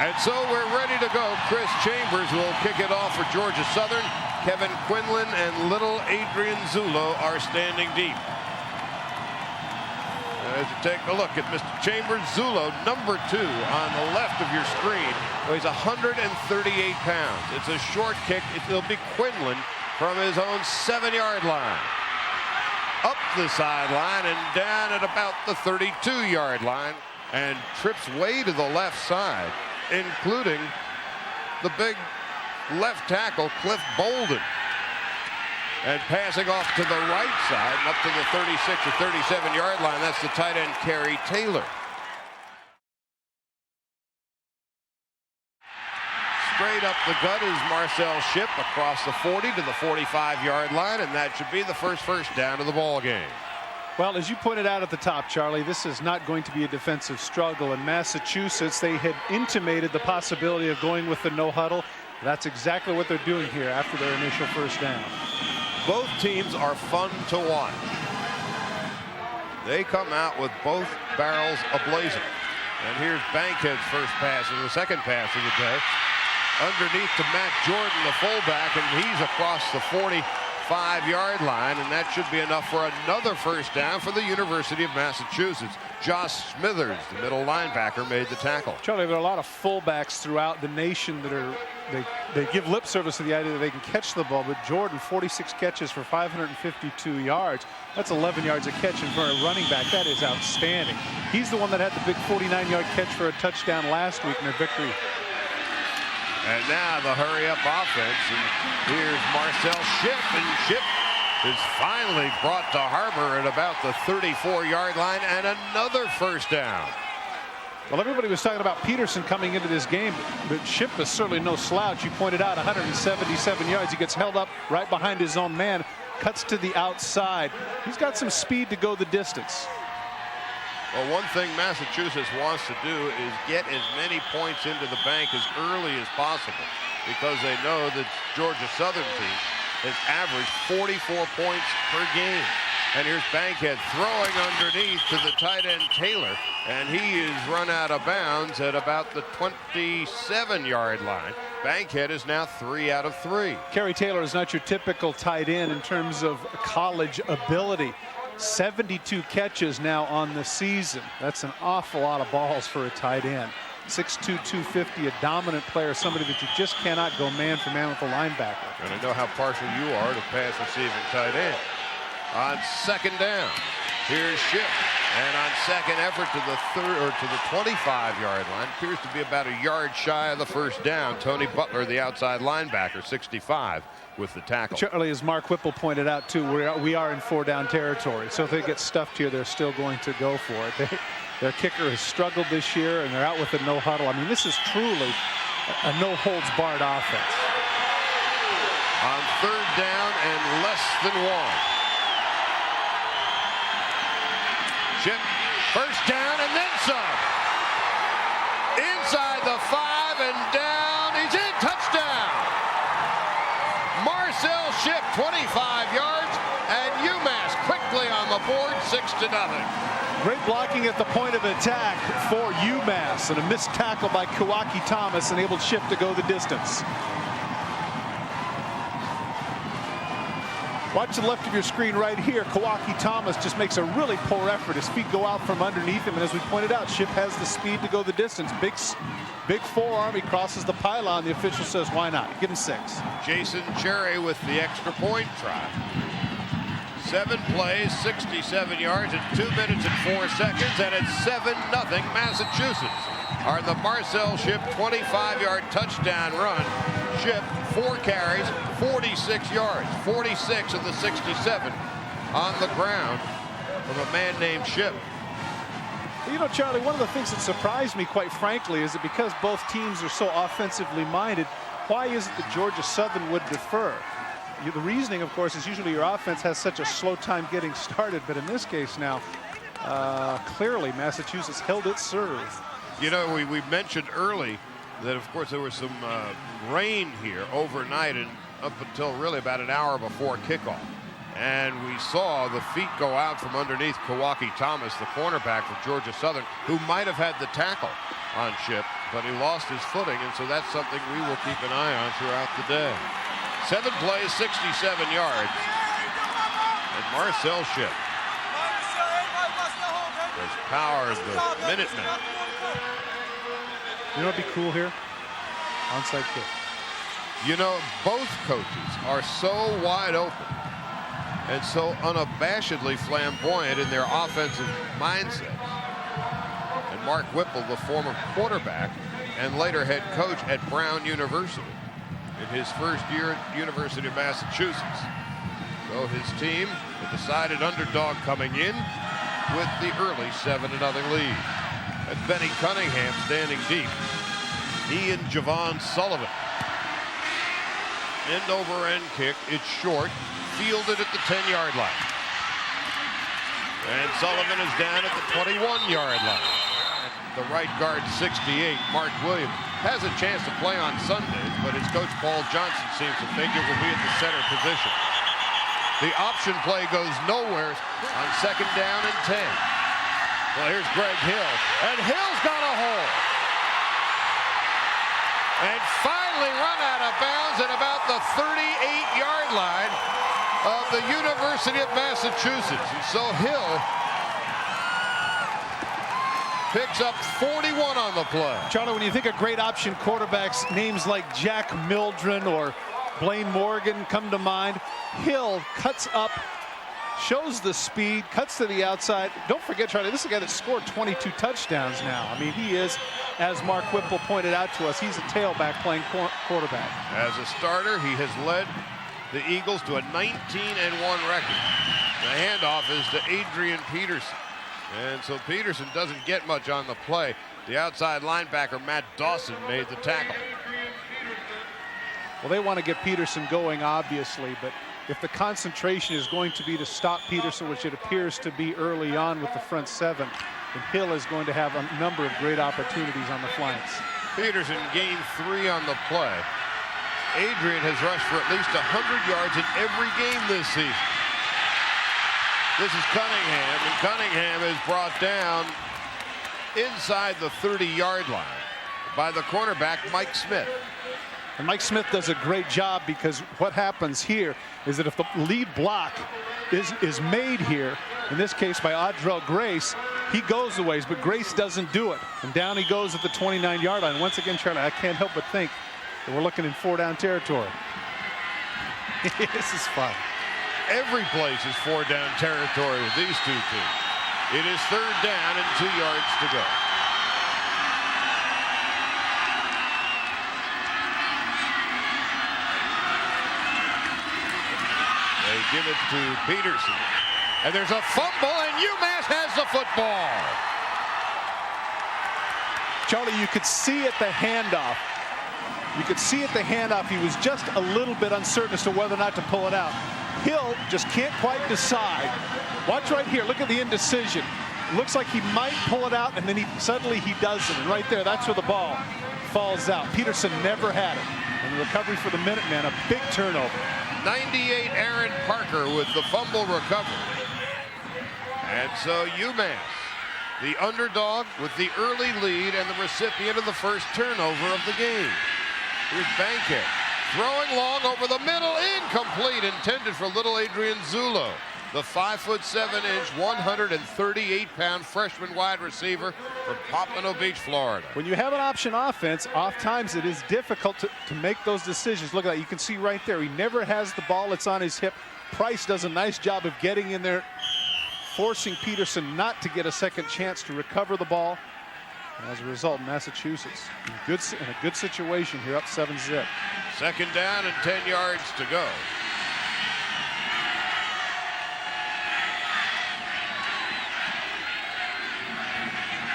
And so we're ready to go. Chris Chambers will kick it off for Georgia Southern. Kevin Quinlan and little Adrian Zullo are standing deep. As you take a look at Mr. Chambers, Zullo, number 2 on the left of your screen, weighs 138 pounds. It's a short kick. It'll be Quinlan from his own 7-yard line. Up the sideline and down at about the 32-yard line, and trips way to the left side, including the big left tackle, Cliff Bolden. And passing off to the right side and up to the 36 or 37-yard line, that's the tight end, Kerry Taylor. Straight up the gut is Marcel Shipp across the 40 to the 45-yard line, and that should be the first down of the ball game. Well, as you pointed out at the top, Charlie, this is not going to be a defensive struggle. In Massachusetts, they had intimated the possibility of going with the no huddle. That's exactly what they're doing here after their initial first down. Both teams are fun to watch. They come out with both barrels ablazing. And here's Bankhead's first pass and the second pass of the day. Underneath to Matt Jordan, the fullback, and he's across the 45-yard line, and that should be enough for another first down for the University of Massachusetts. Josh Smithers, the middle linebacker, made the tackle. Charlie, there are a lot of fullbacks throughout the nation that are they give lip service to the idea that they can catch the ball, but Jordan, 46 catches for 552 yards. That's 11 yards a catch, and for a running back, that is outstanding. He's the one that had the big 49-yard catch for a touchdown last week in their victory. And now the hurry-up offense, and here's Marcel Shipp, and Shipp is finally brought to harbor at about the 34-yard line, and another first down. Well, everybody was talking about Peterson coming into this game, but Shipp is certainly no slouch. You pointed out 177 yards. He gets held up right behind his own man, cuts to the outside. He's got some speed to go the distance. Well, one thing Massachusetts wants to do is get as many points into the bank as early as possible, because they know that Georgia Southern team has averaged 44 points per game. And here's Bankhead throwing underneath to the tight end Taylor, and he is run out of bounds at about the 27-yard line. Bankhead is now 3 out of 3. Kerry Taylor is not your typical tight end in terms of college ability. 72 catches now on the season. That's an awful lot of balls for a tight end. 6'2", 250, a dominant player, somebody that you just cannot go man for man with a linebacker. And I know how partial you are to pass receiving tight end. On second down, here's Shipp, and on second effort to the 25-yard line, appears to be about a yard shy of the first down. Tony Butler, the outside linebacker, 65, with the tackle. Charlie, as Mark Whipple pointed out too, we are in 4-down territory, so if they get stuffed here, they're still going to go for it. Their kicker has struggled this year, and they're out with a no huddle. I mean, this is truly a no holds barred offense. On third down and less than 1. Shipp, first down and then some. Inside the 5 and down. He's in. Touchdown. Marcel Shipp, 25 yards, and UMass quickly on the board, 6-0. Great blocking at the point of attack for UMass, and a missed tackle by Kawaki Thomas enabled Shipp to go the distance. Watch the left of your screen right here. Kawaki Thomas just makes a really poor effort. His feet go out from underneath him, and as we pointed out, Shipp has the speed to go the distance. Big forearm. He crosses the pylon. The official says, why not? Give him 6. Jason Cherry with the extra point try. 7 plays, 67 yards, and 2 minutes and 4 seconds, and it's 7-0 Massachusetts. On the Marcel Shipp 25-yard touchdown run, Shipp 4 carries, 46 yards, 46 of the 67 on the ground from a man named Shipp. You know, Charlie, one of the things that surprised me, quite frankly, is that because both teams are so offensively minded, why is it that Georgia Southern would defer? The reasoning, of course, is usually your offense has such a slow time getting started, but in this case now, clearly Massachusetts held its serve. You know, we mentioned early that, of course, there was some rain here overnight and up until really about an hour before kickoff. And we saw the feet go out from underneath Kawaki Thomas, the cornerback for Georgia Southern, who might have had the tackle. on Ship, but he lost his footing, and so that's something we will keep an eye on throughout the day. 7 plays, 67 yards. And Marcel Ship has powered the Minutemen. You know what'd be cool here? Onside kick. You know, both coaches are so wide open and so unabashedly flamboyant in their offensive mindsets. And Mark Whipple, the former quarterback and later head coach at Brown University, in his first year at University of Massachusetts. So his team, the decided underdog, coming in with the early 7-0 lead. And Benny Cunningham standing deep. He and Javon Sullivan. End over end kick. It's short. Fielded at the 10-yard line. And Sullivan is down at the 21-yard line. The right guard, 68, Mark Williams, has a chance to play on Sundays, but his coach Paul Johnson seems to think it will be at the center position. The option play goes nowhere on 2nd down and 10. Well, here's Greg Hill, and Hill's got a hole. And finally run out of bounds at about the 38-yard line of the University of Massachusetts. And so Hill picks up 41 on the play. Charlie, when you think of great option quarterbacks, names like Jack Mildren or Blaine Morgan come to mind. Hill cuts up, shows the speed, cuts to the outside. Don't forget, Charlie, this is a guy that scored 22 touchdowns now. I mean, he is, as Mark Whipple pointed out to us, he's a tailback playing quarterback. As a starter, he has led the Eagles to a 19-1 record. The handoff is to Adrian Peterson. And so Peterson doesn't get much on the play. The outside linebacker, Matt Dawson, made the tackle. Well, they want to get Peterson going, obviously, but if the concentration is going to be to stop Peterson, which it appears to be early on with the front 7, then Hill is going to have a number of great opportunities on the flanks. Peterson gained 3 on the play. Adrian has rushed for at least 100 yards in every game this season. This is Cunningham, and Cunningham is brought down inside the 30-yard line by the cornerback, Mike Smith. And Mike Smith does a great job, because what happens here is that if the lead block is made here, in this case by Audrell Grace, he goes the ways, but Grace doesn't do it. And down he goes at the 29-yard line. Once again, Charlie, I can't help but think that we're looking in 4-down territory. This is fun. Every place is 4-down territory with these two teams. It is 3rd down and 2 yards to go. They give it to Peterson. And there's a fumble, and UMass has the football. Charlie, you could see at the handoff. You could see at the handoff he was just a little bit uncertain as to whether or not to pull it out. Hill just can't quite decide. Watch right here. Look at the indecision. It looks like he might pull it out, and then suddenly he doesn't. And right there, that's where the ball falls out. Peterson never had it. And the recovery for the Minutemen, a big turnover. 98, Aaron Parker with the fumble recovery. And so UMass, the underdog with the early lead and the recipient of the first turnover of the game. Here's Bankhead. Throwing long over the middle, incomplete, intended for little Adrian Zullo, the 5'7", 138-pound freshman wide receiver from Pompano Beach, Florida. When you have an option offense, oftentimes it is difficult to make those decisions. Look at that. You can see right there, he never has the ball. It's on his hip. Price does a nice job of getting in there, forcing Peterson not to get a second chance to recover the ball. And as a result, Massachusetts in a good situation here, up 7-zip. 2nd down and 10 yards to go.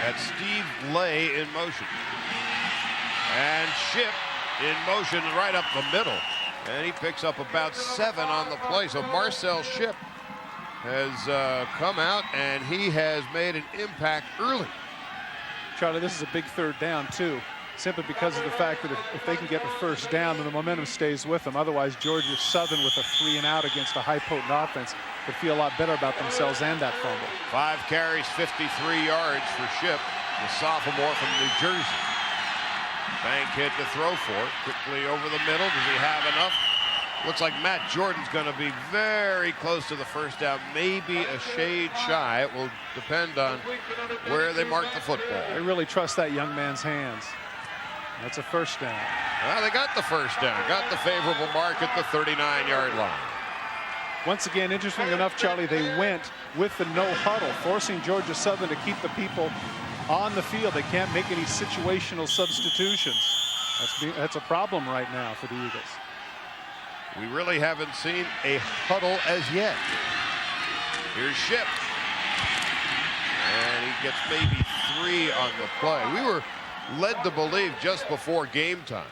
That's Steve Lay in motion. And Ship in motion right up the middle. And he picks up about 7 on the play. So Marcel Ship has come out, and he has made an impact early. Charlie, this is a big 3rd down, too, simply because of the fact that if they can get the 1st down, then the momentum stays with them. Otherwise, Georgia Southern with a 3-and-out against a high-potent offense would feel a lot better about themselves and that fumble. 5 carries, 53 yards for Ship. the sophomore from New Jersey. Bankhead to throw for it. Quickly over the middle. Does he have enough? Looks like Matt Jordan's going to be very close to the first down, maybe a shade shy. It will depend on where they mark the football. They really trust that young man's hands. That's a first down. Well, they got the first down, got the favorable mark at the 39-yard line. Once again, interesting enough, Charlie, they went with the no huddle, forcing Georgia Southern to keep the people on the field. They can't make any situational substitutions. That's a problem right now for the Eagles. We really haven't seen a huddle as yet. Here's Ship. And he gets maybe 3 on the play. We were led to believe just before game time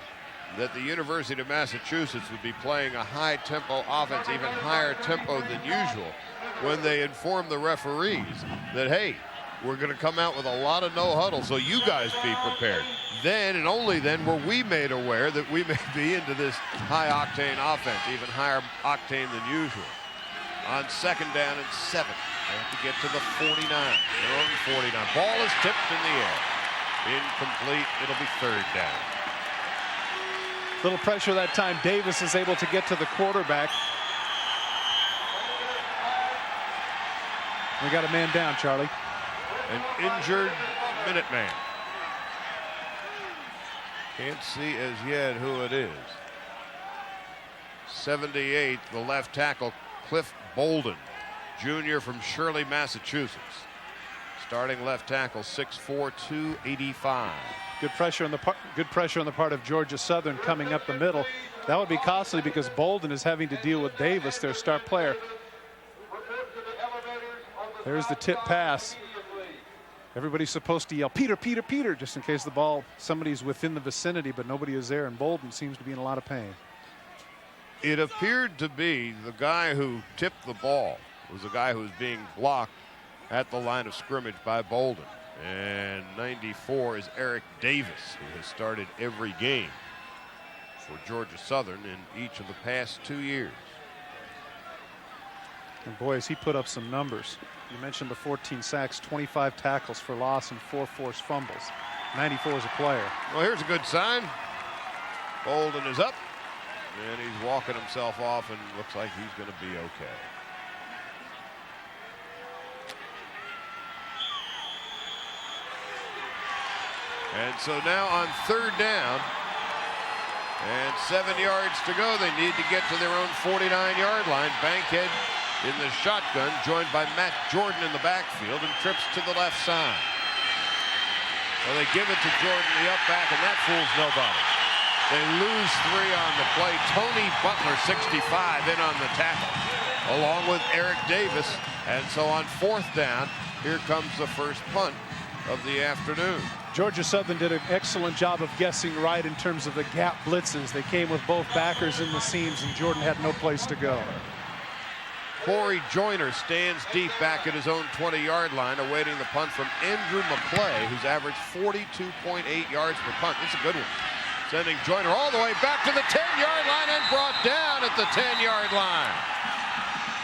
that the University of Massachusetts would be playing a high-tempo offense, even higher tempo than usual, when they informed the referees that, hey, we're going to come out with a lot of no huddle, so you guys be prepared. Then and only then were we made aware that we may be into this high-octane offense, even higher octane than usual. On 2nd down and 7, they have to get to the 49, their own 49. Ball is tipped in the air. Incomplete. It'll be 3rd down. Little pressure that time. Davis is able to get to the quarterback. We got a man down, Charlie. An injured Minuteman. Can't see as yet who it is. 78, the left tackle, Cliff Bolden, junior from Shirley, Massachusetts. Starting left tackle, 6'4", 285. Good pressure on the part of Georgia Southern coming up the middle. That would be costly because Bolden is having to deal with Davis, their star player. There's the tip pass. Everybody's supposed to yell, Peter, Peter, Peter, just in case the ball, somebody's within the vicinity, but nobody is there, and Bolden seems to be in a lot of pain. It appeared to be the guy who tipped the ball was the guy who was being blocked at the line of scrimmage by Bolden. And 94 is Eric Davis, who has started every game for Georgia Southern in each of the past 2 years. And boy, has he put up some numbers. You mentioned the 14 sacks, 25 tackles for loss, and 4 forced fumbles. 94 is a player. Well, here's a good sign. Bolden is up, and he's walking himself off, and looks like he's going to be okay. And so now on 3rd down, and 7 yards to go, they need to get to their own 49-yard line. Bankhead in the shotgun, joined by Matt Jordan in the backfield, and trips to the left side. Well, they give it to Jordan, the up back, and that fools nobody. They lose 3 on the play. Tony Butler, 65, in on the tackle, along with Eric Davis. And so on 4th down, here comes the first punt of the afternoon. Georgia Southern did an excellent job of guessing right in terms of the gap blitzes. They came with both backers in the seams, and Jordan had no place to go. Corey Joyner stands deep back at his own 20-yard line, awaiting the punt from Andrew McClay, who's averaged 42.8 yards per punt. This is a good one. Sending Joyner all the way back to the 10-yard line and brought down at the 10-yard line.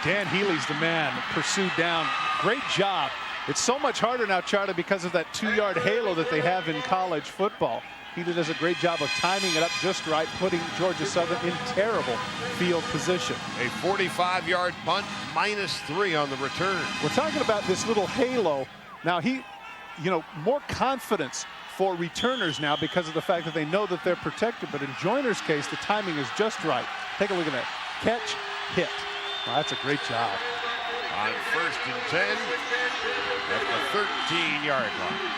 Dan Healy's the man pursued down. Great job. It's so much harder now, Charlie, because of that 2-yard halo that they have in college football. Healy does a great job of timing it up just right, putting Georgia Southern in terrible field position. A 45-yard punt, -3 on the return. We're talking about this little halo. Now more confidence for returners now because of the fact that they know that they're protected. But in Joyner's case, the timing is just right. Take a look at that. Catch, hit. Well, that's a great job. On 1st and 10 at the 13-yard line.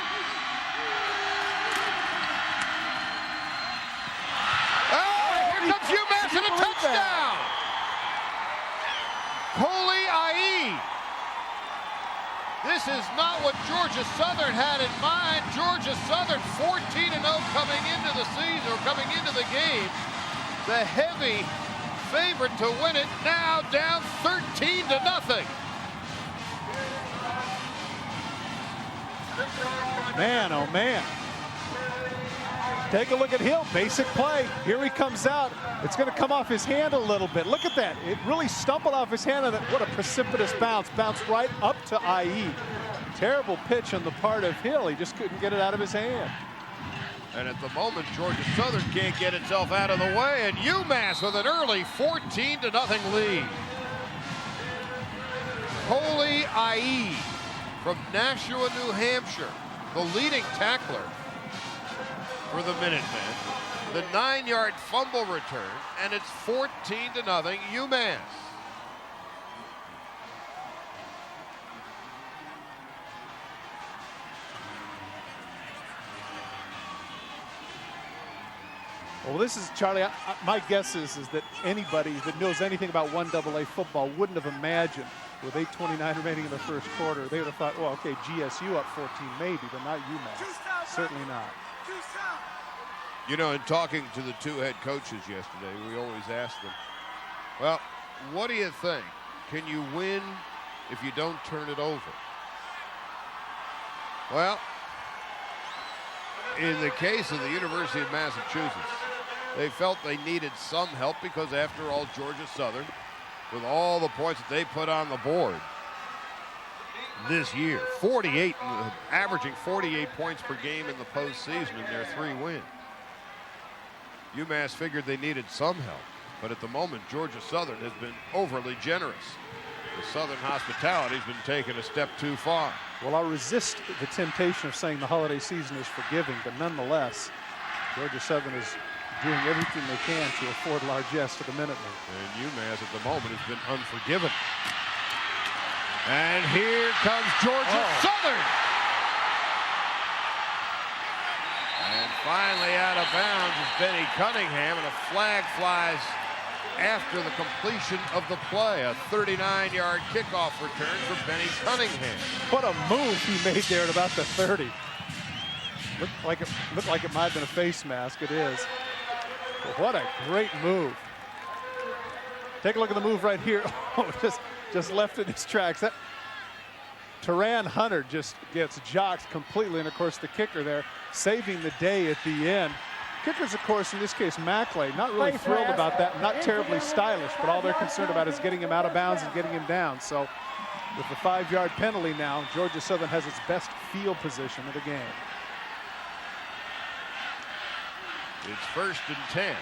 Oh, here comes UMass and a touchdown! Holy Ai! This is not what Georgia Southern had in mind. Georgia Southern 14-0 coming into the season, or coming into the game. The heavy favorite to win it, now down 13-0. Man, oh man. Take a look at Hill, basic play. Here he comes out. It's going to come off his hand a little bit. Look at that. It really stumbled off his hand, and what a precipitous bounce. Bounced right up to IE. Terrible pitch on the part of Hill. He just couldn't get it out of his hand. And at the moment, Georgia Southern can't get itself out of the way, and UMass with an early 14-0 lead. Coley Ie from Nashua, New Hampshire, the leading tackler for the Minutemen. The 9-yard fumble return, and it's 14-0 UMass. Well, this is, Charlie, my guess is that anybody that knows anything about 1AA football wouldn't have imagined with 8:29 remaining in the first quarter, they would have thought, well, okay, GSU up 14 maybe, but not UMass. Certainly not. You know, in talking to the two head coaches yesterday, we always ask them, well, what do you think? Can you win if you don't turn it over? Well, in the case of the University of Massachusetts, they felt they needed some help because, after all, Georgia Southern, with all the points that they put on the board this year, 48, averaging 48 points per game in the postseason in their 3 wins. UMass figured they needed some help, but at the moment, Georgia Southern has been overly generous. The Southern hospitality has been taken a step too far. Well, I'll resist the temptation of saying the holiday season is forgiving, but nonetheless, Georgia Southern is doing everything they can to afford largesse to the Minutemen. And UMass at the moment has been unforgiven. And here comes Georgia Southern. And finally out of bounds is Benny Cunningham, and a flag flies after the completion of the play. A 39-yard kickoff return for Benny Cunningham. What a move he made there at about the 30. Looked like it might have been a face mask. It is. But what a great move. Take a look at the move right here. Oh, just left in his tracks. That Taran Hunter just gets jocked completely, and of course the kicker there saving the day at the end. Kickers, of course, in this case, Mackley, not really thrilled about that, not terribly stylish, but all they're concerned about is getting him out of bounds and getting him down. So with the 5-yard penalty now, Georgia Southern has its best field position of the game. It's 1st and 10.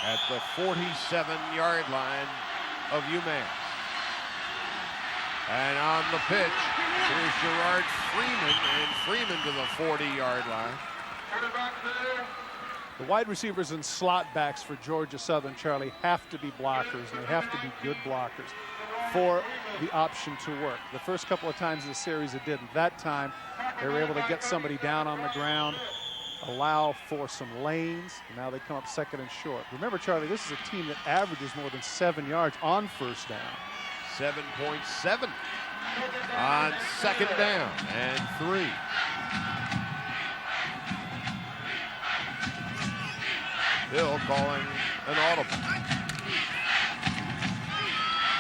At the 47-yard line of UMass. And on the pitch, here's Gerard Freeman, and Freeman to the 40-yard line. The wide receivers and slot backs for Georgia Southern, Charlie, have to be blockers, and they have to be good blockers for the option to work. The first couple of times in the series it didn't. That time, they were able to get somebody down on the ground, allow for some lanes. Now they come up 2nd and short. Remember, Charlie, this is a team that averages more than 7 yards on first down. 7.7 on 2nd down and 3. Hill calling an audible.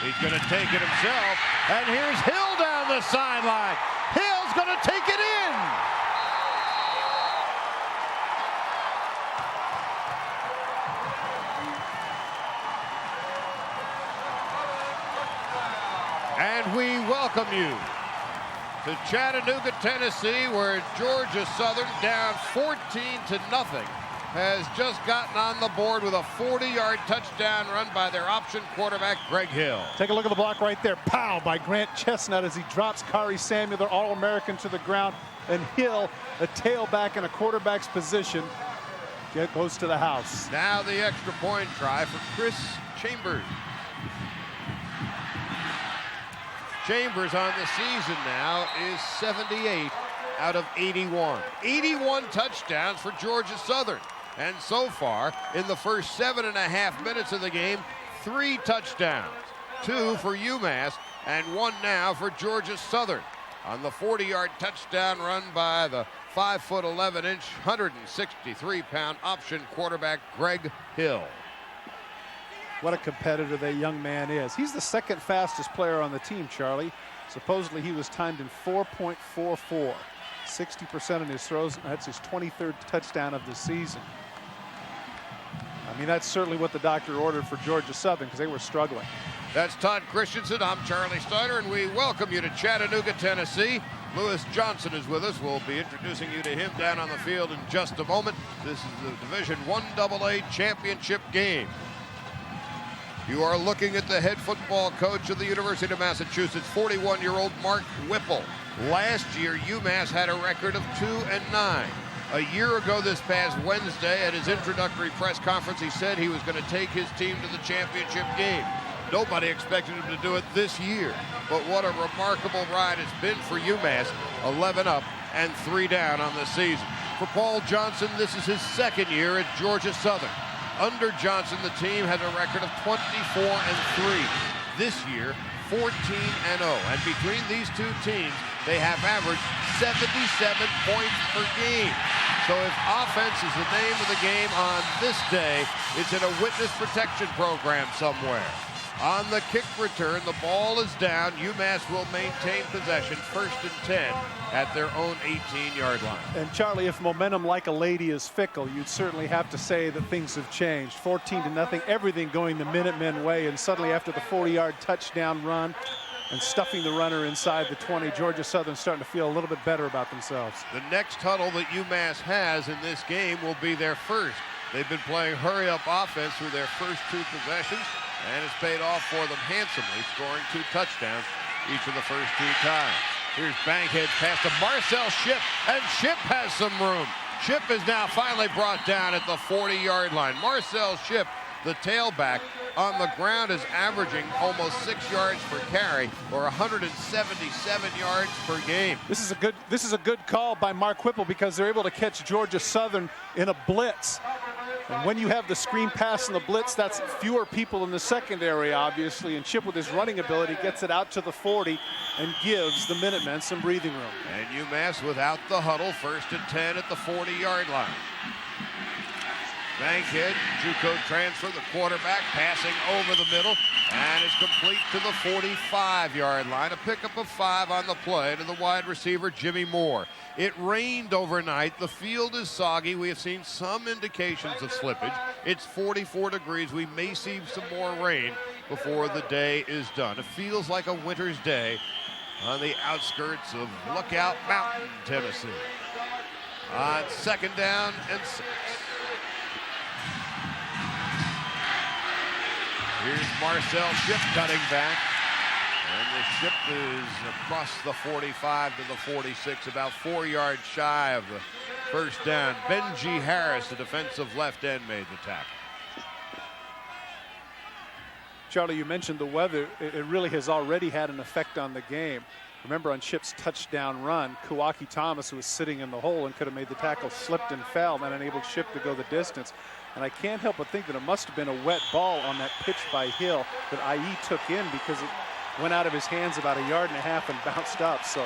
He's going to take it himself, and here's Hill down the sideline. Hill's going to take it in. And we welcome you to Chattanooga, Tennessee, where Georgia Southern, down 14-0, has just gotten on the board with a 40-yard touchdown run by their option quarterback, Greg Hill. Take a look at the block right there. Pow by Grant Chestnut as he drops Kari Samuel, their All-American, to the ground. And Hill, a tailback in a quarterback's position, goes to the house. Now the extra point try for Chris Chambers. Chambers on the season now is 78 out of 81. 81 touchdowns for Georgia Southern. And so far, in the first 7.5 minutes of the game, 3 touchdowns. 2 for UMass and 1 now for Georgia Southern. On the 40-yard touchdown run by the 5'11", 163-pound option quarterback Greg Hill. What a competitor that young man is. He's the 2nd fastest player on the team, Charlie. Supposedly he was timed in 4.44. 60% of his throws. That's his 23rd touchdown of the season. I mean, that's certainly what the doctor ordered for Georgia Southern because they were struggling. That's Todd Christensen. I'm Charlie Steiner, and we welcome you to Chattanooga, Tennessee. Lewis Johnson is with us. We'll be introducing you to him down on the field in just a moment. This is the Division I AA championship game. You are looking at the head football coach of the University of Massachusetts, 41-year-old Mark Whipple. Last year, UMass had a record of 2-9. A year ago this past Wednesday, at his introductory press conference, he said he was going to take his team to the championship game. Nobody expected him to do it this year. But what a remarkable ride it's been for UMass. 11 up and 3 down on the season. For Paul Johnson, this is his second year at Georgia Southern. Under Johnson, the team has a record of 24-3. This year, 14-0. And between these two teams, they have averaged 77 points per game. So if offense is the name of the game on this day, it's in a witness protection program somewhere. On the kick return, the ball is down. UMass will maintain possession, 1st and 10 at their own 18-yard line. And Charlie, if momentum like a lady is fickle, you'd certainly have to say that things have changed. 14-0, everything going the Minutemen way, and suddenly after the 40-yard touchdown run and stuffing the runner inside the 20, Georgia Southern starting to feel a little bit better about themselves. The next huddle that UMass has in this game will be their first. They've been playing hurry-up offense through their first 2 possessions, and it's paid off for them handsomely, scoring 2 touchdowns each of the first 2 times. Here's Bankhead's pass to Marcel Shipp, and Shipp has some room. Shipp is now finally brought down at the 40-yard line. Marcel Shipp, the tailback, on the ground is averaging almost 6 yards per carry, or 177 yards per game. This is a good call by Mark Whipple because they're able to catch Georgia Southern in a blitz. And when you have the screen pass and the blitz, that's fewer people in the secondary, obviously. And Chip, with his running ability, gets it out to the 40 and gives the Minutemen some breathing room. And UMass without the huddle, 1st and 10 at the 40-yard line. Bankhead, JUCO transfer, the quarterback passing over the middle, and it's complete to the 45-yard line. A pickup of 5 on the play to the wide receiver, Jimmy Moore. It rained overnight. The field is soggy. We have seen some indications of slippage. It's 44 degrees. We may see some more rain before the day is done. It feels like a winter's day on the outskirts of Lookout Mountain, Tennessee. On 2nd down and 6. Here's Marcel Shipp cutting back. And the Shipp is across the 45 to the 46, about 4 yards shy of the first down. Benji Harris, the defensive left end, made the tackle. Charlie, you mentioned the weather. It really has already had an effect on the game. Remember, on Shipp's touchdown run, Kawaki Thomas, who was sitting in the hole and could have made the tackle, slipped and fell and enabled Shipp to go the distance. And I can't help but think that it must have been a wet ball on that pitch by Hill that IE took in, because it went out of his hands about 1.5 yards and bounced up. So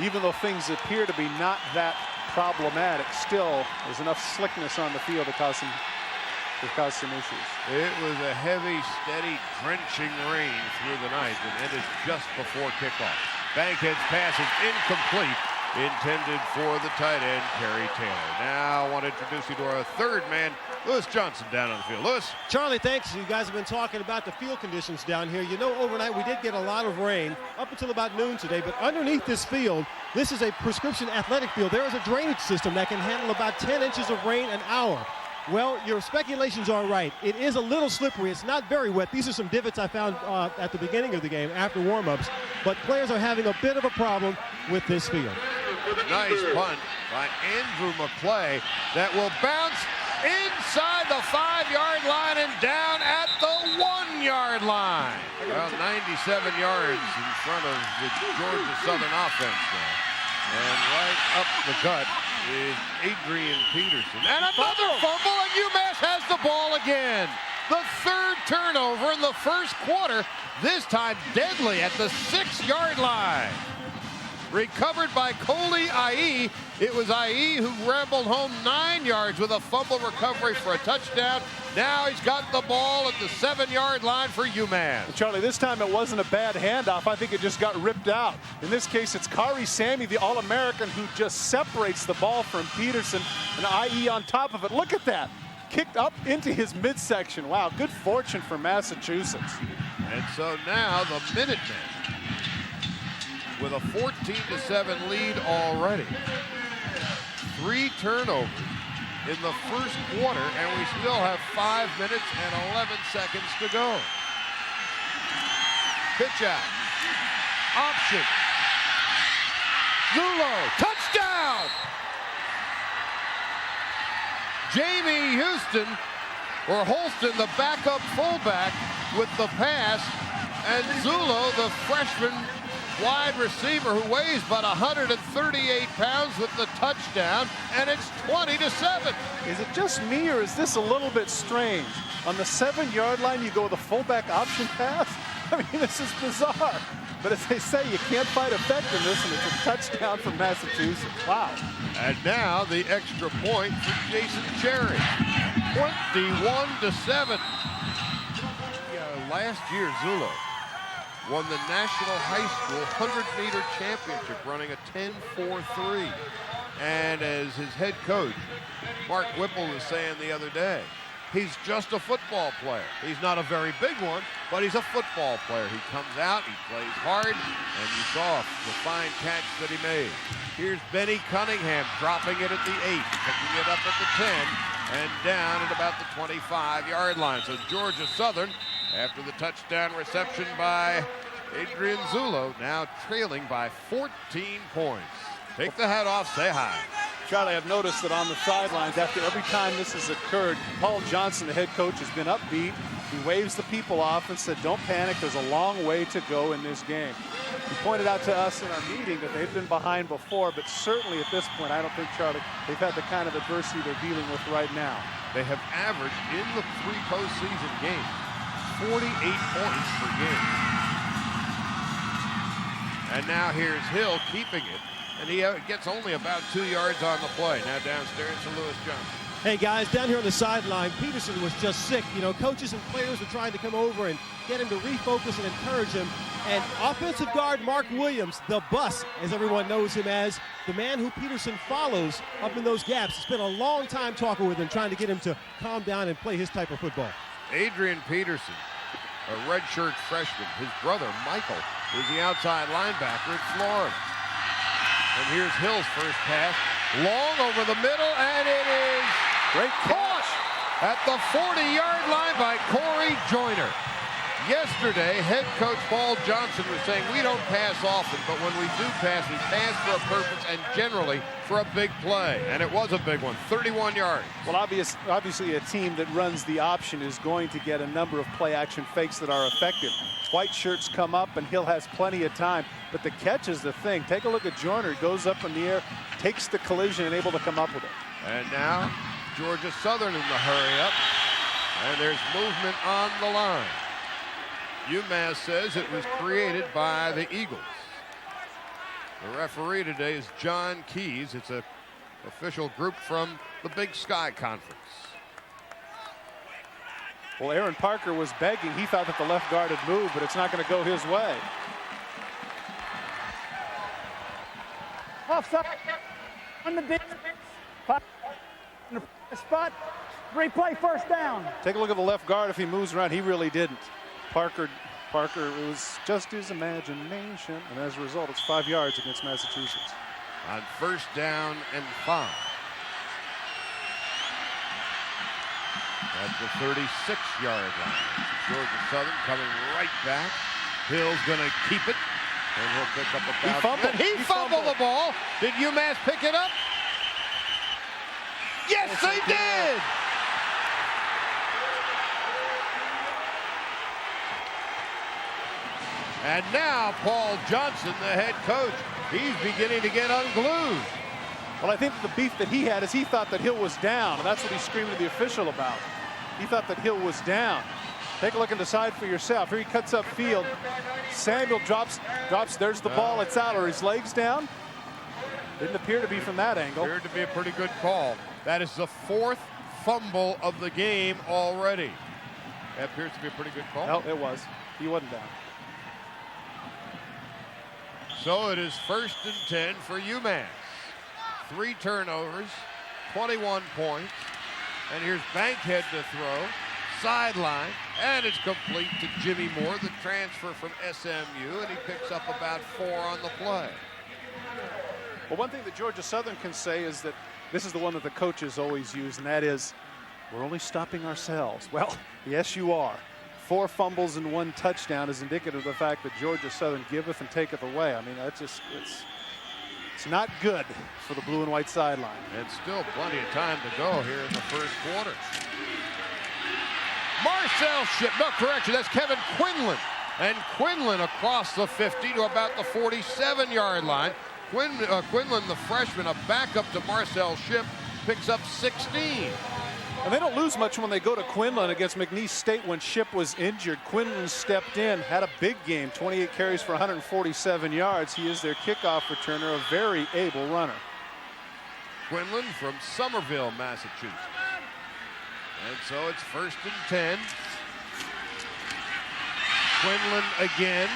even though things appear to be not that problematic, still there's enough slickness on the field to cause some issues. It was a heavy, steady, drenching rain through the night that ended just before kickoff. Bankhead's pass is incomplete, intended for the tight end, Kerry Taylor. Now I want to introduce you to our 3rd man, Lewis Johnson, down on the field. Lewis. Charlie, thanks. You guys have been talking about the field conditions down here. You know, overnight we did get a lot of rain up until about noon today, but underneath this field, this is a prescription athletic field. There is a drainage system that can handle about 10 inches of rain an hour. Well, your speculations are right. It is a little slippery. It's not very wet. These are some divots I found at the beginning of the game after warm-ups, but players are having a bit of a problem with this field. Nice punt by Andrew McClay that will bounce inside the 5-yard line and down at the 1-yard line. Well, 97 yards in front of the Georgia Southern offense there. And right up the gut is Adrian Peterson. And another fumble, and UMass has the ball again. The 3rd turnover in the first quarter, this time deadly at the 6-yard line. Recovered by Coley IE. It was IE who rambled home 9 yards with a fumble recovery for a touchdown. Now he's got the ball at the 7-yard line for UMass. Charlie, this time it wasn't a bad handoff. I think it just got ripped out. In this case, it's Kari Sammy, the All-American, who just separates the ball from Peterson, and IE on top of it. Look at that. kicked up into his midsection. Wow, good fortune for Massachusetts. And so now the Minutemen with a 14-7 lead already. 3 turnovers in the first quarter, and we still have 5 minutes and 11 seconds to go. Pitch out. Option. Zulo. Touchdown! Jamie Houston, or Holston, the backup fullback, with the pass, and Zulo, the freshman wide receiver who weighs about 138 pounds, with the touchdown, and it's 20-7. Is it just me, or is this a little bit strange? On the 7-yard line, you go with a fullback option pass? I mean, this is bizarre. But as they say, you can't fight effectiveness, and it's a touchdown for Massachusetts. Wow. And now the extra point for Jason Cherry. 21-7. Last year, Zulo won the National High School 100-meter championship running a 10.43. And as his head coach, Mark Whipple, was saying the other day, he's just a football player. He's not a very big one, but he's a football player. He comes out, he plays hard, and you saw the fine catch that he made. Here's Benny Cunningham dropping it at the 8, picking it up at the 10, and down at about the 25-yard line. So Georgia Southern, after the touchdown reception by Adrian Zulo, now trailing by 14 points. Take the hat off, say hi. Charlie, I've noticed that on the sidelines, after every time this has occurred, Paul Johnson, the head coach, has been upbeat. He waves the people off and said, don't panic, there's a long way to go in this game. He pointed out to us in our meeting that they've been behind before, but certainly at this point, I don't think, Charlie, they've had the kind of adversity they're dealing with right now. They have averaged in the 3 postseason games 48 points per game. And now here's Hill keeping it. And he gets only about 2 yards on the play. Now downstairs to Lewis Johnson. Hey guys, down here on the sideline, Peterson was just sick. You know, coaches and players were trying to come over and get him to refocus and encourage him. And offensive guard Mark Williams, the bus, as everyone knows him as, the man who Peterson follows up in those gaps, spent a long time talking with him, trying to get him to calm down and play his type of football. Adrian Peterson, a redshirt freshman. His brother, Michael, was the outside linebacker at Florida. And here's Hill's first pass, long over the middle, and it is great caught at the 40-yard line by Corey Joyner. Yesterday, head coach Paul Johnson was saying, we don't pass often, but when we do pass, we pass for a purpose and generally for a big play. And it was a big one, 31 yards. Well, obviously a team that runs the option is going to get a number of play-action fakes that are effective. White shirts come up, and Hill has plenty of time. But the catch is the thing. Take a look at Joyner. He goes up in the air, takes the collision, and able to come up with it. And now, Georgia Southern in the hurry-up. And there's movement on the line. UMass says it was created by the Eagles. The referee today is John Keys. It's an official group from the Big Sky Conference. Well, Aaron Parker was begging. He thought that the left guard had moved, but it's not going to go his way. Offside on the defense. Spot. Replay first down. Take a look at the left guard. If he moves around, he really didn't. Parker, it was just his imagination, and as a result, it's 5 yards against Massachusetts. On first down and 5. At the 36-yard line. Georgia Southern coming right back. Hill's going to keep it, and he'll pick up about. He fumbled the ball. Did UMass pick it up? Yes, they did. And now Paul Johnson, the head coach, he's beginning to get unglued. Well, I think the beef that he had is he thought that Hill was down, and that's what he's screaming to the official about. He thought that Hill was down. Take a look and decide for yourself. Here he cuts up field. Samuel drops. There's the ball. It's out. Are his legs down? Didn't appear to be from that angle. Appeared to be a pretty good call. That is the 4th fumble of the game already. That appears to be a pretty good call. No, it was. He wasn't down. So it is 1st and 10 for UMass. 3 turnovers, 21 points. And here's Bankhead to throw. Sideline, and it's complete to Jimmy Moore, the transfer from SMU, and he picks up about 4 on the play. Well, one thing that Georgia Southern can say is that this is the one that the coaches always use, and that is, we're only stopping ourselves. Well, yes, you are. 4 fumbles and 1 touchdown is indicative of the fact that Georgia Southern giveth and taketh away. I mean, that's just, it's not good for the blue and white sideline. And still plenty of time to go here in the first quarter. Marcel Ship, no, correction, that's Kevin Quinlan. And Quinlan across the 50 to about the 47-yard line. Quinlan, the freshman, a backup to Marcel Ship, picks up 16. And they don't lose much when they go to Quinlan against McNeese State when Ship was injured. Quinlan stepped in, had a big game, 28 carries for 147 yards. He is their kickoff returner, a very able runner. Quinlan from Somerville, Massachusetts. And so it's 1st and 10. Quinlan again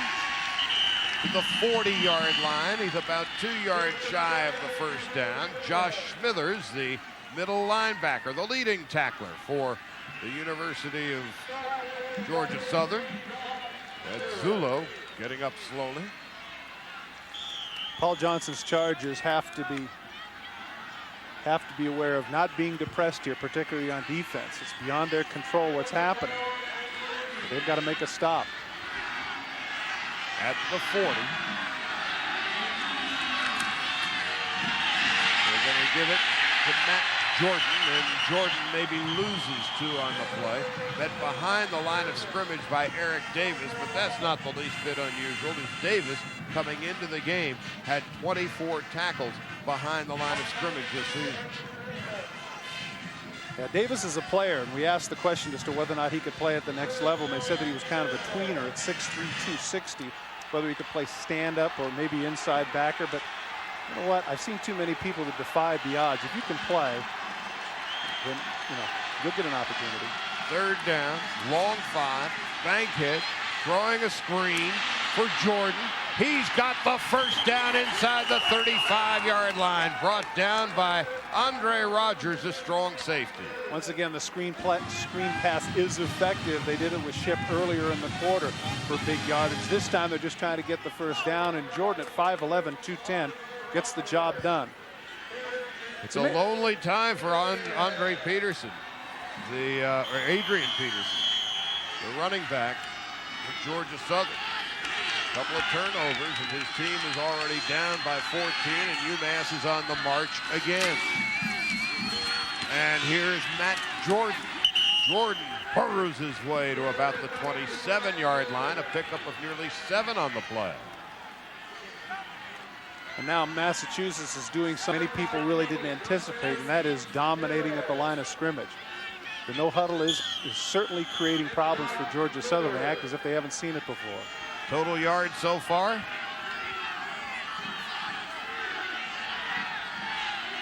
to the 40-yard line. He's about 2 yards shy of the first down. Josh Smithers, the middle linebacker, the leading tackler for the University of Georgia Southern. That's Zullo getting up slowly. Paul Johnson's Chargers have to be aware of not being depressed here, particularly on defense. It's beyond their control what's happening. But they've got to make a stop. At the 40. They're going to give it to Matt Jordan, and Jordan maybe loses 2 on the play. Met behind the line of scrimmage by Eric Davis, but that's not the least bit unusual, as Davis, coming into the game, had 24 tackles behind the line of scrimmage this season. Yeah, Davis is a player, and we asked the question as to whether or not he could play at the next level, and they said that he was kind of a tweener at 6'3", 260, whether he could play stand-up or maybe inside backer. But you know what? I've seen too many people that defy the odds. If you can play, then you'll get an opportunity. 3rd down, long 5. Bankhead throwing a screen for Jordan. He's got the first down inside the 35-yard line, brought down by Andre Rogers, a strong safety. Once again, the screen pass is effective. They did it with Ship earlier in the quarter for big yardage. This time they're just trying to get the first down, and Jordan at 5'11", 210 gets the job done. It's a lonely time for Andre Peterson, or Adrian Peterson, the running back for Georgia Southern. Couple of turnovers, and his team is already down by 14, and UMass is on the march again. And here's Matt Jordan. Jordan burrows his way to about the 27-yard line, a pickup of nearly 7 on the play. And now Massachusetts is doing something many people really didn't anticipate, and that is dominating at the line of scrimmage. The no huddle is certainly creating problems for Georgia Southern. They act as if they haven't seen it before. Total yards so far,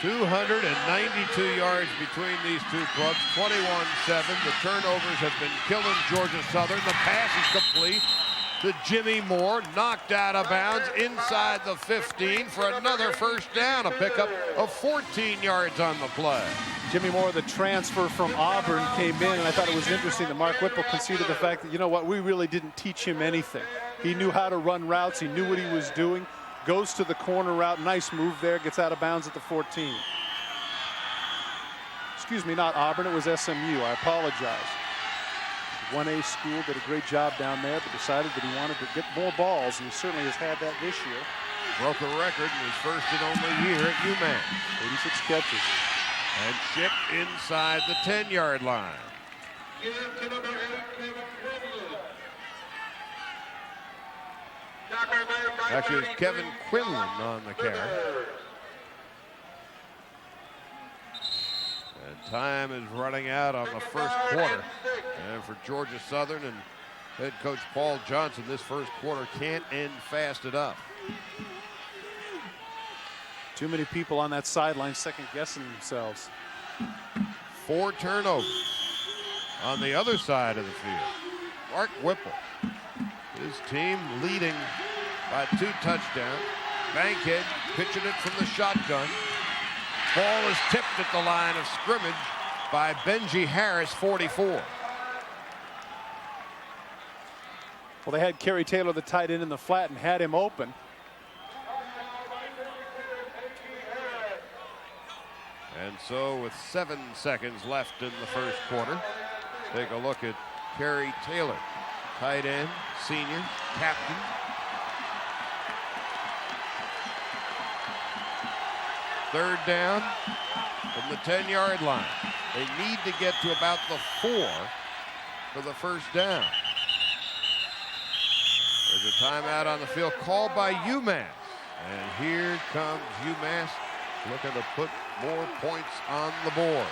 292 yards between these two clubs, 21-7. The turnovers have been killing Georgia Southern. The pass is complete to Jimmy Moore, knocked out of bounds inside the 15 for another first down, a pickup of 14 yards on the play. Jimmy Moore, the transfer from Auburn, came in, and I thought it was interesting that Mark Whipple conceded the fact that, you know what, we really didn't teach him anything. He knew how to run routes. He knew what he was doing. Goes to the corner route. Nice move there. Gets out of bounds at the 14. Excuse me, not Auburn. It was SMU. I apologize. 1A school did a great job down there, but decided that he wanted to get more balls, and he certainly has had that this year. Broke a record in his first and only year at UMass. 86 catches. And Ship inside the 10-yard line. Actually, it's Kevin Quinlan on the carry. And time is running out on the first quarter. And for Georgia Southern and head coach Paul Johnson, this first quarter can't end fast enough. Too many people on that sideline second-guessing themselves. 4 turnovers on the other side of the field. Mark Whipple, his team leading by 2 touchdowns. Bankhead pitching it from the shotgun. Ball is tipped at the line of scrimmage by Benji Harris, 44. Well, they had Kerry Taylor, the tight end, in the flat and had him open. And so with 7 seconds left in the first quarter, take a look at Kerry Taylor, tight end, senior, captain. Third down from the 10-yard line. They need to get to about the 4 for the first down. There's a timeout on the field called by UMass. And here comes UMass looking to put more points on the board.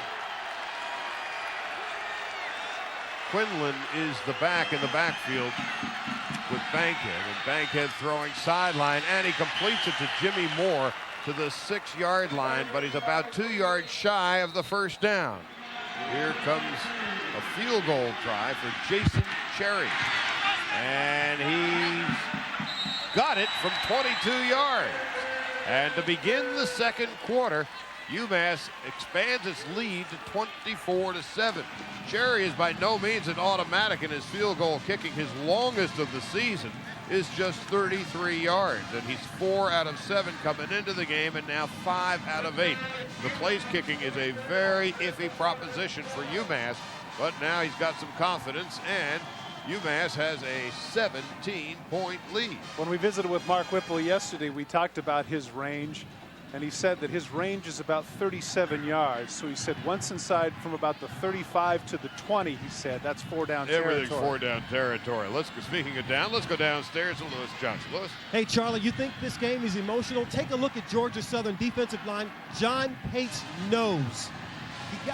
Quinlan is the back in the backfield with Bankhead. And Bankhead throwing sideline, and he completes it to Jimmy Moore to the 6-yard line, but he's about 2 yards shy of the first down. Here comes a field goal try for Jason Cherry. And he's got it from 22 yards. And to begin the second quarter, UMass expands its lead to 24-7. Cherry is by no means an automatic in his field goal kicking. His longest of the season is just 33 yards, and he's 4 out of 7 coming into the game, and now 5 out of 8. The place kicking is a very iffy proposition for UMass, but now he's got some confidence, and UMass has a 17-point lead. When we visited with Mark Whipple yesterday, we talked about his range, and he said that his range is about 37 yards. So he said once inside from about the 35 to the 20, he said that's 4-down territory. Everything's 4-down territory. Speaking of down, let's go downstairs to Lewis Johnson. Lewis? Hey, Charlie, you think this game is emotional? Take a look at Georgia Southern defensive line. John Pate's nose.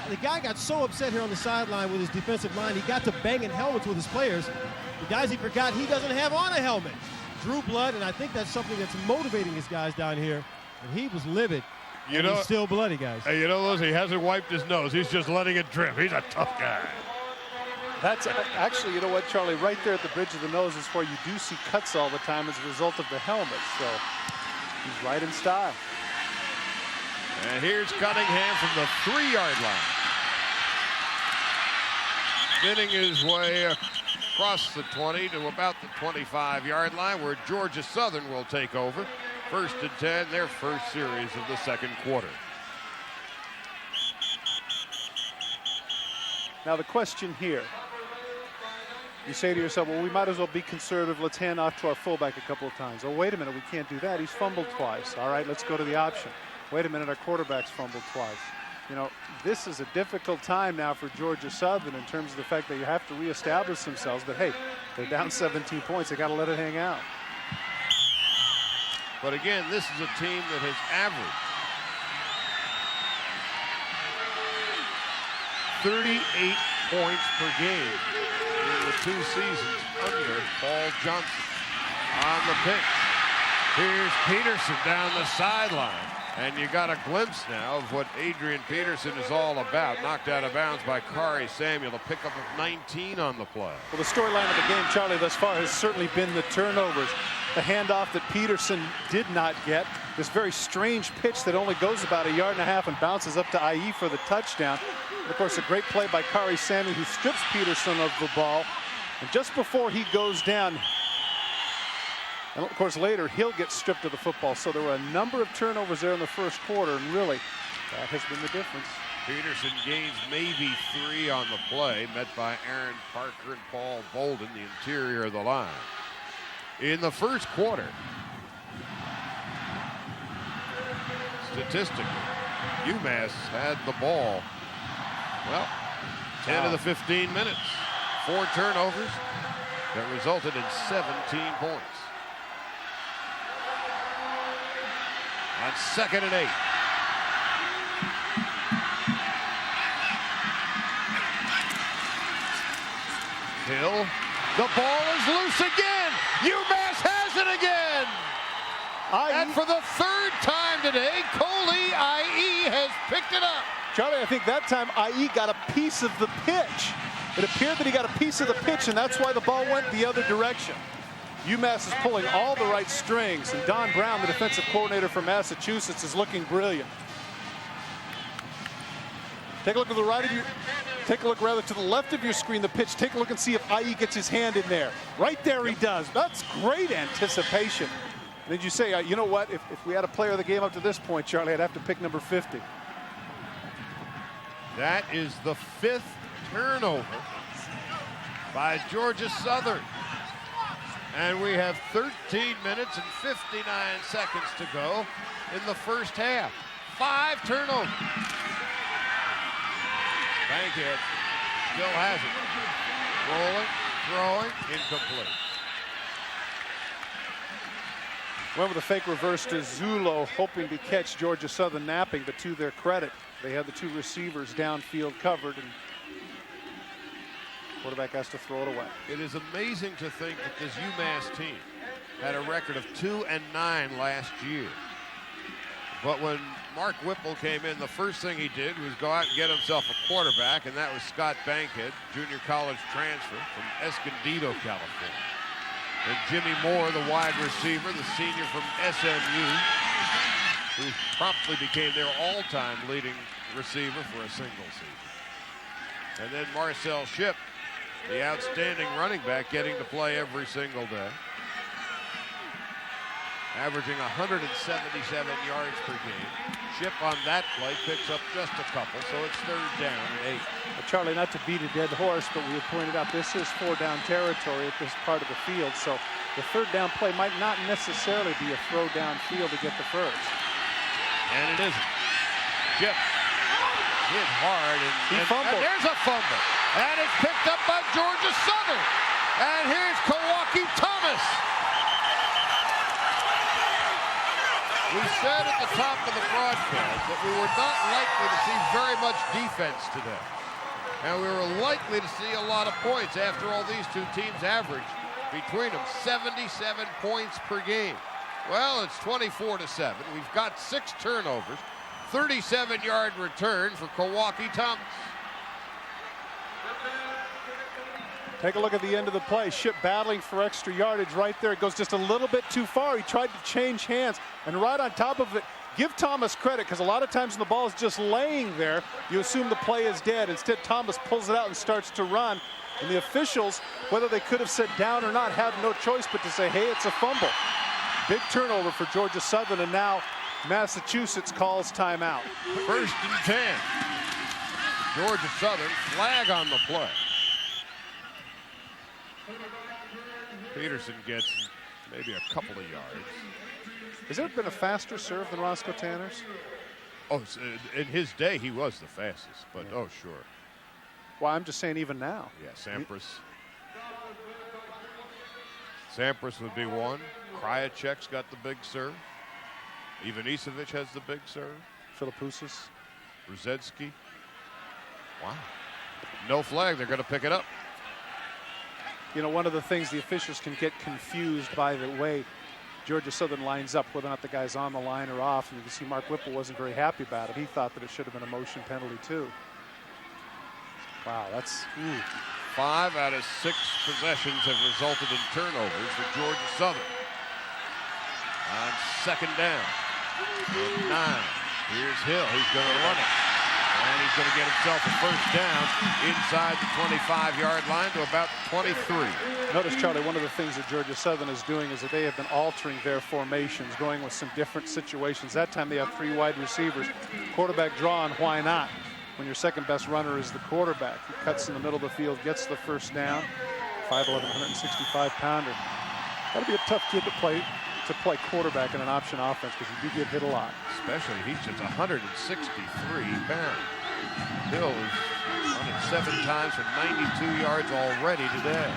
The guy got so upset here on the sideline with his defensive line, he got to banging helmets with his players. The guys he forgot he doesn't have on a helmet. Drew blood, and I think that's something that's motivating his guys down here. And he was livid. He's still bloody, guys. Hey, Lewis, he hasn't wiped his nose. He's just letting it drip. He's a tough guy. That's actually, you know what, Charlie, right there at the bridge of the nose is where you do see cuts all the time as a result of the helmet. So he's right in style. And here's Cunningham from the 3-yard line. Spinning his way across the 20 to about the 25-yard line, where Georgia Southern will take over. 1st and 10, their first series of the second quarter. Now the question here, you say to yourself, well, we might as well be conservative. Let's hand off to our fullback a couple of times. Oh, wait a minute, we can't do that. He's fumbled twice. All right, let's go to the option. Wait a minute, our quarterback's fumbled twice. You know, this is a difficult time now for Georgia Southern in terms of the fact that you have to reestablish themselves. But hey, they're down 17 points. They got to let it hang out. But again, this is a team that has averaged 38 points per game in the 2 seasons under Paul Johnson. On the pitch, here's Peterson down the sideline. And you got a glimpse now of what Adrian Peterson is all about. Knocked out of bounds by Kari Samuel, a pickup of 19 on the play. Well, the storyline of the game, Charlie, thus far has certainly been the turnovers. The handoff that Peterson did not get. This very strange pitch that only goes about 1.5 yards and bounces up to IE for the touchdown. And of course, a great play by Kari Samuel, who strips Peterson of the ball. And just before he goes down, and of course later he'll get stripped of the football. So there were a number of turnovers there in the first quarter, and really that has been the difference. Peterson gains maybe 3 on the play, met by Aaron Parker and Paul Bolden, the interior of the line. In the first quarter, statistically, UMass had the ball, well, 10 of the 15 minutes. 4 turnovers that resulted in 17 points. On 2nd and 8. Hill. The ball is loose again. UMass has it again. And for the 3rd time today, Coley IE has picked it up. Charlie, I think that time IE got a piece of the pitch. It appeared that he got a piece of the pitch, and that's why the ball went the other direction. UMass is pulling all the right strings, and Don Brown, the defensive coordinator from Massachusetts, is looking brilliant. Take a look to the right of you. Take a look rather to the left of your screen, the pitch. Take a look and see if IE gets his hand in there. Right there he does. That's great anticipation. Did you say, you know what, if we had a player of the game up to this point, Charlie, I'd have to pick number 50. That is the 5th turnover by Georgia Southern. And we have 13 minutes and 59 seconds to go in the first half. 5 turnovers. Bankhead still has it. Rolling, throwing, incomplete. Went with a fake reverse to Zulo, hoping to catch Georgia Southern napping, but to their credit, they had the 2 receivers downfield covered, and quarterback has to throw it away. It is amazing to think that this UMass team had a record of 2-9 last year. But when Mark Whipple came in, the first thing he did was go out and get himself a quarterback, and that was Scott Bankhead, junior college transfer from Escondido, California. And Jimmy Moore, the wide receiver, the senior from SMU, who promptly became their all-time leading receiver for a single season. And then Marcel Shipp, the outstanding running back, getting to play every single day, averaging 177 yards per game. Shipp on that play picks up just a couple, so it's 3rd down and 8. Well, Charlie, not to beat a dead horse, but we have pointed out this is 4-down territory at this part of the field, so the 3rd down play might not necessarily be a throw downfield to get the first. And it isn't. Shipp hit hard, He fumbled. And there's a fumble. And it's picked up by Georgia Southern. And here's Kawaki Thomas. We said at the top of the broadcast that we were not likely to see very much defense today. And we were likely to see a lot of points. After all, these 2 teams average between them 77 points per game. Well, it's 24-7. We've got 6 turnovers, 37-yard return for Kawaki Thomas. Take a look at the end of the play. Shipp battling for extra yardage right there. It goes just a little bit too far. He tried to change hands, and right on top of it, give Thomas credit, because a lot of times when the ball is just laying there, you assume the play is dead. Instead, Thomas pulls it out and starts to run. And the officials, whether they could have said down or not, have no choice but to say, hey, it's a fumble. Big turnover for Georgia Southern, and now Massachusetts calls timeout. 1st and 10. Georgia Southern, flag on the play. Peterson gets maybe a couple of yards. Has there been a faster serve than Roscoe Tanner's? Oh, in his day, he was the fastest, but oh, sure. Well, I'm just saying even now. Yeah, Sampras. Sampras would be one. Krajicek's got the big serve. Ivanisevic has the big serve. Filipousis. Brzezinski. Wow. No flag. They're going to pick it up. You know, one of the things the officials can get confused by the way Georgia Southern lines up, whether or not the guy's on the line or off. And you can see Mark Whipple wasn't very happy about it. He thought that it should have been a motion penalty too. Wow, that's... 5 out of 6 possessions have resulted in turnovers for Georgia Southern. On 2nd down. 9. Here's Hill. He's going to run it. And he's going to get himself a 1st down inside the 25-yard line to about 23. Notice, Charlie, one of the things that Georgia Southern is doing is that they have been altering their formations, going with some different situations. That time they have 3 wide receivers. Quarterback draw, and why not? When your 2nd best runner is the quarterback. He cuts in the middle of the field, gets the 1st down. 5'11", 165-pounder. That'll be a tough kid to play quarterback in an option offense, because you do get hit a lot. Especially, he's just 163 pounds. Hill has run it 7 times for 92 yards already today.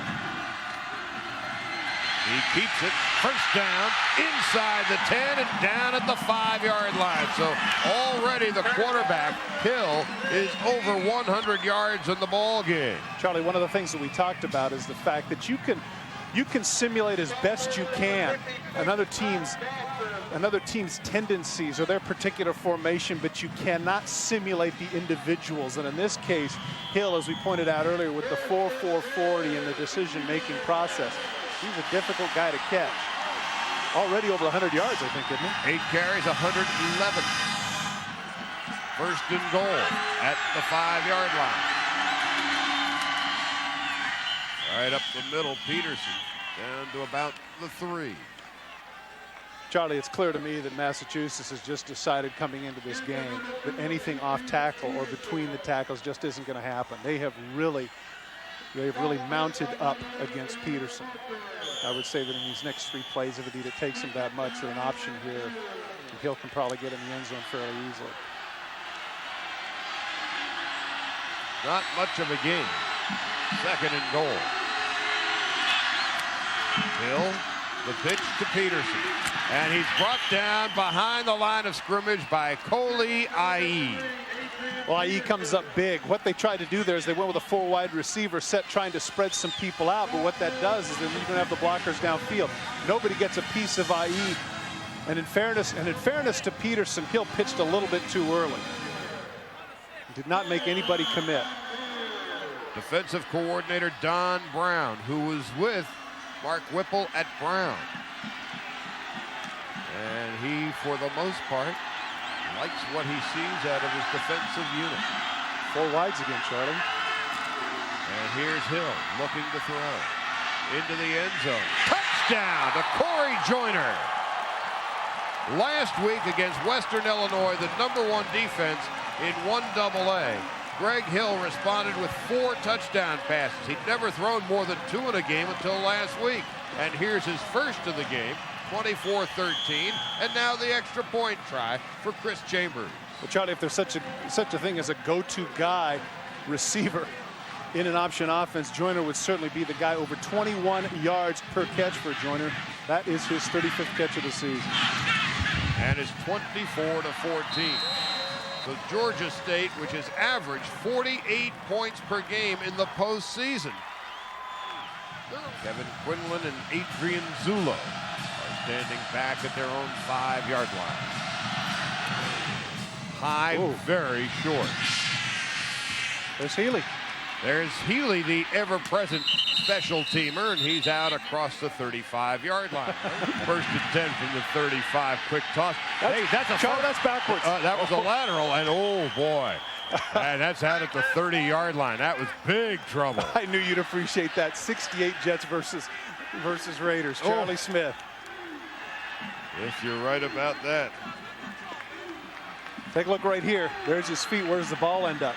He keeps it. 1st down inside the 10 and down at the 5-yard line. So already the quarterback, Hill, is over 100 yards in the ball game. Charlie, one of the things that we talked about is the fact that you can simulate as best you can another team's tendencies or their particular formation, but you cannot simulate the individuals. And in this case, Hill, as we pointed out earlier, with the 4.40 in the decision-making process, he's a difficult guy to catch. Already over 100 yards, I think, isn't he? 8 carries, 111. First and goal at the 5-yard line. Right up the middle, Peterson down to about the 3. Charlie, it's clear to me that Massachusetts has just decided coming into this game that anything off tackle or between the tackles just isn't going to happen. They have really mounted up against Peterson. I would say that in these next 3 plays, if indeed it takes him that much, that an option here, and Hill can probably get in the end zone fairly easily. Not much of a game. Second and goal. Hill, the pitch to Peterson. And he's brought down behind the line of scrimmage by Coley IE. Well, IE comes up big. What they tried to do there is they went with a 4-wide receiver set trying to spread some people out. But what that does is then you're going to have the blockers downfield. Nobody gets a piece of IE. And in fairness to Peterson, Hill pitched a little bit too early. Did not make anybody commit. Defensive coordinator Don Brown, who was with Mark Whipple at Brown. And he, for the most part, likes what he sees out of his defensive unit. 4 wides again, Charlie. And here's Hill looking to throw. Into the end zone. Touchdown to Corey Joyner. Last week against Western Illinois, the #1 defense in 1AA, Greg Hill responded with 4 touchdown passes. He'd never thrown more than 2 in a game until last week. And here's his first of the game, 24-13, and now the extra point try for Chris Chambers. Well, Charlie, if there's such a thing as a go-to guy receiver in an option offense, Joyner would certainly be the guy. Over 21 yards per catch for Joyner. That is his 35th catch of the season. And it's 24-14. So Georgia State, which has averaged 48 points per game in the postseason. Kevin Quinlan and Adrian Zullo are standing back at their own 5-yard line. High, very short. There's Healy. There's Healy, the ever-present special teamer, and he's out across the 35-yard line. First and 10 from the 35, quick toss. That's backwards. That was a lateral, and oh boy. And that's out at the 30-yard line. That was big trouble. I knew you'd appreciate that. 68 Jets versus Raiders. Charlie Smith. Yes, you're right about that. Take a look right here. There's his feet. Where does the ball end up?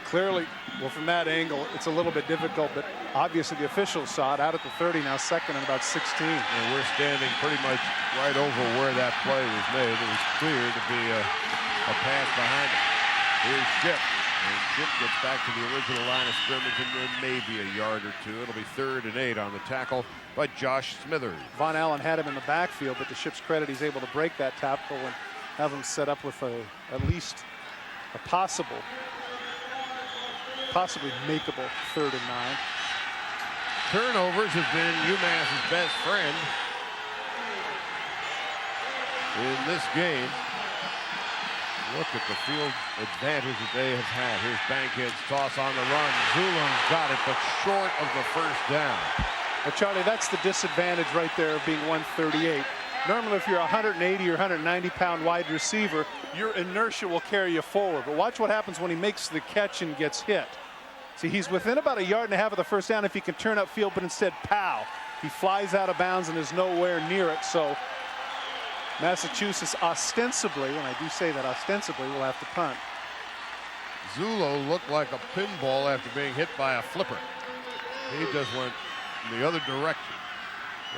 Clearly, well, from that angle, it's a little bit difficult, but obviously the officials saw it out at the 30, now second and about 16. And we're standing pretty much right over where that play was made. It was clear to be a pass behind it. Here's Chip. And Chip gets back to the original line of scrimmage and then maybe a yard or 2. It'll be 3rd and 8 on the tackle by Josh Smithers. Von Allen had him in the backfield, but to Chip's credit, he's able to break that tackle and have him set up with at least a possibly makeable 3rd and 9. Turnovers have been UMass's best friend in this game. Look at the field advantage that they have had. Here's Bankhead's toss on the run. Zulon's got it, but short of the first down. Well, Charlie, that's the disadvantage right there of being 138. Normally, if you're a 180 or 190-pound wide receiver, your inertia will carry you forward. But watch what happens when he makes the catch and gets hit. See, he's within about 1.5 yards of the first down if he can turn upfield, but instead, pow, he flies out of bounds and is nowhere near it. So Massachusetts ostensibly, and I do say that ostensibly, will have to punt. Zullo looked like a pinball after being hit by a flipper. He just went in the other direction.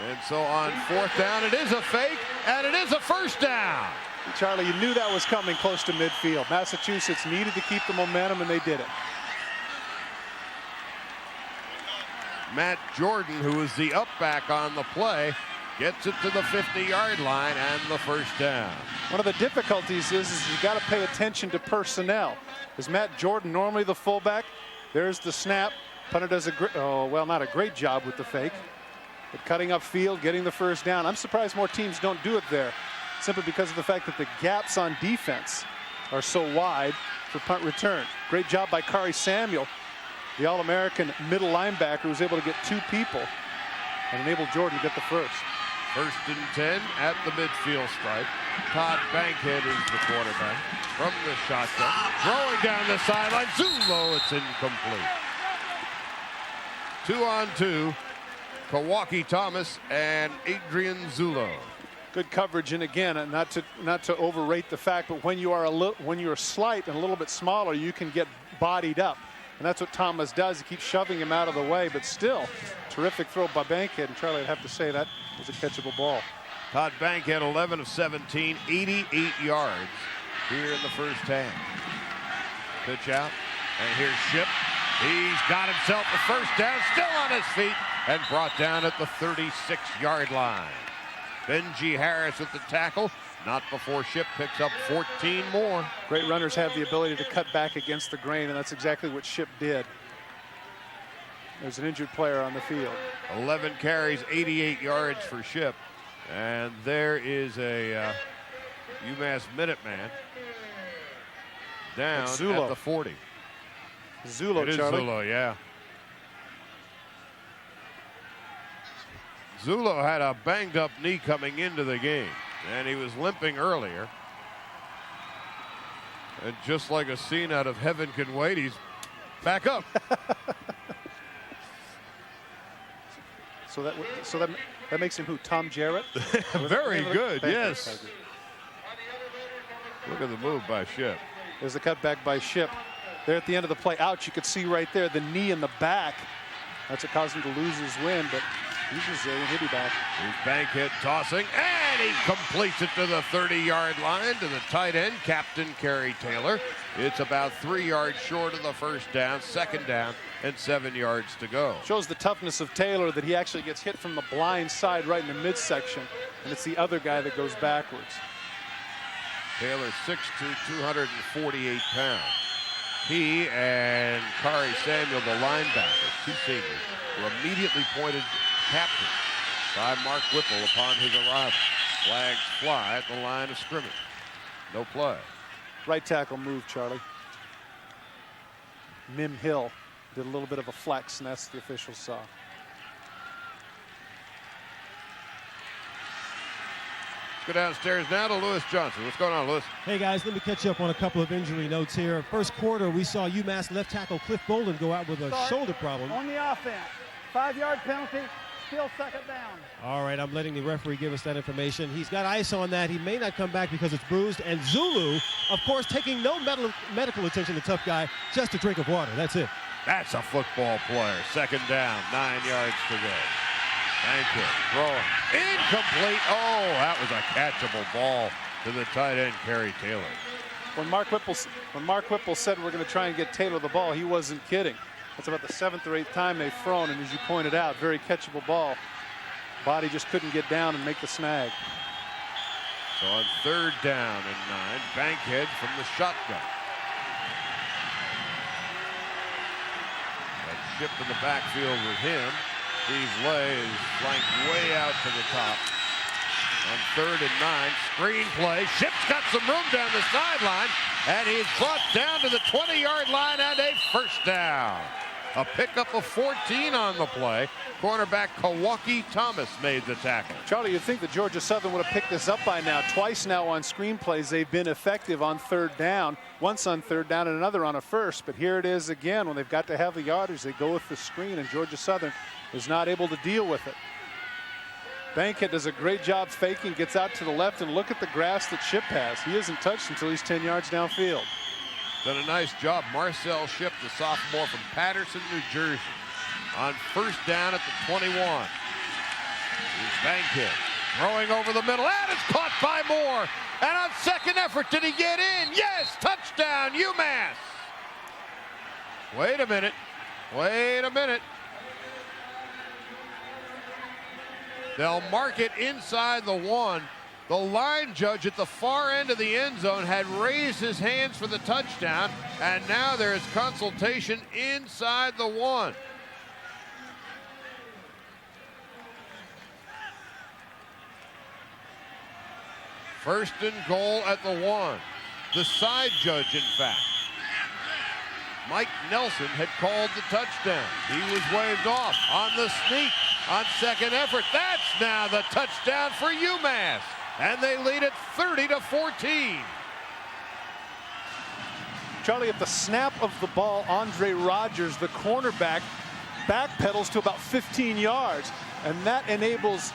And so on 4th down, it is a fake, and it is a first down. Charlie, you knew that was coming close to midfield. Massachusetts needed to keep the momentum, and they did it. Matt Jordan, who is the up back on the play, gets it to the 50-yard line and the first down. One of the difficulties is you got to pay attention to personnel. Is Matt Jordan normally the fullback? There's the snap. Punter does not a great job with the fake, but cutting upfield, getting the first down. I'm surprised more teams don't do it there, simply because of the fact that the gaps on defense are so wide for punt return. Great job by Kari Samuel, the All-American middle linebacker, who was able to get 2 people and enable Jordan to get the first. First and 10 at the midfield stripe. Todd Bankhead is the quarterback from the shotgun. Throwing down the sideline. Zulo, it's incomplete. 2-on-2. Kawaki Thomas and Adrian Zulo. Good coverage, and again, not to overrate the fact, but when you're slight and a little bit smaller, you can get bodied up, and that's what Thomas does. He keeps shoving him out of the way, but still, terrific throw by Bankhead. And Charlie, I'd have to say that was a catchable ball. Todd Bankhead, 11 of 17, 88 yards here in the first half. Pitch out, and here's Ship. He's got himself the first down, still on his feet, and brought down at the 36-yard line. Benji Harris with the tackle, not before Ship picks up 14 more. Great runners have the ability to cut back against the grain, and that's exactly what Ship did. There's an injured player on the field. 11 carries, 88 yards for Ship. And there is a UMass Minuteman down at the 40. Zulo, it is Charlie. Zulo, yeah. Zulo had a banged up knee coming into the game, and he was limping earlier. And just like a scene out of Heaven Can Wait, he's back up. So that makes him who? Tom Jarrett? Very good, yes. Look at the move by Ship. There's the cutback by Ship. There at the end of the play. Ouch, you could see right there the knee in the back. That's what caused him to lose his win, but he's resilient. He'll be back. Here's Bankhead tossing, and he completes it to the 30-yard line to the tight end, Captain Kerry Taylor. It's about 3 yards short of the first down, second down, and 7 yards to go. Shows the toughness of Taylor that he actually gets hit from the blind side right in the midsection, and it's the other guy that goes backwards. Taylor 6'2", 248 pounds. He and Kari Samuel, the linebacker, two seniors, were immediately pointed captain by Mark Whipple upon his arrival. Flags fly at the line of scrimmage. No play. Right tackle move, Charlie. Mim Hill did a little bit of a flex, and that's the officials saw. Let's go downstairs now to Lewis Johnson. What's going on, Lewis? Hey, guys, let me catch you up on a couple of injury notes here. First quarter, we saw UMass left tackle Cliff Bolden go out with a shoulder problem. On the offense. 5-yard penalty, still second down. All right, I'm letting the referee give us that information. He's got ice on that. He may not come back because it's bruised. And Zulu, of course, taking no medical attention, the tough guy, just a drink of water. That's it. That's a football player. Second down, 9 yards to go. Thank you. Throwing. Incomplete. Oh, that was a catchable ball to the tight end, Kerry Taylor. When Mark Whipple said we're going to try and get Taylor the ball, he wasn't kidding. That's about the 7th or 8th time they've thrown, and as you pointed out, very catchable ball. Body just couldn't get down and make the snag. So on third down and 9, Bankhead from the shotgun. That Ship in the backfield with him. Steve Lay is flanked way out to the top. On third and 9, screen play. Ship's got some room down the sideline, and he's brought down to the 20-yard line and a first down. A pickup of 14 on the play. Cornerback Kawaki Thomas made the tackle. Charlie, you'd think that Georgia Southern would have picked this up by now. Twice now on screen plays, they've been effective on third down. Once on third down and another on a first. But here it is again. When they've got to have the yardage, they go with the screen, and Georgia Southern is not able to deal with it. Bankhead does a great job faking, gets out to the left, and look at the grass that Ship has. He isn't touched until he's 10 yards downfield. Done a nice job. Marcel Ship, the sophomore from Patterson, New Jersey. On first down at the 21. Here's Bankhead throwing over the middle, and it's caught by Moore. And on second effort, did he get in? Yes, touchdown, UMass. Wait a minute. Wait a minute. They'll mark it inside the 1. The line judge at the far end of the end zone had raised his hands for the touchdown, and now there's consultation inside the 1. First and goal at the 1. The side judge, in fact. Mike Nelson had called the touchdown. He was waved off on the sneak. on second effort. That's now the touchdown for UMass. And they lead it 30-14. Charlie, at the snap of the ball, Andre Rogers, the cornerback, backpedals to about 15 yards. And that enables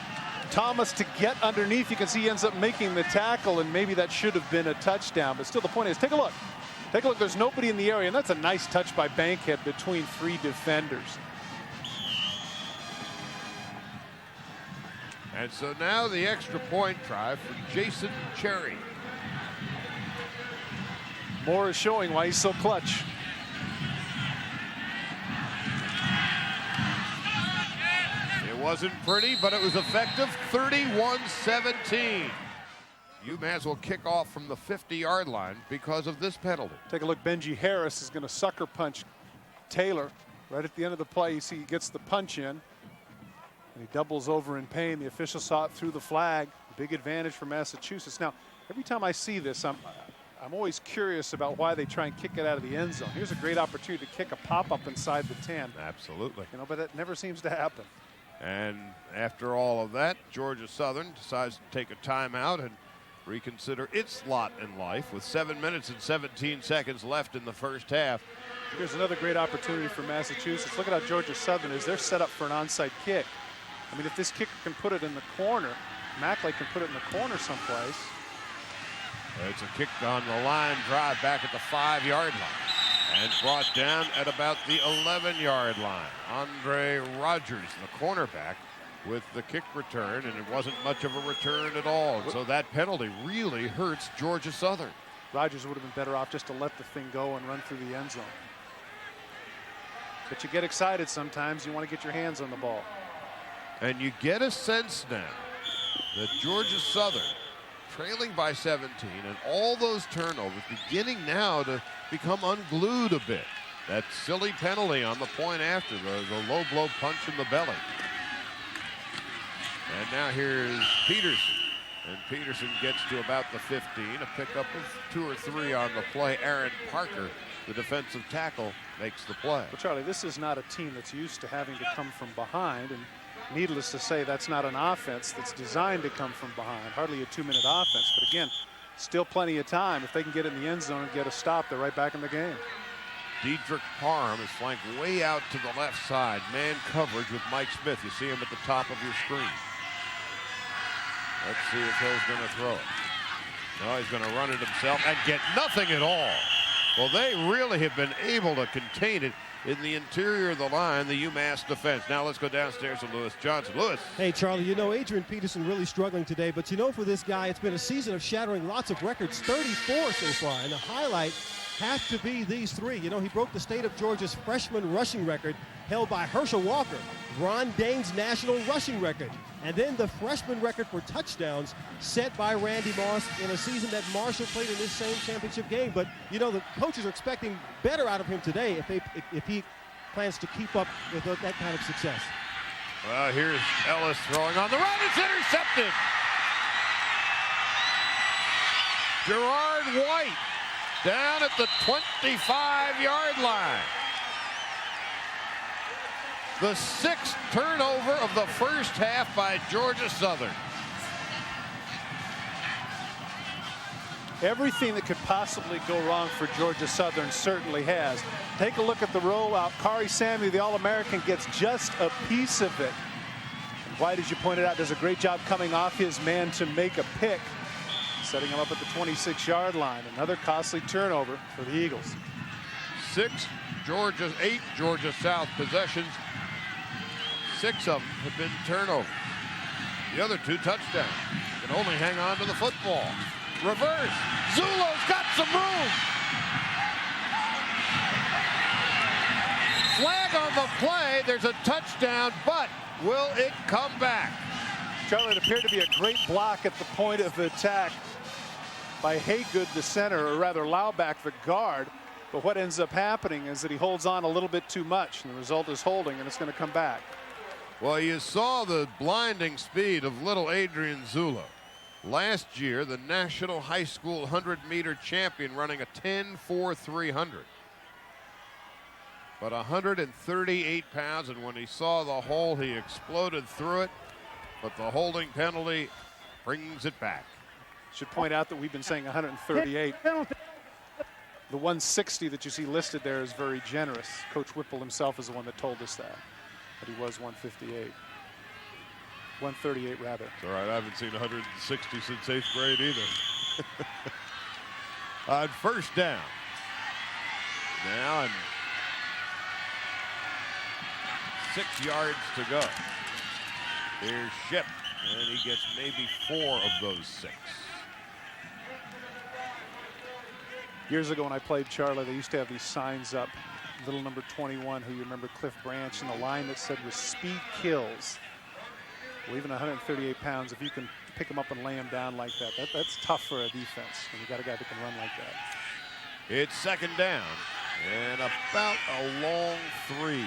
Thomas to get underneath. You can see he ends up making the tackle, and maybe that should have been a touchdown. But still, the point is, take a look. Take a look. There's nobody in the area, and that's a nice touch by Bankhead between 3 defenders. And so now the extra point try for Jason Cherry. Moore is showing why he's so clutch. It wasn't pretty, but it was effective. 31-17. UMass will kick off from the 50-yard line because of this penalty. Take a look. Benji Harris is going to sucker punch Taylor right at the end of the play. You see he gets the punch in, and he doubles over in pain. The official saw it through the flag. Big advantage for Massachusetts. Now, every time I see this, I'm always curious about why they try and kick it out of the end zone. Here's a great opportunity to kick a pop-up inside the 10. Absolutely. You know, but that never seems to happen. And after all of that, Georgia Southern decides to take a timeout and reconsider its lot in life with 7 minutes and 17 seconds left in the first half. Here's another great opportunity for Massachusetts. Look at how Georgia Southern is. They're set up for an onside kick. I mean, if this kicker can put it in the corner, Mackley can put it in the corner someplace. It's a kick on the line drive back at the 5-yard line and brought down at about the 11-yard line. Andre Rogers, the cornerback, with the kick return, and it wasn't much of a return at all. And so that penalty really hurts Georgia Southern. Rogers would have been better off just to let the thing go and run through the end zone. But you get excited sometimes. You want to get your hands on the ball. And you get a sense now that Georgia Southern, trailing by 17, and all those turnovers beginning now to become unglued a bit. That silly penalty on the point after, the low blow punch in the belly. And now here's Peterson. And Peterson gets to about the 15, a pickup of 2 or 3 on the play. Aaron Parker, the defensive tackle, makes the play. Well, Charlie, this is not a team that's used to having to come from behind, and needless to say, that's not an offense that's designed to come from behind. Hardly a 2-minute offense, but again, still plenty of time. If they can get in the end zone and get a stop, they're right back in the game. Diedrich Parham is flanked way out to the left side. Man coverage with Mike Smith. You see him at the top of your screen. Let's see if Hill's going to throw it. No, he's going to run it himself and get nothing at all. Well, they really have been able to contain it in the interior of the line, the UMass defense. Now let's go downstairs to Lewis Johnson. Lewis. Hey, Charlie, you know, Adrian Peterson really struggling today, but you know, for this guy, it's been a season of shattering lots of records, 34 so far, and the highlight has to be these 3. You know, he broke the state of Georgia's freshman rushing record held by Herschel Walker, Ron Dane's national rushing record, and then the freshman record for touchdowns set by Randy Moss in a season that Marshall played in this same championship game. But, you know, the coaches are expecting better out of him today if he plans to keep up with that kind of success. Well, here's Ellis throwing on the run. It's intercepted. Gerard White down at the 25-yard line. The 6th turnover of the first half by Georgia Southern. Everything that could possibly go wrong for Georgia Southern certainly has. Take a look at the rollout. Kari Sammy, the All-American, gets just a piece of it. And White, as you pointed out, does a great job coming off his man to make a pick, setting him up at the 26-yard line. Another costly turnover for the Eagles. 8 Georgia South possessions. 6 of them have been turnovers. The other 2 touchdowns. Can only hang on to the football. Reverse. Zulo's got some room. Flag on the play. There's a touchdown, but will it come back? Charlie, it appeared to be a great block at the point of attack by Haygood, the center, or rather Lauback, the guard. But what ends up happening is that he holds on a little bit too much, and the result is holding, and it's going to come back. Well, you saw the blinding speed of little Adrian Zulo. Last year, the national high school 100-meter champion, running a 10.4300. but 138 pounds, and when he saw the hole, he exploded through it. But the holding penalty brings it back. Should point out that we've been saying 138. The 160 that you see listed there is very generous. Coach Whipple himself is the one that told us that, but he was 158. 138 rather. It's all right, I haven't seen 160 since 8th grade either. On first down. Now, and 6 yards to go. Here's Ship, and he gets maybe 4 of those 6. Years ago when I played Charlie, they used to have these signs up. Little number 21, who you remember, Cliff Branch, and the line that said, "With speed kills." Well, even 138 pounds, if you can pick him up and lay him down like that, that's tough for a defense when you got a guy that can run like that. It's second down and about a long 3.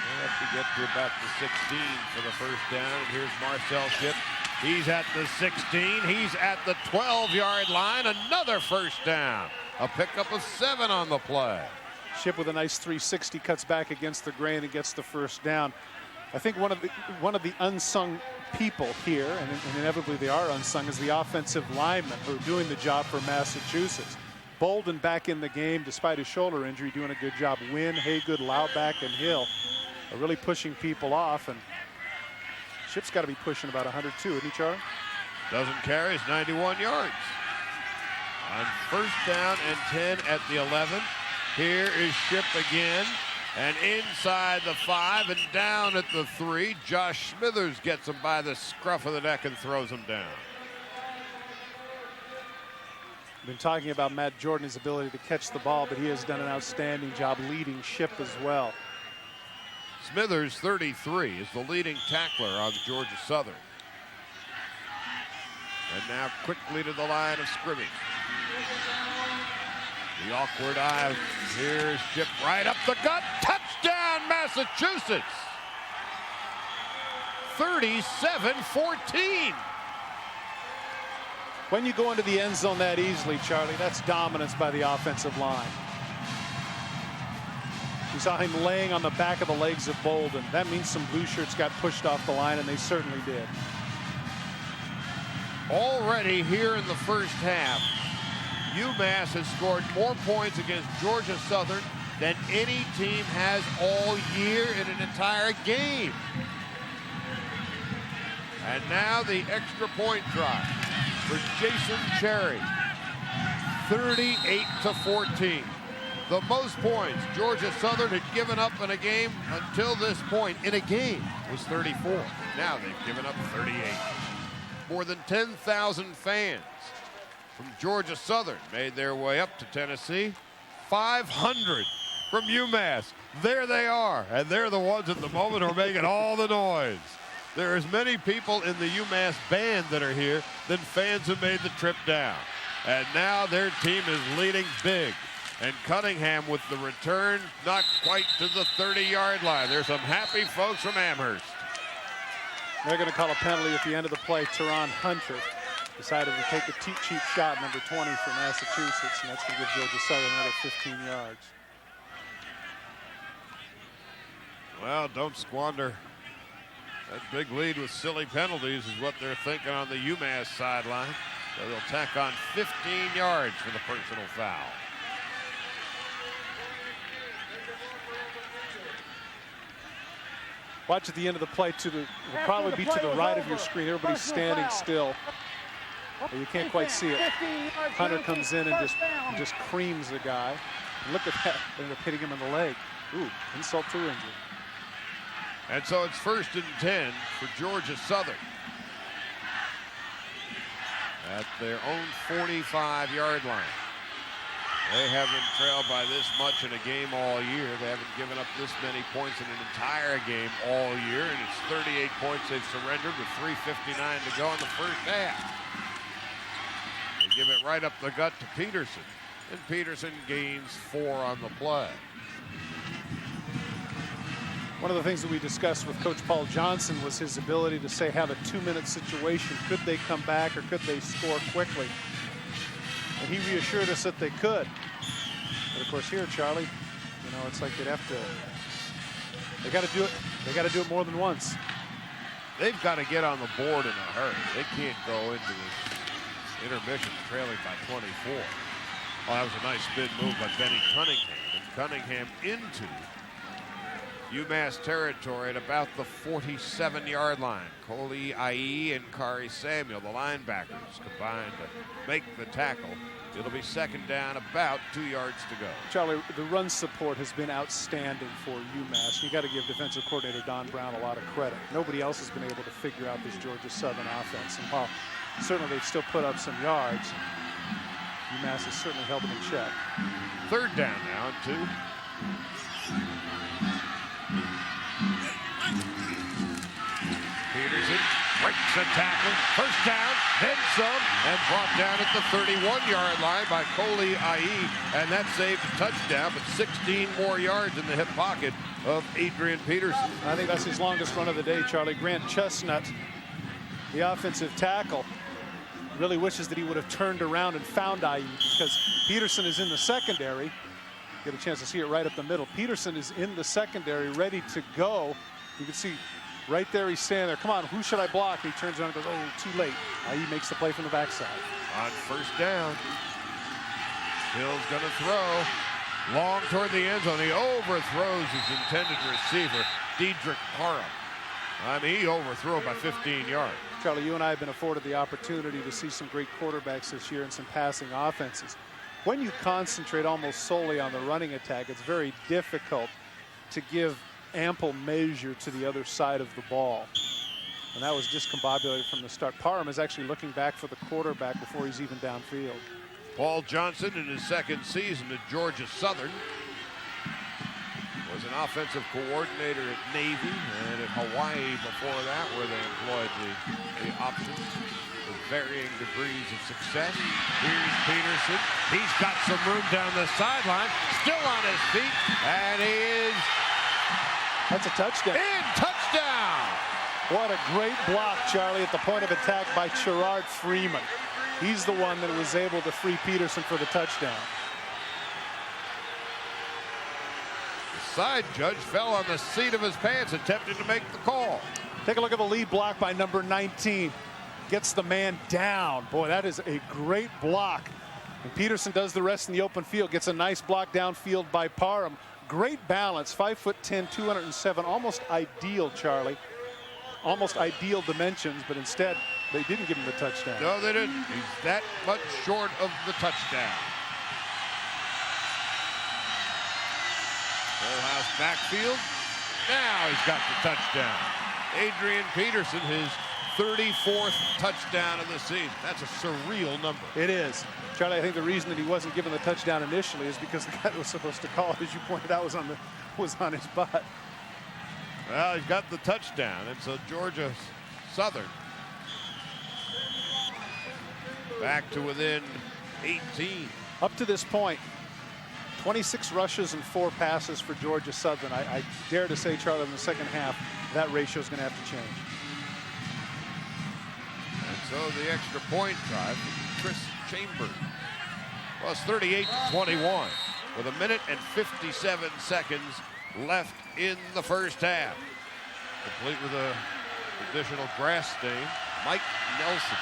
They have to get to about the 16 for the first down. And here's Marcel Ship. He's at the 16. He's at the 12-yard line. Another first down. A pickup of 7 on the play. Ship with a nice 360 cuts back against the grain and gets the first down. I think one of the unsung people here, and inevitably they are unsung, is the offensive linemen who are doing the job for Massachusetts. Bolden back in the game despite his shoulder injury, doing a good job. Wynn, Haygood, Lauback, and Hill are really pushing people off, and Ship's got to be pushing about 102, isn't he, Charlie? Doesn't carry, it's 91 yards. On first down and 10 at the 11. Here is Ship again, and inside the 5 and down at the 3. Josh Smithers gets him by the scruff of the neck and throws him down. We've been talking about Matt Jordan's ability to catch the ball, but he has done an outstanding job leading Ship as well. Smithers, 33, is the leading tackler on Georgia Southern. And now quickly to the line of scrimmage. The awkward eye. Here's Ship right up the gut. Touchdown, Massachusetts. 37-14. When you go into the end zone that easily, Charlie, that's dominance by the offensive line. You saw him laying on the back of the legs of Bolden. That means some blue shirts got pushed off the line, and they certainly did. Already here in the first half, UMass has scored more points against Georgia Southern than any team has all year in an entire game. And now the extra point try for Jason Cherry. 38-14. The most points Georgia Southern had given up in a game until this point in a game was 34. Now they've given up 38. More than 10,000 fans from Georgia Southern made their way up to Tennessee. 500 from UMass. There they are, and they're the ones at the moment who are making all the noise. There are as many people in the UMass band that are here than fans who made the trip down. And now their team is leading big. And Cunningham with the return, not quite to the 30-yard line. There's some happy folks from Amherst. They're going to call a penalty at the end of the play. Teron Hunter decided to take a cheap shot, number 20 for Massachusetts, and that's going to give Georgia Southern another 15 yards. Well, don't squander that big lead with silly penalties is what they're thinking on the UMass sideline. So they'll tack on 15 yards for the personal foul. Watch at the end of the play will probably be to the right of your screen. Everybody's standing still. But you can't quite see it. Hunter comes in and just creams the guy. And look at that. They ended up hitting him in the leg. Ooh, insult to injury. And so it's 1st and 10 for Georgia Southern. At their own 45-yard line. They haven't trailed by this much in a game all year. They haven't given up this many points in an entire game all year. And it's 38 points they've surrendered with 3:59 to go in the first half. They give it right up the gut to Peterson. And Peterson gains 4 on the play. One of the things that we discussed with Coach Paul Johnson was his ability to say, have a 2-minute situation. Could they come back or could they score quickly? And he reassured us that they could. But of course here, Charlie, you know, it's like they'd have to, they got to do it. They got to do it more than once. They've got to get on the board in a hurry. They can't go into this intermission trailing by 24. Oh, that was a nice spin move by Benny Cunningham. And Cunningham into UMass territory at about the 47-yard line. Coley Ie and Kari Samuel, the linebackers, combined to make the tackle. It'll be second down, about 2 yards to go. Charlie, the run support has been outstanding for UMass. You got to give defensive coordinator Don Brown a lot of credit. Nobody else has been able to figure out this Georgia Southern offense. And while certainly they've still put up some yards, UMass has certainly held them in check. Third down now and 2. Peterson breaks a tackle, first down, then some, and brought down at the 31-yard line by Coley Ie, and that saved a touchdown, but 16 more yards in the hip pocket of Adrian Peterson. I think that's his longest run of the day, Charlie. Grant Chestnut, the offensive tackle, really wishes that he would have turned around and found Ie, because Peterson is in the secondary. Get a chance to see it right up the middle. Peterson is in the secondary, ready to go. You can see right there, he's standing there. Come on, who should I block? He turns around and goes, oh, too late. Ie makes the play from the backside. On first down, Hill's going to throw. Long toward the end zone. He overthrows his intended receiver, Dedrick Parham. I mean, he overthrew by 15 yards. Charlie, you and I have been afforded the opportunity to see some great quarterbacks this year and some passing offenses. When you concentrate almost solely on the running attack, it's very difficult to give ample measure to the other side of the ball. And that was discombobulated from the start. Parham is actually looking back for the quarterback before he's even downfield. Paul Johnson, in his second season at Georgia Southern, was an offensive coordinator at Navy and at Hawaii before that, where they employed the options with varying degrees of success. Here's Peterson. He's got some room down the sideline, still on his feet, and he is... That's a touchdown. In, touchdown! What a great block, Charlie, at the point of attack by Sherrard Freeman. He's the one that was able to free Peterson for the touchdown. The side judge fell on the seat of his pants attempting to make the call. Take a look at the lead block by number 19. Gets the man down. Boy, that is a great block. And Peterson does the rest in the open field. Gets a nice block downfield by Parham. Great balance, 5'10", 207, almost ideal, Charlie. Almost ideal dimensions, but instead they didn't give him the touchdown. No, they didn't. He's that much short of the touchdown. Full house backfield. Now he's got the touchdown. Adrian Peterson, his 34th touchdown of the season. That's a surreal number. It is. Charlie, I think the reason that he wasn't given the touchdown initially is because the guy that was supposed to call it, as you pointed out, was on his butt. Well, he's got the touchdown, and so Georgia Southern back to within 18. Up to this point, 26 rushes and 4 passes for Georgia Southern. I dare to say, Charlie, in the second half, that ratio is going to have to change. And so the extra point try from Chris Chambers was 38-21 with 1 minute and 57 seconds left in the first half. Complete with a additional grass stain, Mike Nelson.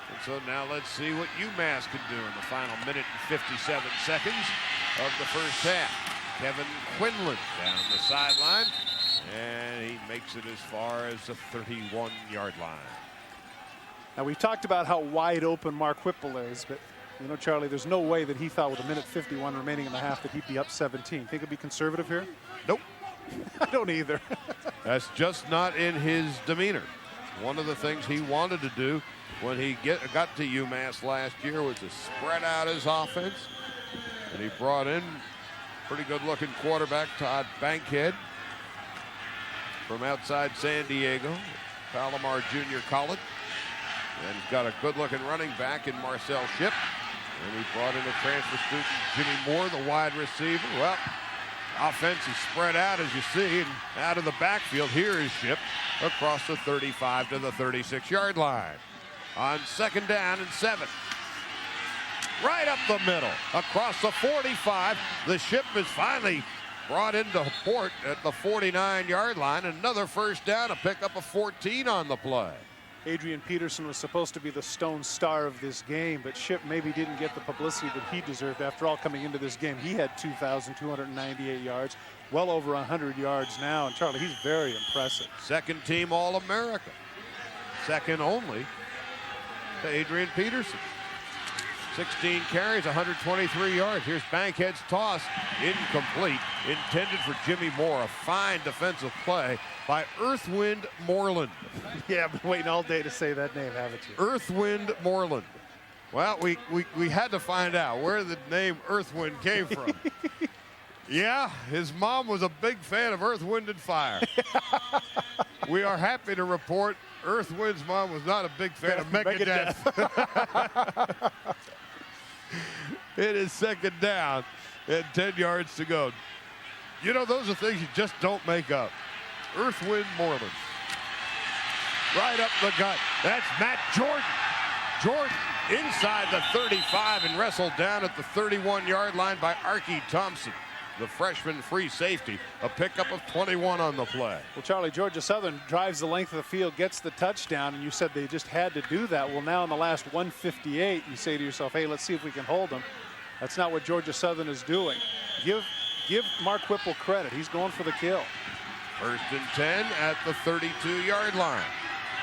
And so now let's see what UMass can do in the final 1 minute and 57 seconds of the first half. Kevin Quinlan down the sideline, and he makes it as far as the 31-yard line. Now, we've talked about how wide open Mark Whipple is, but, you know, Charlie, there's no way that he thought with 1 minute 51 remaining in the half that he'd be up 17. Think he'd be conservative here? Nope. I don't either. That's just not in his demeanor. One of the things he wanted to do when he got to UMass last year was to spread out his offense. And he brought in pretty good-looking quarterback Todd Bankhead from outside San Diego, Palomar Junior College. And he's got a good-looking running back in Marcel Shipp. And he brought in a transfer student, Jimmy Moore, the wide receiver. Well, offense is spread out, as you see, and out of the backfield. Here is Shipp across the 35 to the 36-yard line on second down and 7. right up the middle, across the 45. The ship is finally brought into port at the 49-yard line. Another first down, a pickup of 14 on the play. Adrian Peterson was supposed to be the stone star of this game, but Ship maybe didn't get the publicity that he deserved. After all, coming into this game, he had 2,298 yards, well over 100 yards now. And Charlie, he's very impressive. Second team All-America. Second only to Adrian Peterson. 16 carries, 123 yards. Here's Bankhead's toss, incomplete, intended for Jimmy Moore. A fine defensive play by Earthwind Moreland. Yeah, I've been waiting all day to say that name, haven't you? Earthwind Moreland. Well, we had to find out where the name Earthwind came from. Yeah, his mom was a big fan of Earth, Wind, and Fire. We are happy to report Earthwind's mom was not a big fan of Megadeth. It is second down and 10 yards to go. You know, those are things you just don't make up. Earthwind Moreland. Right up the gut. That's Matt Jordan. Jordan inside the 35 and wrestled down at the 31-yard line by Archie Thompson, the freshman free safety. A pickup of 21 on the play. Well, Charlie, Georgia Southern drives the length of the field, gets the touchdown, and you said they just had to do that. Well, now in the last 158, you say to yourself, hey, let's see if we can hold them. That's not what Georgia Southern is doing. Give Mark Whipple credit. He's going for the kill. First and 10 at the 32-yard line.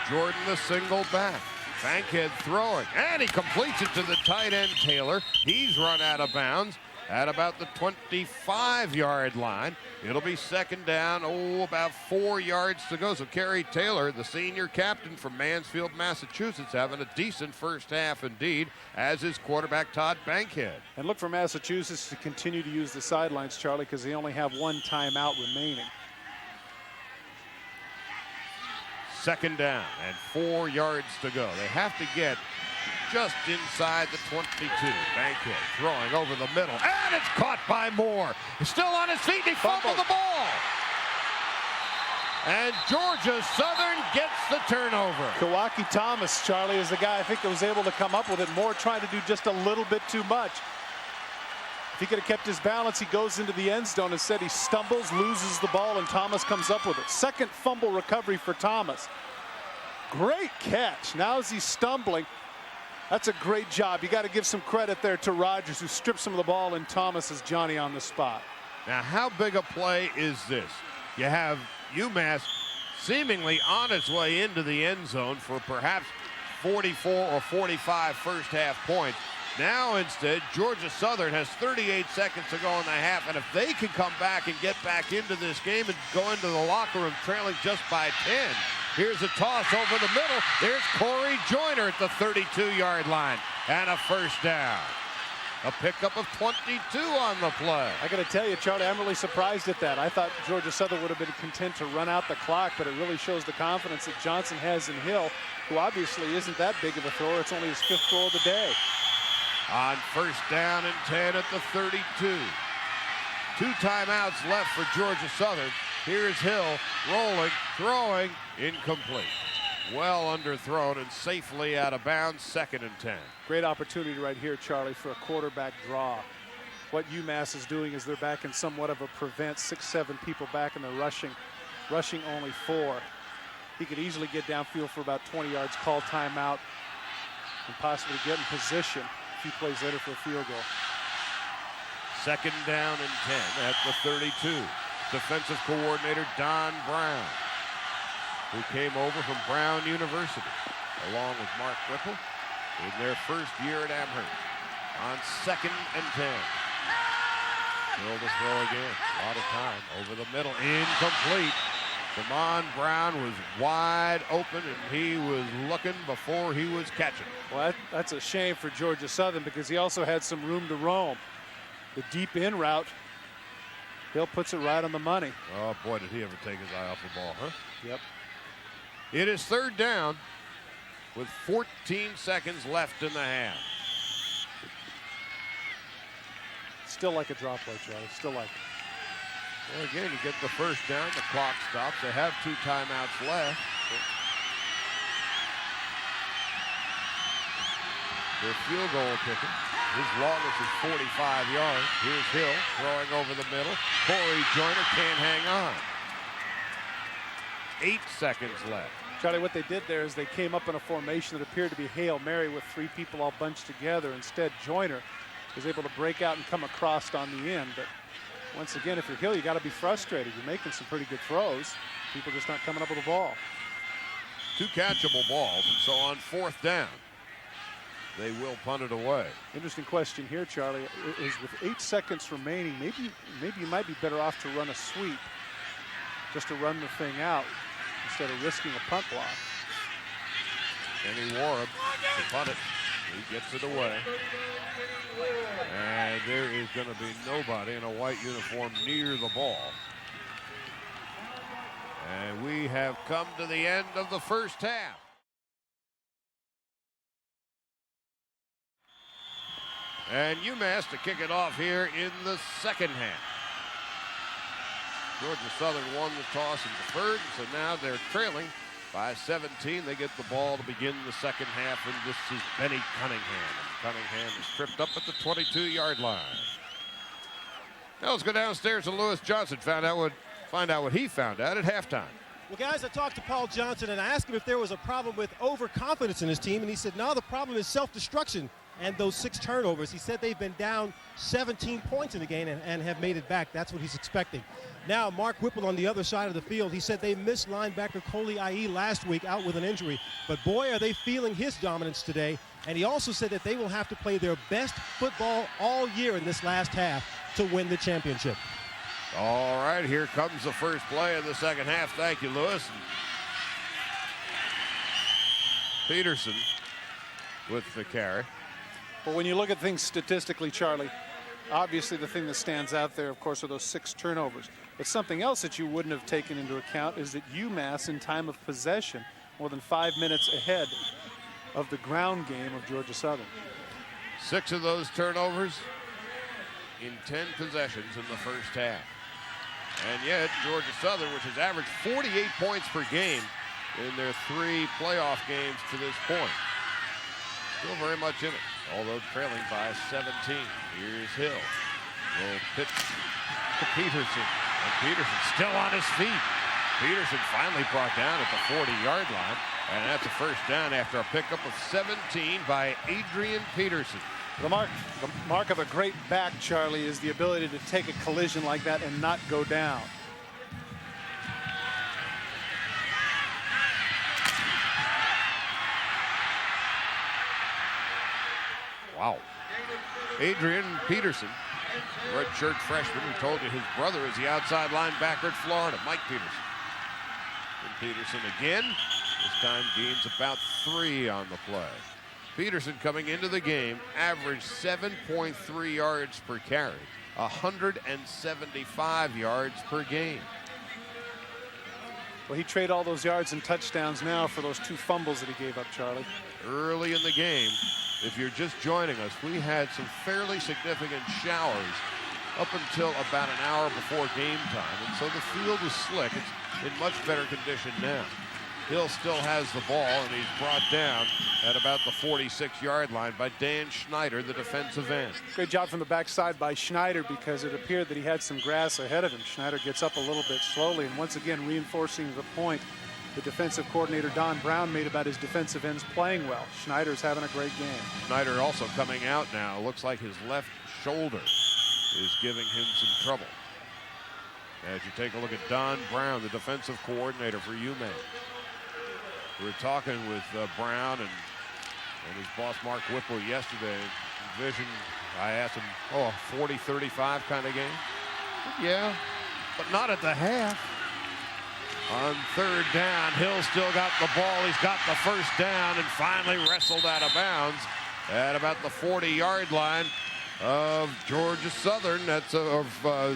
Jordan the single back. Bankhead throwing, and he completes it to the tight end Taylor. He's run out of bounds at about the 25-yard line. It'll be second down, about 4 yards to go. So Kerry Taylor, the senior captain from Mansfield, Massachusetts, having a decent first half indeed, as is quarterback Todd Bankhead. And look for Massachusetts to continue to use the sidelines, Charlie, because they only have one timeout remaining. Second down and 4 yards to go. They have to get just inside the 22. Bankhead throwing over the middle, and it's caught by Moore. He's still on his feet, and he fumbled the ball. And Georgia Southern gets the turnover. Kawaki Thomas, Charlie, is the guy I think that was able to come up with it. Moore trying to do just a little bit too much. If he could have kept his balance, he goes into the end zone. Instead, he stumbles, loses the ball, and Thomas comes up with it. Second fumble recovery for Thomas. Great catch. Now as he's stumbling, that's a great job. You got to give some credit there to Rogers, who strips him of the ball, and Thomas is Johnny on the spot. Now, how big a play is this? You have UMass seemingly on its way into the end zone for perhaps 44 or 45 first half points. Now instead, Georgia Southern has 38 seconds to go in the half, and if they can come back and get back into this game and go into the locker room trailing just by 10, here's a toss over the middle. There's Corey Joyner at the 32-yard line, and a first down. A pickup of 22 on the play. I got to tell you, Charlie, I'm really surprised at that. I thought Georgia Southern would have been content to run out the clock, but it really shows the confidence that Johnson has in Hill, who obviously isn't that big of a thrower. It's only his 5th throw of the day. On first down and 10 at the 32. 2 timeouts left for Georgia Southern. Here's Hill rolling, throwing, incomplete. Well underthrown and safely out of bounds, second and 10. Great opportunity right here, Charlie, for a quarterback draw. What UMass is doing is they're back in somewhat of a prevent, 6-7 people back, and they're rushing only 4. He could easily get downfield for about 20 yards, call timeout, and possibly get in position a few plays later for a field goal. Second down and 10 at the 32. Defensive coordinator Don Brown, who came over from Brown University, along with Mark Whipple, in their first year at Amherst. On second and 10. Hill to throw again. A lot of time. Over the middle. Incomplete. Damon Brown was wide open, and he was looking before he was catching. Well, that's a shame for Georgia Southern, because he also had some room to roam. The deep in route, Hill puts it right on the money. Oh, boy, did he ever take his eye off the ball, huh? Yep. It is third down with 14 seconds left in the half. Still like a drop play, Charlie. Still like it. Well, again, you get the first down, the clock stops. They have 2 timeouts left. their field goal kicker. His longest is 45 yards. Here's Hill throwing over the middle. Corey Joyner can't hang on. 8 seconds left. Charlie, what they did there is they came up in a formation that appeared to be Hail Mary with 3 people all bunched together. Instead, Joyner was able to break out and come across on the end. But once again, if you're Hill, you got to be frustrated. You're making some pretty good throws. People just not coming up with the ball. 2 catchable balls, and so on 4th down, they will punt it away. Interesting question here, Charlie, is with 8 seconds remaining, maybe you might be better off to run a sweep, just to run the thing out instead of risking a punt block. Kenny Warren to punt it. He gets it away. And there is going to be nobody in a white uniform near the ball. And we have come to the end of the first half. And UMass to kick it off here in the second half. Georgia Southern won the toss and deferred, so now they're trailing by 17. They get the ball to begin the second half, and this is Benny Cunningham. And Cunningham is tripped up at the 22-yard line. Now let's go downstairs to Lewis Johnson. Find out what he found out at halftime. Well, guys, I talked to Paul Johnson, and I asked him if there was a problem with overconfidence in his team, and he said, no, the problem is self-destruction and those 6 turnovers. He said they've been down 17 points in the game and have made it back. That's what he's expecting. Now, Mark Whipple on the other side of the field, he said they missed linebacker Coley Ie last week out with an injury, but boy, are they feeling his dominance today. And he also said that they will have to play their best football all year in this last half to win the championship. All right, here comes the first play of the second half. Thank you, Lewis. Peterson with the carry. But when you look at things statistically, Charlie, obviously the thing that stands out there, of course, are those 6 turnovers. But something else that you wouldn't have taken into account is that UMass, in time of possession, more than 5 minutes ahead of the ground game of Georgia Southern. 6 of those turnovers in 10 possessions in the first half. And yet, Georgia Southern, which has averaged 48 points per game in their 3 playoff games to this point, still very much in it, although trailing by 17. Here's Hill. Little pitch to Peterson. And Peterson still on his feet. Peterson finally brought down at the 40-yard line. And that's a first down after a pickup of 17 by Adrian Peterson. The mark of a great back, Charlie, is the ability to take a collision like that and not go down. Wow. Adrian Peterson, redshirt freshman, who told you his brother is the outside linebacker at Florida, Mike Peterson. And Peterson again, this time gains about 3 on the play. Peterson coming into the game averaged 7.3 yards per carry, 175 yards per game. Well, he traded all those yards and touchdowns now for those 2 fumbles that he gave up, Charlie. Early in the game, if you're just joining us, we had some fairly significant showers up until about an hour before game time. And so the field was slick. It's in much better condition now. Hill still has the ball, and he's brought down at about the 46-yard line by Dan Schneider, the defensive end. Great job from the backside by Schneider, because it appeared that he had some grass ahead of him. Schneider gets up a little bit slowly, and once again reinforcing the point the defensive coordinator Don Brown made about his defensive ends playing well. Schneider's having a great game. Schneider also coming out now. Looks like his left shoulder is giving him some trouble. As you take a look at Don Brown, the defensive coordinator for UMass. We were talking with Brown and his boss Mark Whipple yesterday. Envision, I asked him, a 40-35 kind of game? Yeah, but not at the half. On 3rd down, Hill still got the ball. He's got the first down and finally wrestled out of bounds at about the 40-yard line of Georgia Southern. That's of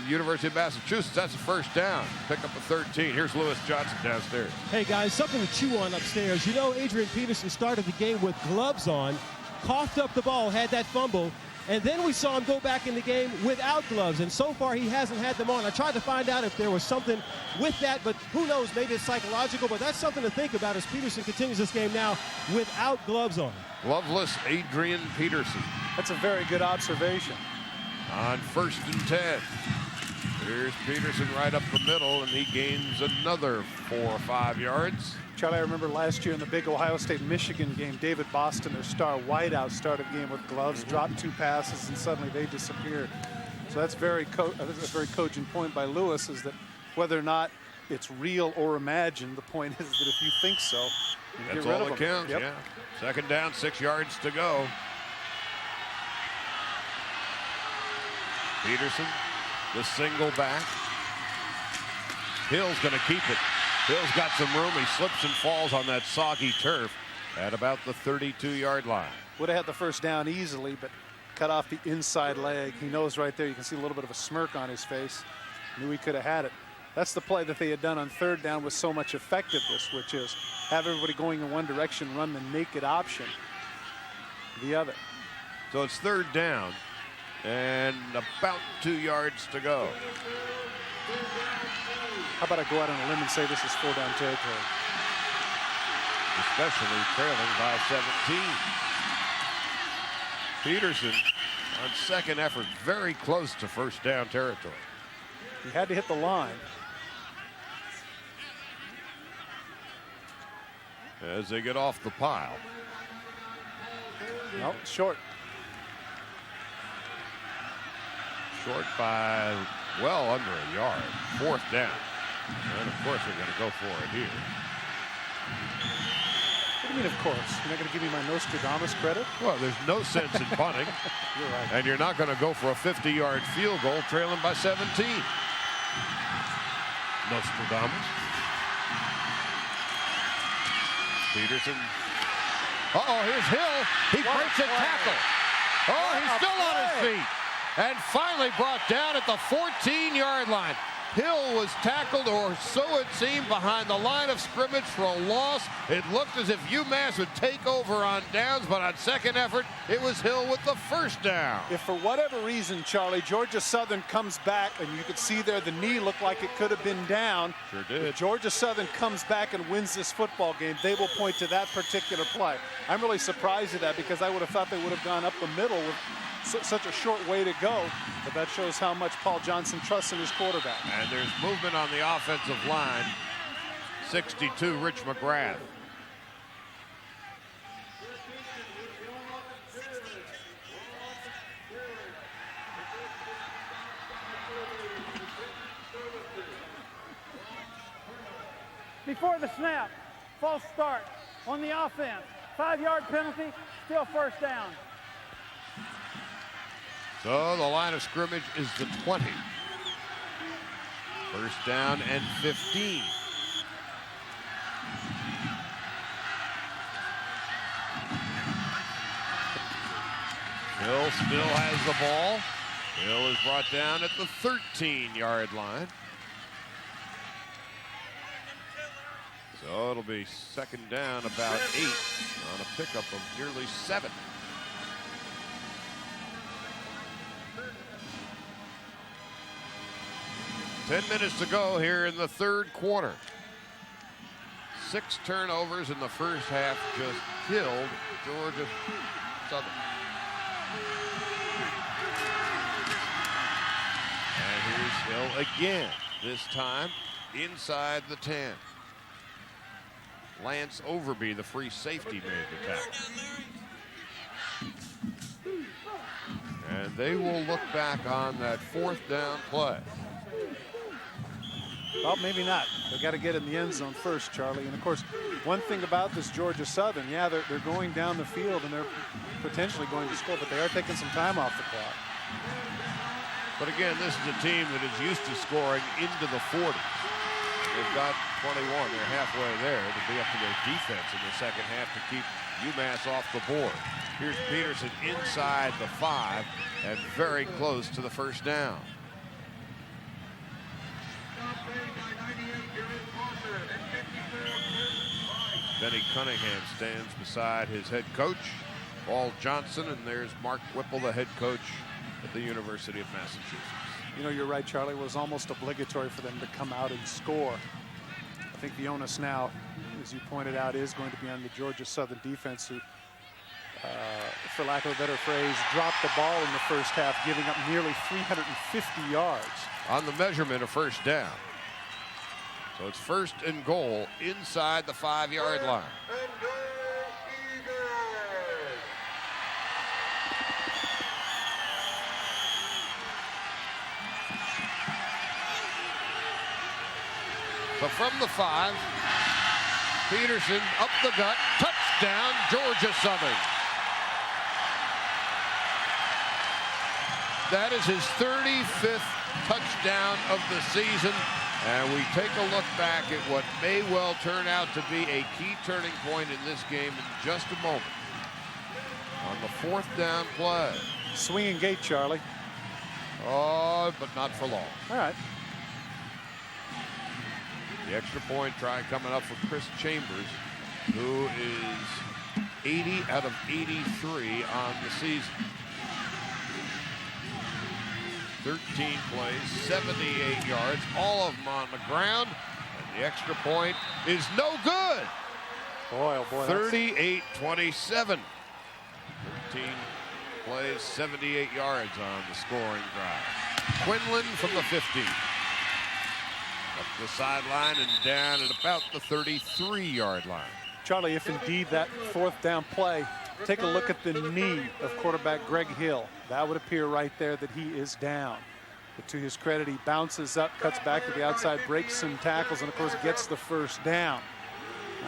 University of Massachusetts. That's a first down. Pick up a 13. Here's Lewis Johnson downstairs. Hey, guys, something to chew on upstairs. You know, Adrian Peterson started the game with gloves on, coughed up the ball, had that fumble, And then we saw him go back in the game without gloves, and so far he hasn't had them on. I tried to find out if there was something with that, but who knows, maybe it's psychological, but that's something to think about as Peterson continues this game now without gloves on. Gloveless Adrian Peterson. That's a very good observation. On 1st and 10. Here's Peterson right up the middle, and he gains another 4 or 5 yards. Charlie, I remember last year in the big Ohio State-Michigan game, David Boston, their star wideout, started the game with gloves, dropped 2 passes, and suddenly they disappeared. So that's a very cogent point by Lewis, is that whether or not it's real or imagined, the point is that if you think so, you that's get rid all of that them. counts, yeah. 2nd down, 6 yards to go. Peterson, the single back. Hill's going to keep it. Hill's got some room. He slips and falls on that soggy turf at about the 32-yard line. Would have had the first down easily, but cut off the inside leg. He knows right there. You can see a little bit of a smirk on his face. Knew he could have had it. That's the play that they had done on 3rd down with so much effectiveness, which is have everybody going in one direction, run the naked option the other. So it's 3rd down and about 2 yards to go. How about I go out on a limb and say this is 4-down territory? Especially trailing by 17. Peterson on 2nd effort, very close to 1st down territory. He had to hit the line. As they get off the pile. Nope, short. Short by well under a yard. 4th down. And of course they're going to go for it here. What do you mean, of course? You're not going to give me my Nostradamus credit? Well, there's no sense in punting. You're right. And you're not going to go for a 50-yard field goal trailing by 17. Nostradamus. Peterson. Uh-oh, here's Hill. He breaks a tackle. Oh, he's still on his feet. And finally brought down at the 14-yard line. Hill was tackled, or so it seemed, behind the line of scrimmage for a loss. It looked as if UMass would take over on downs, but on 2nd effort, it was Hill with the 1st down. If for whatever reason, Charlie, Georgia Southern comes back, and you could see there the knee looked like it could have been down. Sure did. If Georgia Southern comes back and wins this football game, they will point to that particular play. I'm really surprised at that, because I would have thought they would have gone up the middle with such a short way to go, but that shows how much Paul Johnson trusts in his quarterback. And there's movement on the offensive line. 62, Rich McGrath. Before the snap, false start on the offense. 5-yard penalty, still 1st down. So the line of scrimmage is the 20. 1st down and 15. Hill still has the ball. Hill is brought down at the 13-yard line. So it'll be 2nd down, about 8 on a pickup of nearly 7. Ten minutes to go here in the 3rd quarter. 6 turnovers in the first half just killed Georgia Southern. And here's Hill again, this time inside the 10. Lance Overby, the free safety, made the tackle. And they will look back on that 4th down play. Well, maybe not. They've got to get in the end zone first, Charlie. And, of course, one thing about this Georgia Southern, yeah, they're going down the field and they're potentially going to score, but they are taking some time off the clock. But, again, this is a team that is used to scoring into the 40s. They've got 21. They're halfway there. It'll be up to their defense in the 2nd half to keep UMass off the board. Here's Peterson inside the 5 and very close to the 1st down. Benny Cunningham stands beside his head coach. Paul Johnson, and there's Mark Whipple, the head coach at the University of Massachusetts. You know, you're right, Charlie. It was almost obligatory for them to come out and score. I think the onus now, as you pointed out, is going to be on the Georgia Southern defense, who, for lack of a better phrase, dropped the ball in the first half, giving up nearly 350 yards. On the measurement of first down. So it's 1st and goal inside the 5-yard line. So from the 5, Peterson up the gut, touchdown, Georgia Southern. That is his 35th touchdown of the season. And we take a look back at what may well turn out to be a key turning point in this game in just a moment. On the 4th down play. Swinging gate, Charlie. Oh, but not for long. All right. The extra point try coming up for Chris Chambers, who is 80 out of 83 on the season. 13 plays, 78 yards, all of them on the ground. And the extra point is no good. Boy, oh boy. 38-27. 13 plays, 78 yards on the scoring drive. Quinlan from the 50. Up the sideline and down at about the 33-yard line. Charlie, if indeed that 4th down play, take a look at the knee of quarterback Greg Hill. That would appear right there that he is down. But to his credit, he bounces up, cuts back to the outside, breaks some tackles, and of course gets the 1st down.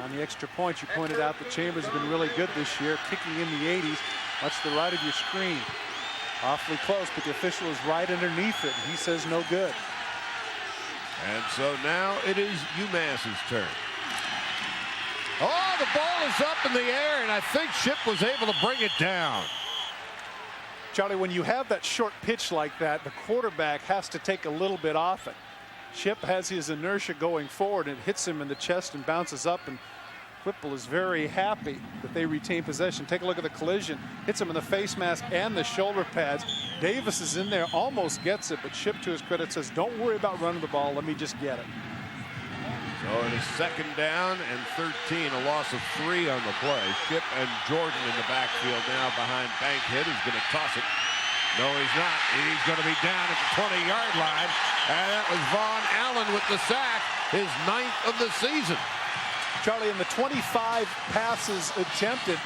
On the extra point, you pointed out that Chambers has been really good this year, kicking in the 80s, much to the right of your screen. Awfully close, but the official is right underneath it, and he says no good. And so now it is UMass's turn. Oh, the ball is up in the air, and I think Ship was able to bring it down. Charlie, when you have that short pitch like that, the quarterback has to take a little bit off it. Ship has his inertia going forward, and it hits him in the chest and bounces up, and Whipple is very happy that they retain possession. Take a look at the collision. Hits him in the face mask and the shoulder pads. Davis is in there, almost gets it, but Ship, to his credit, says, don't worry about running the ball. Let me just get it. So it is 2nd down and 13, a loss of 3 on the play. Ship and Jordan in the backfield now behind Bankhead. He's going to toss it. No, he's not. He's going to be down at the 20-yard line. And that was Vaughn Allen with the sack, his 9th of the season. Charlie, in the 25 passes attempted,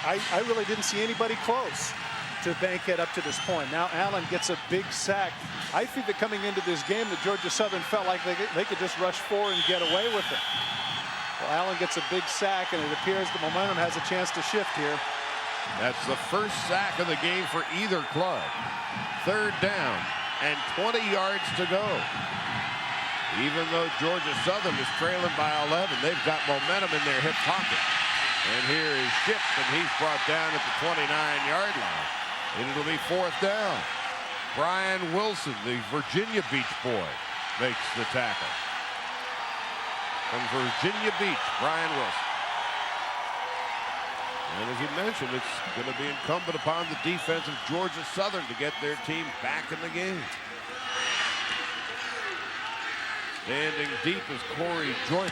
I really didn't see anybody close to Bankhead up to this point. Now Allen gets a big sack. I think that coming into this game, that Georgia Southern felt like they could just rush forward and get away with it. Well, Allen gets a big sack, and it appears the momentum has a chance to shift here. That's the 1st sack of the game for either club. 3rd down and 20 yards to go. Even though Georgia Southern is trailing by 11, they've got momentum in their hip pocket. And here is Ship, and he's brought down at the 29-yard line. And it'll be 4th down. Brian Wilson, the Virginia Beach boy, makes the tackle. From Virginia Beach, Brian Wilson. And as you mentioned, it's going to be incumbent upon the defense of Georgia Southern to get their team back in the game. Standing deep is Corey Joyner.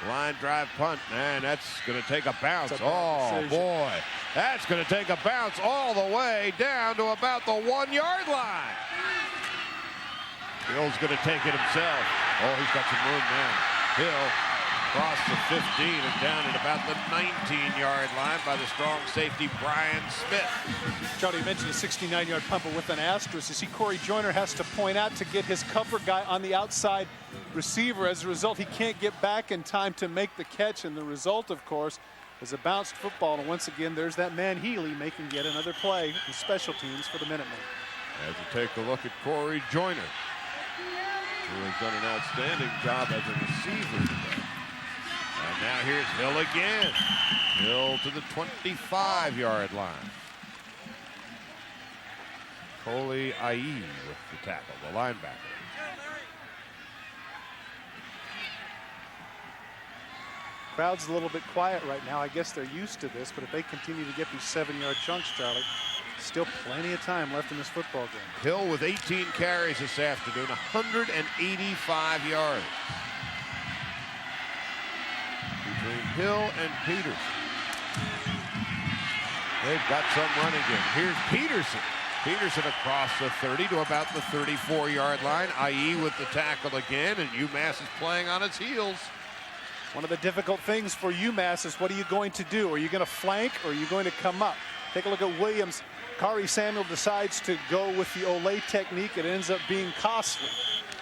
Line drive punt, and that's going to take a bounce. Oh, boy. That's going to take a bounce all the way down to about the 1-yard line. Hill's going to take it himself. Oh, he's got some room now. Hill across the 15 and down at about the 19-yard line by the strong safety Brian Smith. Charlie, you mentioned a 69-yard punt, but with an asterisk. You see, Corey Joyner has to point out to get his cover guy on the outside receiver. As a result, he can't get back in time to make the catch, and the result, of course, is a bounced football. And once again, there's that man Healy making yet another play in special teams for the Minutemen. As you take a look at Corey Joyner, who has done an outstanding job as a receiver today. And now here's Hill again. Hill to the 25-yard line. Coley Ayi with the tackle, the linebacker. Crowd's a little bit quiet right now. I guess they're used to this, but if they continue to get these 7-yard chunks, Charlie, still plenty of time left in this football game. Hill with 18 carries this afternoon, 185 yards. Between Hill and Peterson. They've got some running game. Here's Peterson. Peterson across the 30 to about the 34-yard line, i.e. with the tackle again, and UMass is playing on its heels. One of the difficult things for UMass is what are you going to do? Are you going to flank or are you going to come up? Take a look at Williams. Kari Samuel decides to go with the Olay technique. It ends up being costly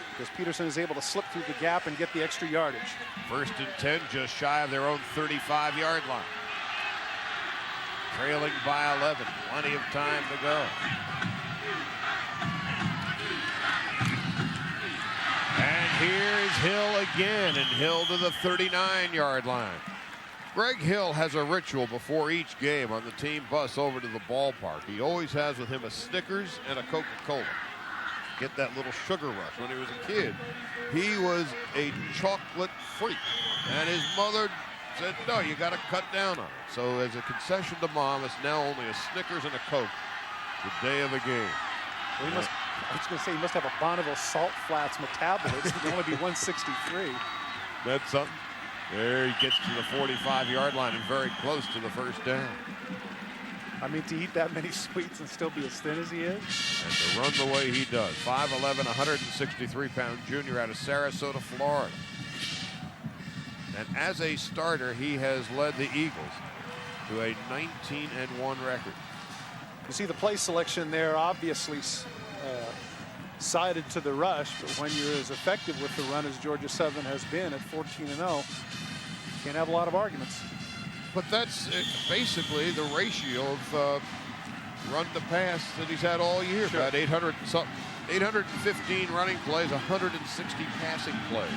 because Peterson is able to slip through the gap and get the extra yardage. 1st and 10, just shy of their own 35-yard line. Trailing by 11, plenty of time to go. And here's Hill again, and Hill to the 39-yard line. Greg Hill has a ritual before each game on the team bus over to the ballpark. He always has with him a Snickers and a Coca-Cola. Get that little sugar rush. When he was a kid, he was a chocolate freak, and his mother said, no, you got to cut down on it. So as a concession to Mom, it's now only a Snickers and a Coke the day of the game. Well, he must, I was going to say, he must have a Bonneville Salt Flats metabolism. He can only be 163. That's something. There he gets to the 45-yard line and very close to the first down. I mean, to eat that many sweets and still be as thin as he is. And to run the way he does. 5'11", 163-pound junior out of Sarasota, Florida. And as a starter, he has led the Eagles to a 19-1 record. You see the play selection there, obviously sided to the rush, but when you're as effective with the run as Georgia Southern has been at 14-0, can't have a lot of arguments. But that's basically the ratio of run to pass that he's had all year. Sure. About 800 and something, 815 running plays, 160 passing plays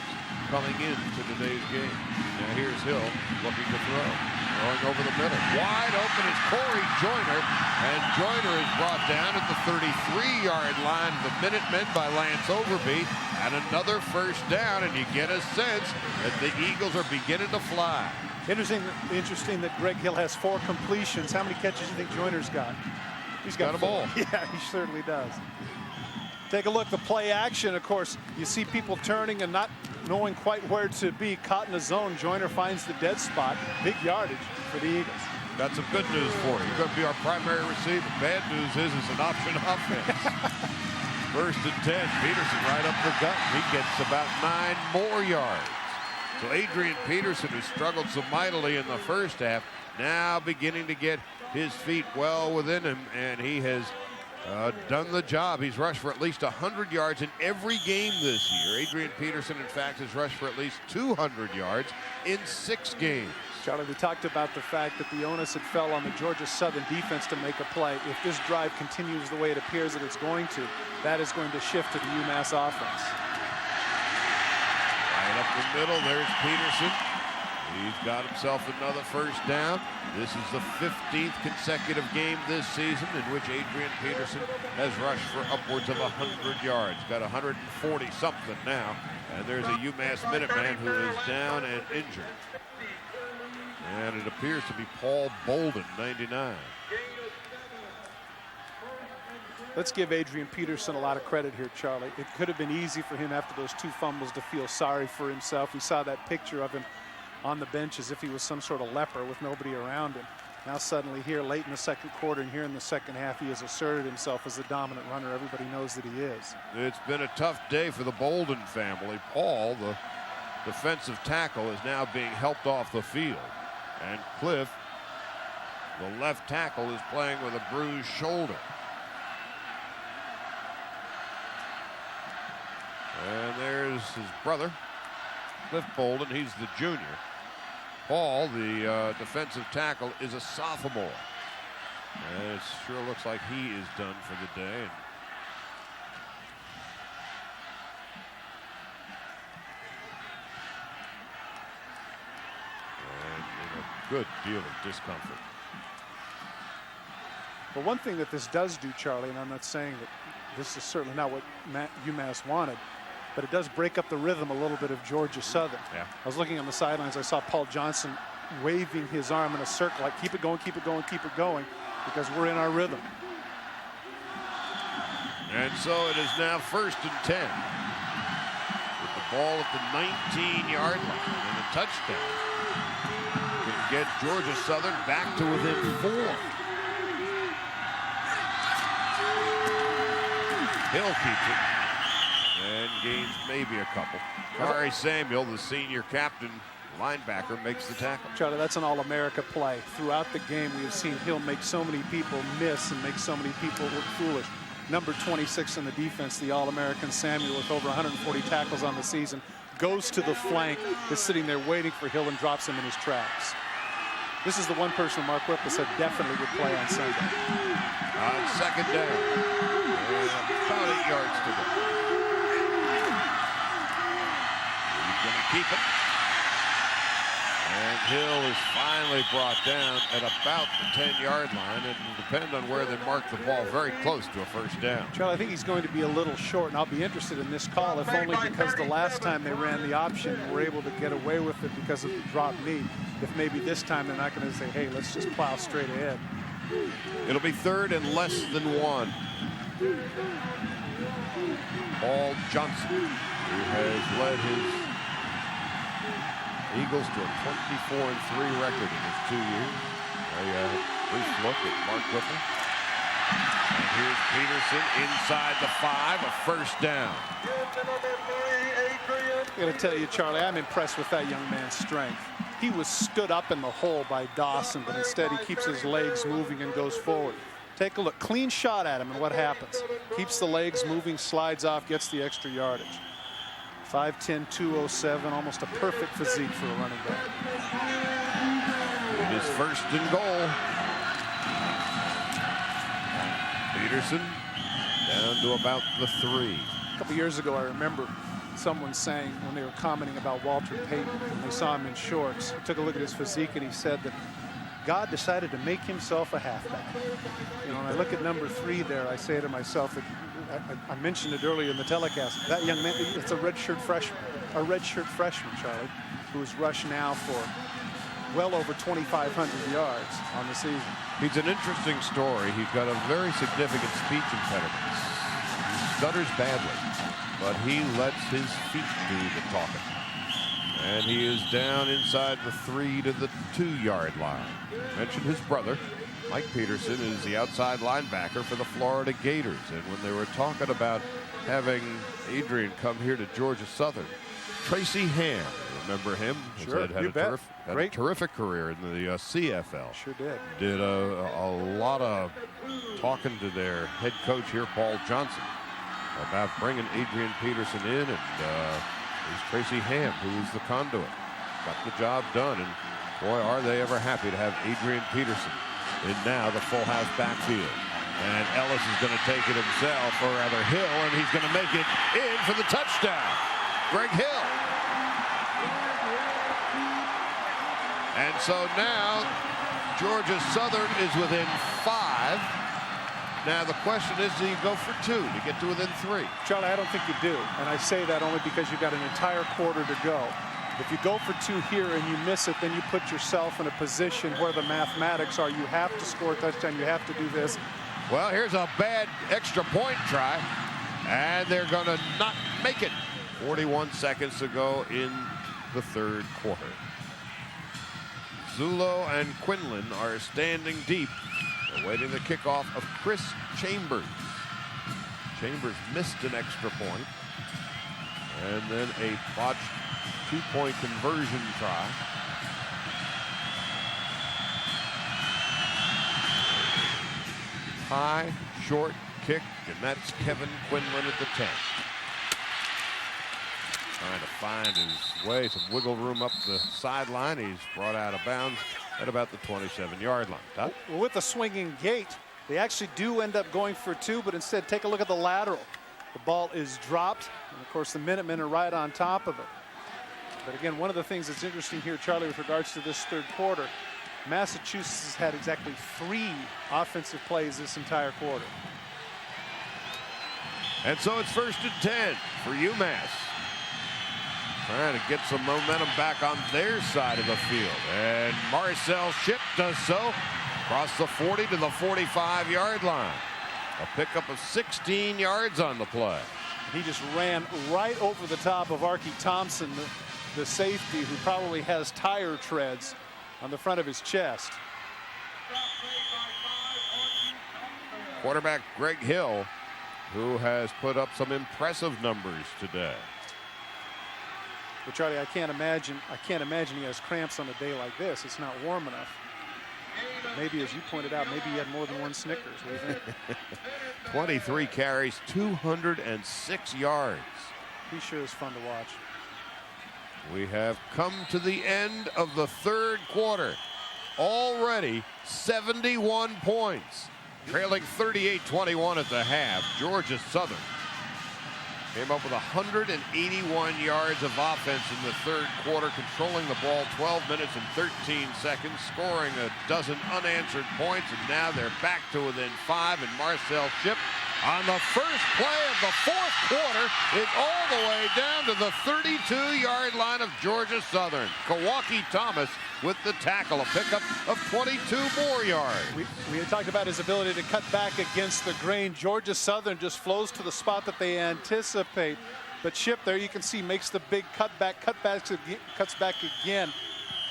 coming into today's game. Now here's Hill looking to throw. Going over the middle. Wide open is Corey Joyner. And Joyner is brought down at the 33-yard line of the Minutemen by Lance Overby. And another first down, and you get a sense that the Eagles are beginning to fly. Interesting that Greg Hill has 4 completions. How many catches do you think Joyner's got? He's got them all. Yeah, he certainly does. Take a look, the play action, of course, you see people turning and not knowing quite where to be. Caught in the zone, Joyner finds the dead spot. Big yardage for the Eagles. Got some good news for you. You're going to be our primary receiver. Bad news is it's an option offense. 1st and 10, Peterson right up the gut. He gets about 9 more yards. So Adrian Peterson, who struggled so mightily in the first half, now beginning to get his feet well within him, and he has done the job. He's rushed for at least 100 yards in every game this year. Adrian Peterson, in fact, has rushed for at least 200 yards in 6 games. Charlie, we talked about the fact that the onus had fell on the Georgia Southern defense to make a play. If this drive continues the way it appears that it's going to, that is going to shift to the UMass offense. Right up the middle, there's Peterson. He's got himself another first down. This is the 15th consecutive game this season in which Adrian Peterson has rushed for upwards of 100 yards. Got 140-something now. And there's a UMass Minuteman who is down and injured. And it appears to be Paul Bolden, 99. Let's give Adrian Peterson a lot of credit here, Charlie. It could have been easy for him after those 2 fumbles to feel sorry for himself. We saw that picture of him on the bench as if he was some sort of leper with nobody around him. Now suddenly here late in the second quarter and here in the second half, he has asserted himself as the dominant runner. Everybody knows that he is. It's been a tough day for the Bolden family. Paul, the defensive tackle, is now being helped off the field. And Cliff, the left tackle, is playing with a bruised shoulder. And there's his brother, Cliff Bolden. He's the junior. Paul, the defensive tackle, is a sophomore. And it sure looks like he is done for the day. And in a good deal of discomfort. But one thing that this does do, Charlie, and I'm not saying that this is certainly not what UMass wanted, but it does break up the rhythm a little bit of Georgia Southern. Yeah. I was looking on the sidelines. I saw Paul Johnson waving his arm in a circle, like keep it going, keep it going, keep it going, because we're in our rhythm. And so it is now 1st and 10. With the ball at the 19-yard line and a touchdown. Can get Georgia Southern back to within 4. Hill keeps it and gains maybe a couple. Kari Samuel, the senior captain linebacker, makes the tackle. Charlie, that's an All-America play. Throughout the game, we have seen Hill make so many people miss and make so many people look foolish. Number 26 in the defense, the All-American Samuel, with over 140 tackles on the season, goes to the flank, is sitting there waiting for Hill and drops him in his tracks. This is the one person Mark Whipple said definitely would play on Sunday. On 2nd down. And about 8 yards to go. He's going to keep it. And Hill is finally brought down at about the 10-yard line, and it'll depend on where they mark the ball, very close to a 1st down. Charlie, I think he's going to be a little short, and I'll be interested in this call, if only because the last time they ran the option and were able to get away with it because of the drop knee. If maybe this time they're not going to say, hey, let's just plow straight ahead. It'll be 3rd and less than 1. Paul Johnson, who has led his Eagles to a 24-3 record in his 2 years. A brief look at Mark Whipple. And here's Peterson inside the 5, a 1st down. I got to tell you, Charlie, I'm impressed with that young man's strength. He was stood up in the hole by Dawson, but instead he keeps his legs moving and goes forward. Take a look. Clean shot at him, and what happens? Keeps the legs moving, slides off, gets the extra yardage. 5'10", 207, almost a perfect physique for a running back. It is 1st and goal. Peterson down to about the 3. A couple years ago, I remember someone saying when they were commenting about Walter Payton, when they saw him in shorts, took a look at his physique, and he said that God decided to make himself a halfback. You know, when I look at number 3 there, I say to myself, that I mentioned it earlier in the telecast, that young man, it's a redshirt freshman, Charlie, who has rushed now for well over 2,500 yards on the season. He's an interesting story. He's got a very significant speech impediment. He stutters badly, but he lets his feet do the talking. And he is down inside the 3 to the 2-yard line. Mentioned his brother, Mike Peterson, is the outside linebacker for the Florida Gators. And when they were talking about having Adrian come here to Georgia Southern, Tracy Ham, remember him? Sure, had a terrific career in the CFL. Sure did. Did a lot of talking to their head coach here, Paul Johnson, about bringing Adrian Peterson in, and it's Tracy Ham who is the conduit. Got the job done, and boy, are they ever happy to have Adrian Peterson in now the full house backfield. And Ellis is going to take it himself, or rather Hill, and he's going to make it in for the touchdown. Greg Hill. And so now Georgia Southern is within 5. Now the question is, do you go for 2 to get to within 3? Charlie, I don't think you do. And I say that only because you've got an entire quarter to go. If you go for 2 here and you miss it, then you put yourself in a position where the mathematics are you have to score a touchdown, you have to do this. Well, here's a bad extra point try, and they're going to not make it. 41 seconds to go in the 3rd quarter. Zulo and Quinlan are standing deep, awaiting the kickoff of Chris Chambers. Chambers missed an extra point, and then a botched 2-point conversion try. High, short kick, and that's Kevin Quinlan at the 10. Trying to find his way, some wiggle room up the sideline. He's brought out of bounds at about the 27-yard line. Todd? Well, with the swinging gate, they actually do end up going for 2, but instead take a look at the lateral. The ball is dropped, and of course the Minutemen are right on top of it. But again, one of the things that's interesting here, Charlie, with regards to this 3rd quarter, Massachusetts has had exactly 3 offensive plays this entire quarter. And so it's 1st and 10 for UMass. Trying to get some momentum back on their side of the field. And Marcel Shipp does so. Across the 40 to the 45-yard line. A pickup of 16 yards on the play. He just ran right over the top of Arky Thompson, the safety, who probably has tire treads on the front of his chest. Quarterback Greg Hill, who has put up some impressive numbers today. But Charlie, I can't imagine he has cramps on a day like this. It's not warm enough. Maybe, as you pointed out, maybe he had more than one Snickers. What do you think? 23 carries, 206 yards. He sure is fun to watch. We have come to the end of the 3rd quarter. Already 71 points. Trailing 38-21 at the half. Georgia Southern came up with 181 yards of offense in the 3rd quarter, controlling the ball 12 minutes and 13 seconds, scoring a dozen unanswered points, and now they're back to within 5, and Marcel Shipp on the first play of the 4th quarter is all the way down to the 32-yard line of Georgia Southern. Kawaki Thomas with the tackle, a pickup of 22 more yards. We had talked about his ability to cut back against the grain. Georgia Southern just flows to the spot that they anticipate. But Shipp, there you can see, makes the big cuts back again.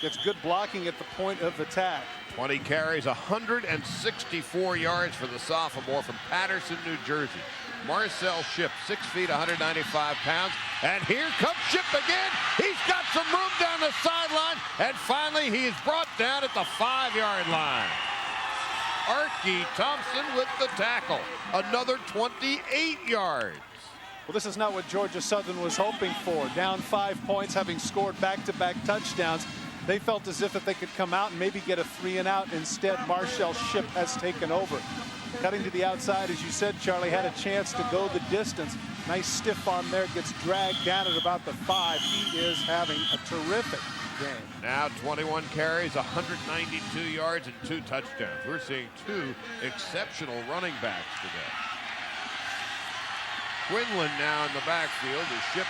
Gets good blocking at the point of attack. 20 carries, 164 yards for the sophomore from Patterson, New Jersey. Marcel Shipp, 6 feet, 195 pounds. And here comes Shipp again. He's got some room down the sideline. And finally, he's brought down at the 5-yard line. Arky Thompson with the tackle. Another 28 yards. Well, this is not what Georgia Southern was hoping for. Down 5 points, having scored back-to-back touchdowns. They felt as if they could come out and maybe get a 3-and-out. Instead, Marcel Shipp has taken over. Cutting to the outside, as you said, Charlie, had a chance to go the distance. Nice stiff arm there, gets dragged down at about the 5. He is having a terrific game. Now 21 carries, 192 yards, and 2 touchdowns. We're seeing 2 exceptional running backs today. Quinlan now in the backfield as Shipp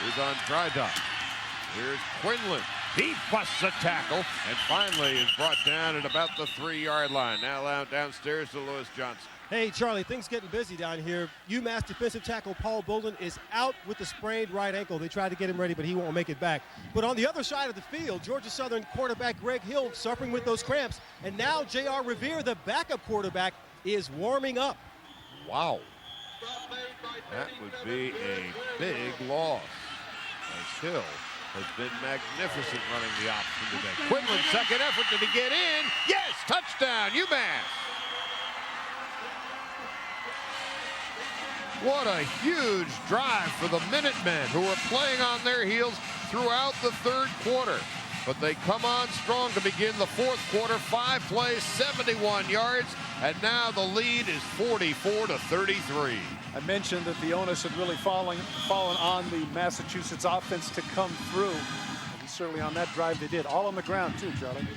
is on dry dock. Here's Quinlan. He busts a tackle and finally is brought down at about the 3-yard line. Now out downstairs to Lewis Johnson. Hey, Charlie, things getting busy down here. UMass defensive tackle Paul Bolden is out with the sprained right ankle. They tried to get him ready, but he won't make it back. But on the other side of the field, Georgia Southern quarterback Greg Hill suffering with those cramps. And now J.R. Revere, the backup quarterback, is warming up. Wow. That would be a big loss as Hill has been magnificent running the option today. Quinlan's second effort. Did he get in? Yes, touchdown, UMass. What a huge drive for the Minutemen, who were playing on their heels throughout the 3rd quarter. But they come on strong to begin the 4th quarter. 5 plays, 71 yards, and now the lead is 44-33. I mentioned that the onus had really fallen on the Massachusetts offense to come through. And certainly on that drive they did. All on the ground too, Charlie.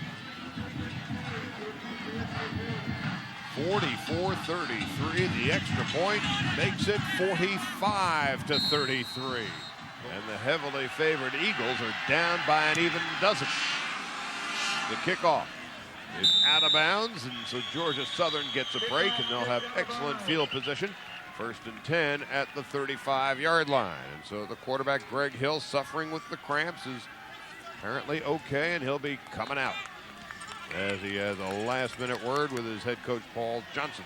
44-33. The extra point makes it 45-33. And the heavily favored Eagles are down by an even dozen. The kickoff is out of bounds, and so Georgia Southern gets a break, and they'll have excellent field position. 1st and 10 at the 35-yard line. And so the quarterback, Greg Hill, suffering with the cramps, is apparently okay, and he'll be coming out as he has a last-minute word with his head coach, Paul Johnson.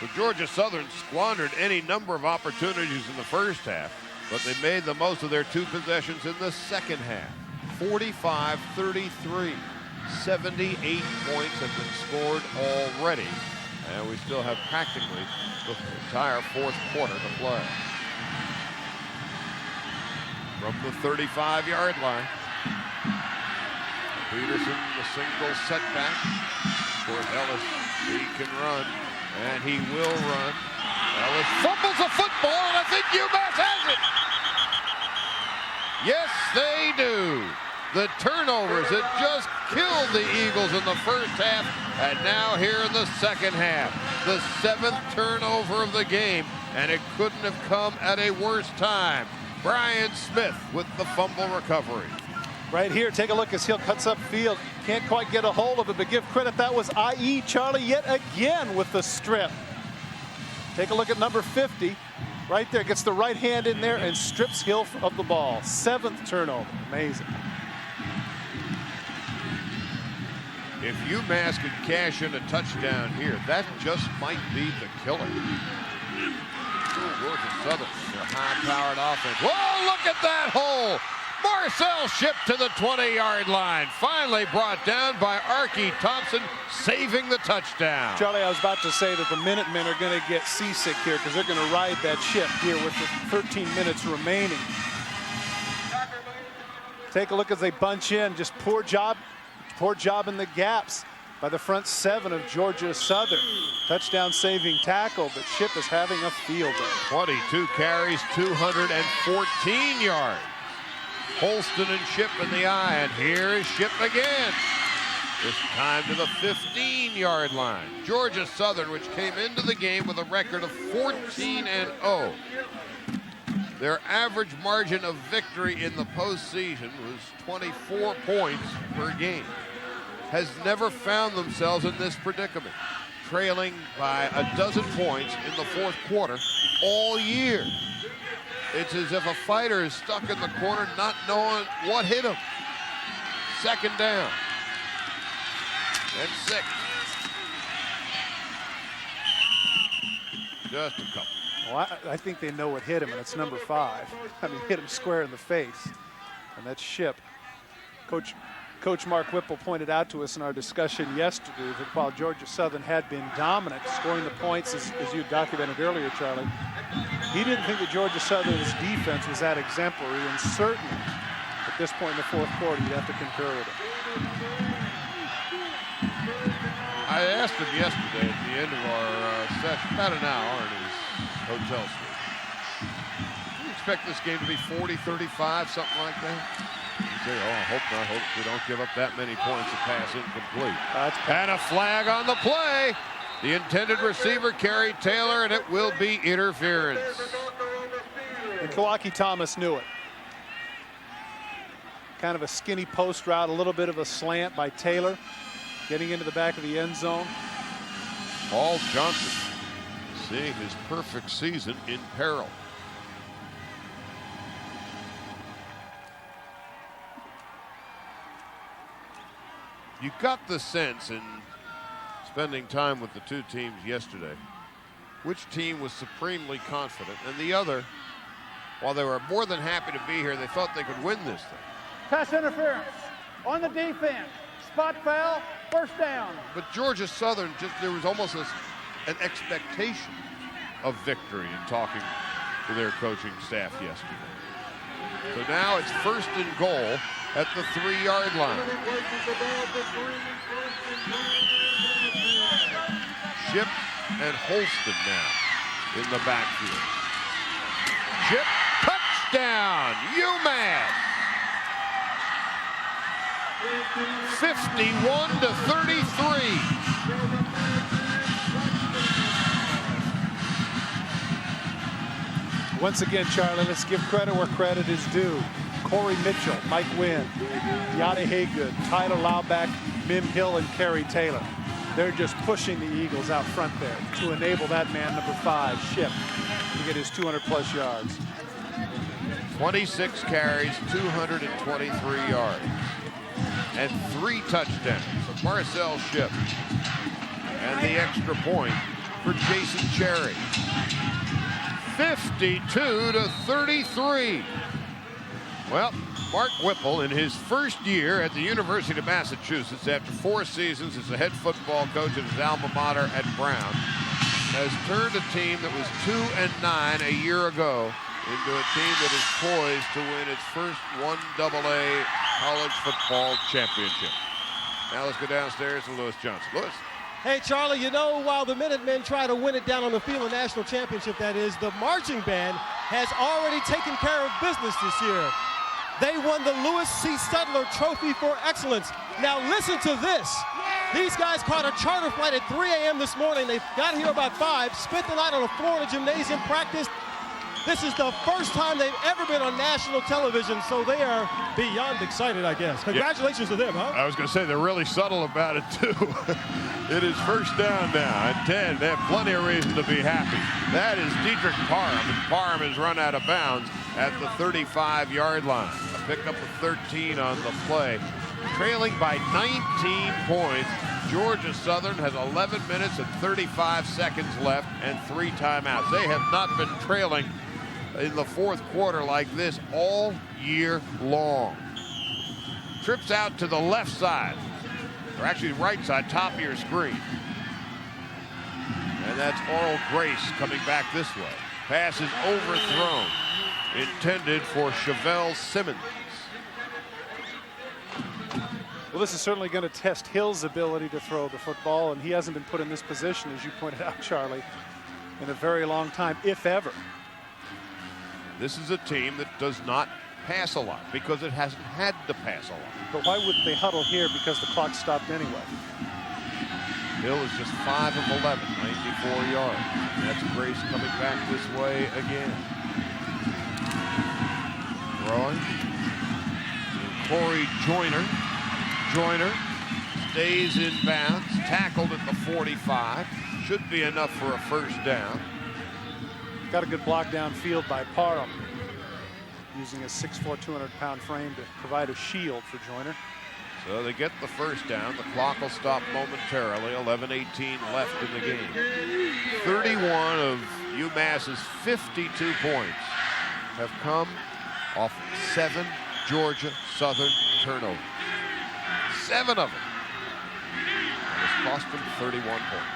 So Georgia Southern squandered any number of opportunities in the first half, but they made the most of their 2 possessions in the second half. 45-33. 78 points have been scored already. And we still have practically the entire 4th quarter to play. From the 35-yard line, Peterson, the single setback. Of course, Ellis, he can run, and he will run. Ellis fumbles a football, and I think UMass has it. Yes, they do. The turnovers that just killed the Eagles in the first half, and now here in the second half, the 7th turnover of the game, and it couldn't have come at a worse time. Brian Smith with the fumble recovery. Right here, take a look as Hill cuts up field. Can't quite get a hold of it, but give credit, that was I.E. Charlie yet again with the strip. Take a look at number 50. Right there, gets the right hand in there and strips Hill of the ball. 7th turnover, amazing. If UMass could cash in a touchdown here, that just might be the killer. Georgia Southern, their high-powered offense. Whoa, look at that hole! Marcel Shipp to the 20-yard line. Finally brought down by Archie Thompson, saving the touchdown. Charlie, I was about to say that the Minutemen are going to get seasick here because they're going to ride that ship here with the 13 minutes remaining. Take a look as they bunch in. Just poor job in the gaps by the front 7 of Georgia Southern. Touchdown saving tackle, but Shipp is having a field day. 22 carries, 214 yards. Holston and Shipp in the eye, and here is Shipp again. This time to the 15-yard line. Georgia Southern, which came into the game with a record of 14-0. Their average margin of victory in the postseason was 24 points per game. Has never found themselves in this predicament, trailing by a dozen points in the 4th quarter all year. It's as if a fighter is stuck in the corner not knowing what hit him. 2nd down. And 6. Just a couple. Well, I think they know what hit him, and it's number 5. I mean, hit him square in the face. And that's Shipp. Coach Mark Whipple pointed out to us in our discussion yesterday that while Georgia Southern had been dominant, scoring the points, as you documented earlier, Charlie, he didn't think that Georgia Southern's defense was that exemplary, and certainly at this point in the 4th quarter, you'd have to concur with it. I asked him yesterday at the end of our session, about an hour in his hotel suite. Do you expect this game to be 40-35, something like that? He said, oh, I hope not. I hope we don't give up that many points to pass incomplete. And a flag on the play. The intended receiver carried Taylor, and it will be interference. And Kawaki Thomas knew it. Kind of a skinny post route, a little bit of a slant by Taylor, getting into the back of the end zone. Paul Johnson seeing his perfect season in peril. You got the sense in spending time with the two teams yesterday, which team was supremely confident, and the other, while they were more than happy to be here, they thought they could win this thing. Pass interference on the defense. Spot foul, 1st down. But Georgia Southern, there was almost an expectation of victory in talking to their coaching staff yesterday. So now it's 1st and goal at the 3-yard line. Shipp and Holston now in the backfield. Shipp, touchdown, UMass. 51-33. Once again, Charlie, let's give credit where credit is due. Corey Mitchell, Mike Wynn, Yada Haygood, Tyler Lauback, Mim Hill, and Kerry Taylor. They're just pushing the Eagles out front there to enable that man, number 5, Shipp, to get his 200-plus yards. 26 carries, 223 yards, and 3 touchdowns for Marcel Shipp. And the extra point for Jason Cherry. 52-33. Well, Mark Whipple, in his first year at the University of Massachusetts, after 4 seasons as the head football coach at his alma mater at Brown, has turned a team that was 2-9 a year ago into a team that is poised to win its first 1AA college football championship. Now let's go downstairs to Lewis Johnson. Lewis. Hey, Charlie, you know, while the Minutemen try to win it down on the field, a national championship that is, the marching band has already taken care of business this year. They won the Lewis C. Sutler Trophy for Excellence. Now listen to this. These guys caught a charter flight at 3 a.m. this morning. They got here about 5, spent the night on a Florida gymnasium, practiced. This is the first time they've ever been on national television, so they are beyond excited, I guess. Congratulations to them, huh? I was going to say, they're really subtle about it, too. It is first down now at 10. They have plenty of reason to be happy. That is Dietrich Parham, and Parham has run out of bounds at the 35-yard line. A pickup of 13 on the play. Trailing by 19 points. Georgia Southern has 11 minutes and 35 seconds left and 3 timeouts. They have not been trailing in the fourth quarter like this all year long. Trips out to the left side, or actually right side, top of your screen. And that's Oral Grace coming back this way. Pass is overthrown, intended for Chevelle Simmons. Well, this is certainly going to test Hill's ability to throw the football, and he hasn't been put in this position, as you pointed out, Charlie, in a very long time, if ever. This is a team that does not pass a lot because it hasn't had to pass a lot. But why wouldn't they huddle here? Because the clock stopped anyway. Hill is just 5 of 11, 94 yards. That's Grace coming back this way again. Throwing. Corey Joyner. Joyner stays in bounds, tackled at the 45. Should be enough for a first down. Got a good block downfield by Parham, using a 6'4", 200-pound frame to provide a shield for Joyner. So they get the first down. The clock will stop momentarily. 11:18 left in the game. 31 of UMass's 52 points have come off 7 Georgia Southern turnovers. 7 of them. It's cost them 31 points.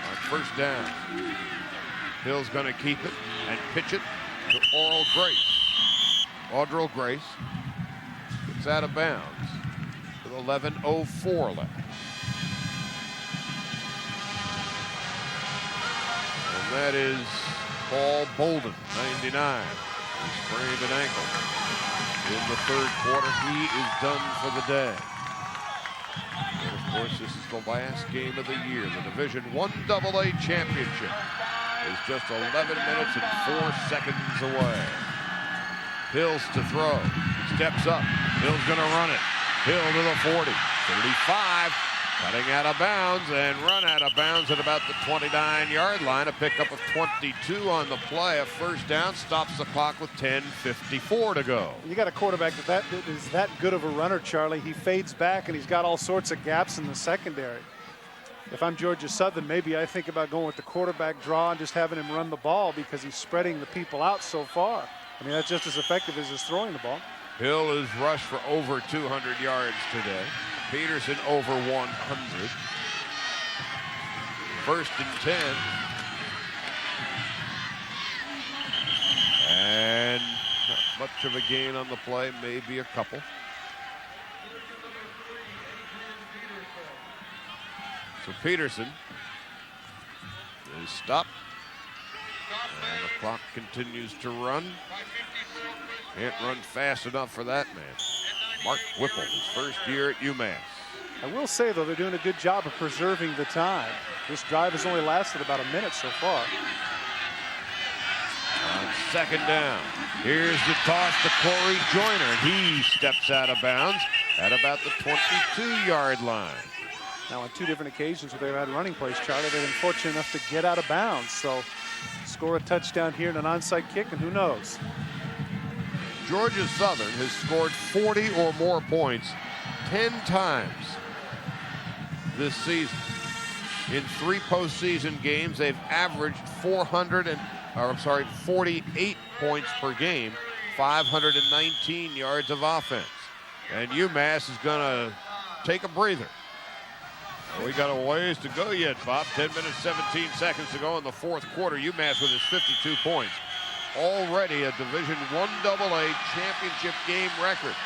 On first down, Hill's going to keep it and pitch it to Oral Grace. Audrell Grace gets out of bounds with 11:04 left. And that is Paul Bolden, 99. He sprained an ankle in the third quarter. He is done for the day. And of course, this is the last game of the year. The Division I AA championship is just 11 minutes and 4 seconds away. Hill's to throw. He steps up. Hill's going to run it. Hill to the 40. 35. Cutting out of bounds and run out of bounds at about the 29-yard line. A pickup of 22 on the play. A first down stops the clock with 10:54 to go. You got a quarterback that is that good of a runner, Charlie. He fades back and he's got all sorts of gaps in the secondary. If I'm Georgia Southern, maybe I think about going with the quarterback draw and just having him run the ball because he's spreading the people out so far. I mean, that's just as effective as his throwing the ball. Hill is rushed for over 200 yards today. Peterson over 100. First and 10. And not much of a gain on the play, maybe a couple. So Peterson is stopped. And the clock continues to run. Can't run fast enough for that man. Mark Whipple, his first year at UMass. I will say, though, they're doing a good job of preserving the time. This drive has only lasted about a minute so far. On second down, here's the toss to Corey Joyner, and he steps out of bounds at about the 22-yard line. Now, on 2 different occasions where they've had running plays, Charlie, they've been fortunate enough to get out of bounds. So score a touchdown here and an onside kick, and who knows? Georgia Southern has scored 40 or more points 10 times this season. In 3 postseason games, they've averaged 48 points per game, 519 yards of offense. And UMass is going to take a breather. We got a ways to go yet, Bob. 10 minutes, 17 seconds to go in the fourth quarter. UMass with his 52 points. Already a Division I AA championship game record.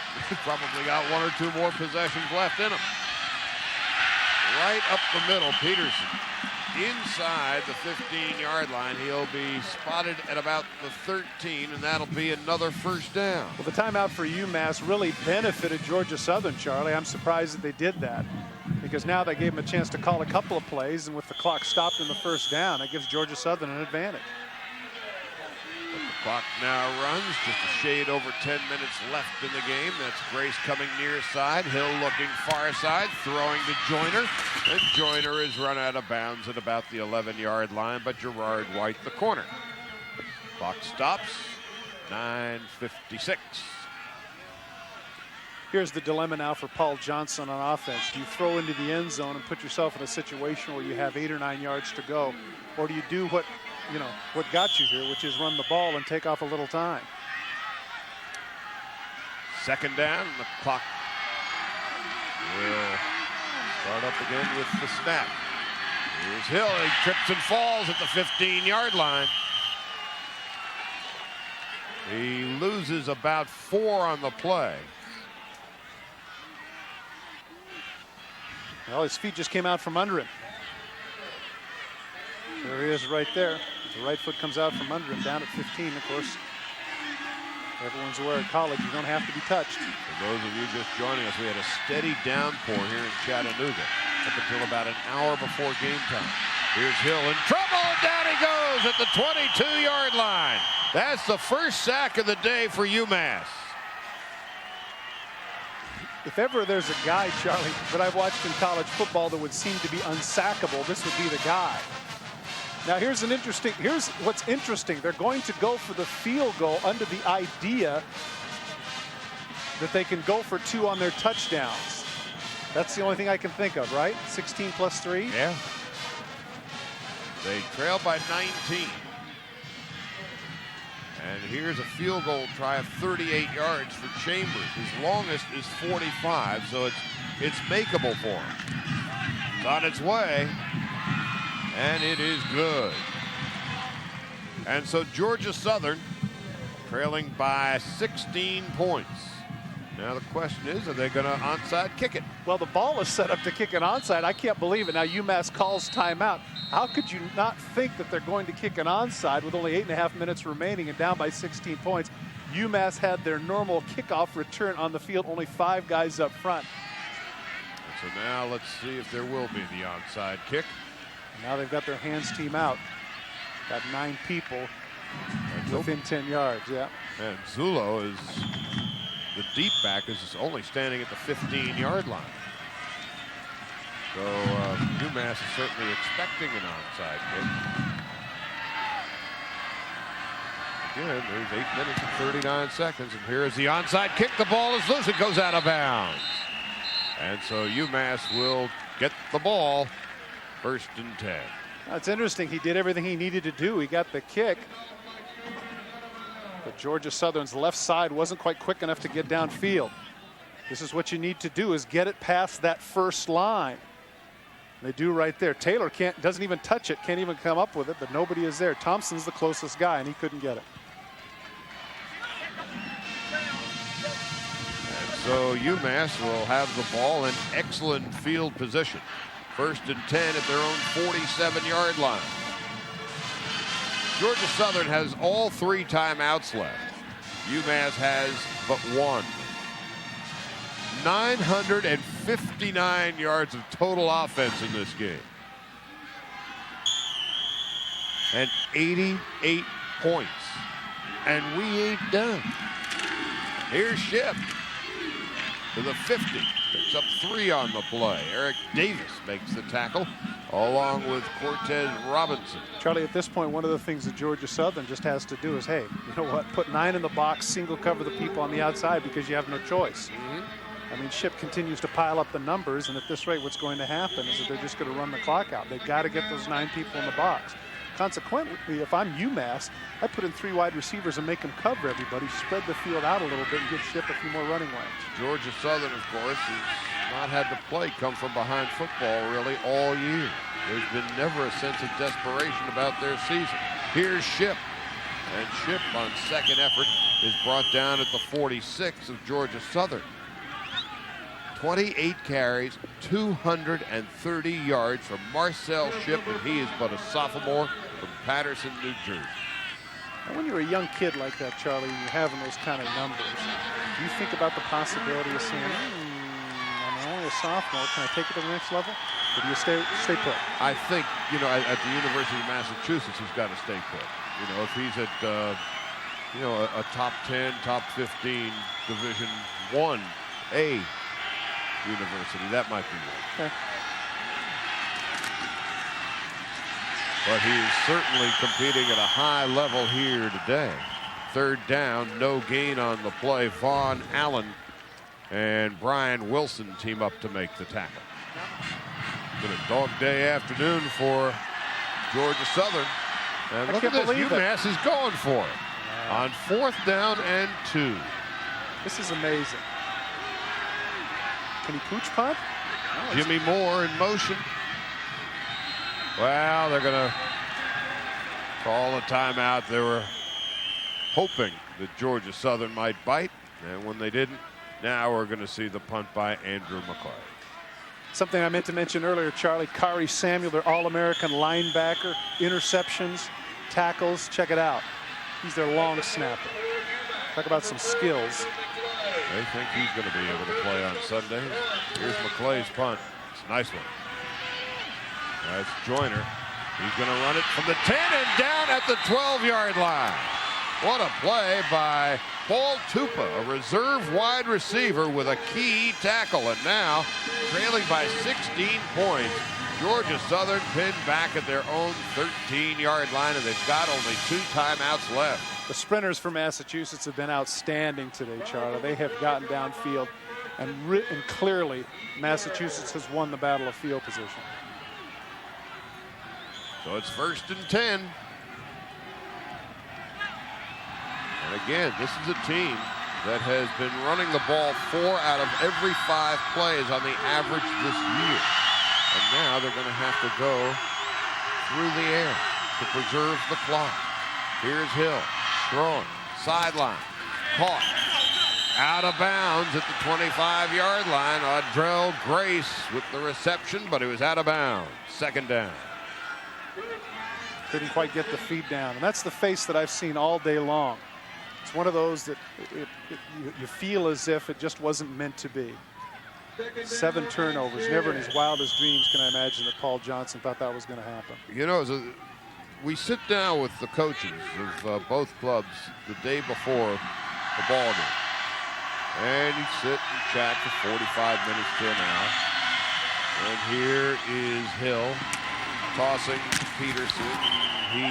Probably got 1 or 2 more possessions left in them. Right up the middle, Peterson. Inside the 15-yard line, he'll be spotted at about the 13, and that'll be another first down. Well, the timeout for UMass really benefited Georgia Southern, Charlie. I'm surprised that they did that, because because now they gave him a chance to call a couple of plays, and with the clock stopped in the first down, that gives Georgia Southern an advantage. But the clock now runs, just a shade over 10 minutes left in the game. That's Grace coming near side, Hill looking far side, throwing to Joyner, and Joyner is run out of bounds at about the 11-yard line, but Gerard White the corner. Clock stops, 9:56. Here's the dilemma now for Paul Johnson on offense. Do you throw into the end zone and put yourself in a situation where you have 8 or 9 yards to go, or do you do what got you here, which is run the ball and take off a little time? Second down, and the clock will start up again with the snap. Here's Hill, he trips and falls at the 15-yard line. He loses about 4 on the play. Well, his feet just came out from under him. There he is right there. The right foot comes out from under him down at 15. Of course, everyone's aware at college you don't have to be touched. For those of you just joining us, we had a steady downpour here in Chattanooga up until about an hour before game time. Here's Hill in trouble, and down he goes at the 22-yard line. That's the first sack of the day for UMass. If ever there's a guy, Charlie, that I've watched in college football that would seem to be unsackable, this would be the guy. Now here's what's interesting. They're going to go for the field goal under the idea that they can go for 2 on their touchdowns. That's the only thing I can think of, right? 16 plus 3? Yeah. They trail by 19. And here's a field goal try of 38 yards for Chambers. His longest is 45, so it's makeable for him. It's on its way, and it is good. And so Georgia Southern trailing by 16 points. Now the question is, are they going to onside kick it? Well, the ball is set up to kick an onside. I can't believe it. Now UMass calls timeout. How could you not think that they're going to kick an onside with only 8.5 minutes remaining and down by 16 points? UMass had their normal kickoff return on the field, only 5 guys up front. And so now let's see if there will be the onside kick. And now they've got their hands team out. Got 9 people within 10 yards, yeah. And Zullo is, the deep back, is only standing at the 15-yard line. So UMass is certainly expecting an onside kick. Again, there's 8 minutes and 39 seconds, and here is the onside kick. The ball is loose. It goes out of bounds. And so UMass will get the ball, 1st and 10. That's interesting. He did everything he needed to do. He got the kick. But Georgia Southern's left side wasn't quite quick enough to get downfield. This is what you need to do, is get it past that first line. They do right there. Taylor doesn't even touch it, can't even come up with it, but nobody is there. Thompson's the closest guy, and he couldn't get it. And so UMass will have the ball in excellent field position. 1st and 10 at their own 47-yard line. Georgia Southern has all 3 timeouts left. UMass has but 1. 959 yards of total offense in this game. And 88 points. And we ain't done. Here's Ship to the 50. Picks up 3 on the play. Eric Davis makes the tackle, along with Cortez Robinson. Charlie, at this point, one of the things that Georgia Southern just has to do is, hey, you know what? Put 9 in the box, single cover the people on the outside because you have no choice. I mean, Ship continues to pile up the numbers, and at this rate, what's going to happen is that they're just going to run the clock out. They've got to get those 9 people in the box. Consequently, if I'm UMass, I put in 3 wide receivers and make them cover everybody, spread the field out a little bit, and give Ship a few more running lanes. Georgia Southern, of course, has not had the play come from behind football really all year. There's been never a sense of desperation about their season. Here's Ship. And Ship, on second effort, is brought down at the 46 of Georgia Southern. 28 carries, 230 yards from Marcel Ship, and he is but a sophomore from Patterson, New Jersey. And when you're a young kid like that, Charlie, you're having those kind of numbers, do you think about the possibility of saying, I'm only a sophomore. Can I take it to the next level? Or do you stay put? I think, you know, at the University of Massachusetts, he's got to stay put. You know, if he's at, you know, a top 10, top 15 Division I university, that might be one. Okay. But he is certainly competing at a high level here today. Third down, no gain on the play. Vaughn Allen and Brian Wilson team up to make the tackle. Been a dog day afternoon for Georgia Southern. And look at this, UMass is going for it on 4th down and 2. This is amazing. Can he pooch punt? No, Jimmy Moore in motion. Well, they're going to call a timeout. They were hoping that Georgia Southern might bite, and when they didn't, now we're going to see the punt by Andrew McClay. Something I meant to mention earlier, Charlie, Kari Samuel, their All-American linebacker, interceptions, tackles. Check it out. He's their long snapper. Talk about some skills. They think he's going to be able to play on Sunday. Here's McClay's punt. It's a nice one. That's Joyner. He's going to run it from the 10 and down at the 12-yard line. What a play by Paul Tupa, a reserve wide receiver with a key tackle. And now, trailing by 16 points, Georgia Southern pinned back at their own 13-yard line, and they've got only 2 timeouts left. The sprinters for Massachusetts have been outstanding today, Charlie. They have gotten downfield, and clearly Massachusetts has won the battle of field position. So it's 1st and 10. And again, this is a team that has been running the ball 4 out of every 5 plays on the average this year. And now they're going to have to go through the air to preserve the clock. Here's Hill throwing, sideline, caught, out of bounds at the 25-yard line. Audrell Grace with the reception, but he was out of bounds. 2nd down. Couldn't quite get the feet down. And that's the face that I've seen all day long. It's one of those that you feel as if it just wasn't meant to be. 7 turnovers. Never in his wildest dreams can I imagine that Paul Johnson thought that was going to happen. You know, we sit down with the coaches of both clubs the day before the ball game. And you sit and chat for 45 minutes to an hour. And here is Hill tossing Peterson. He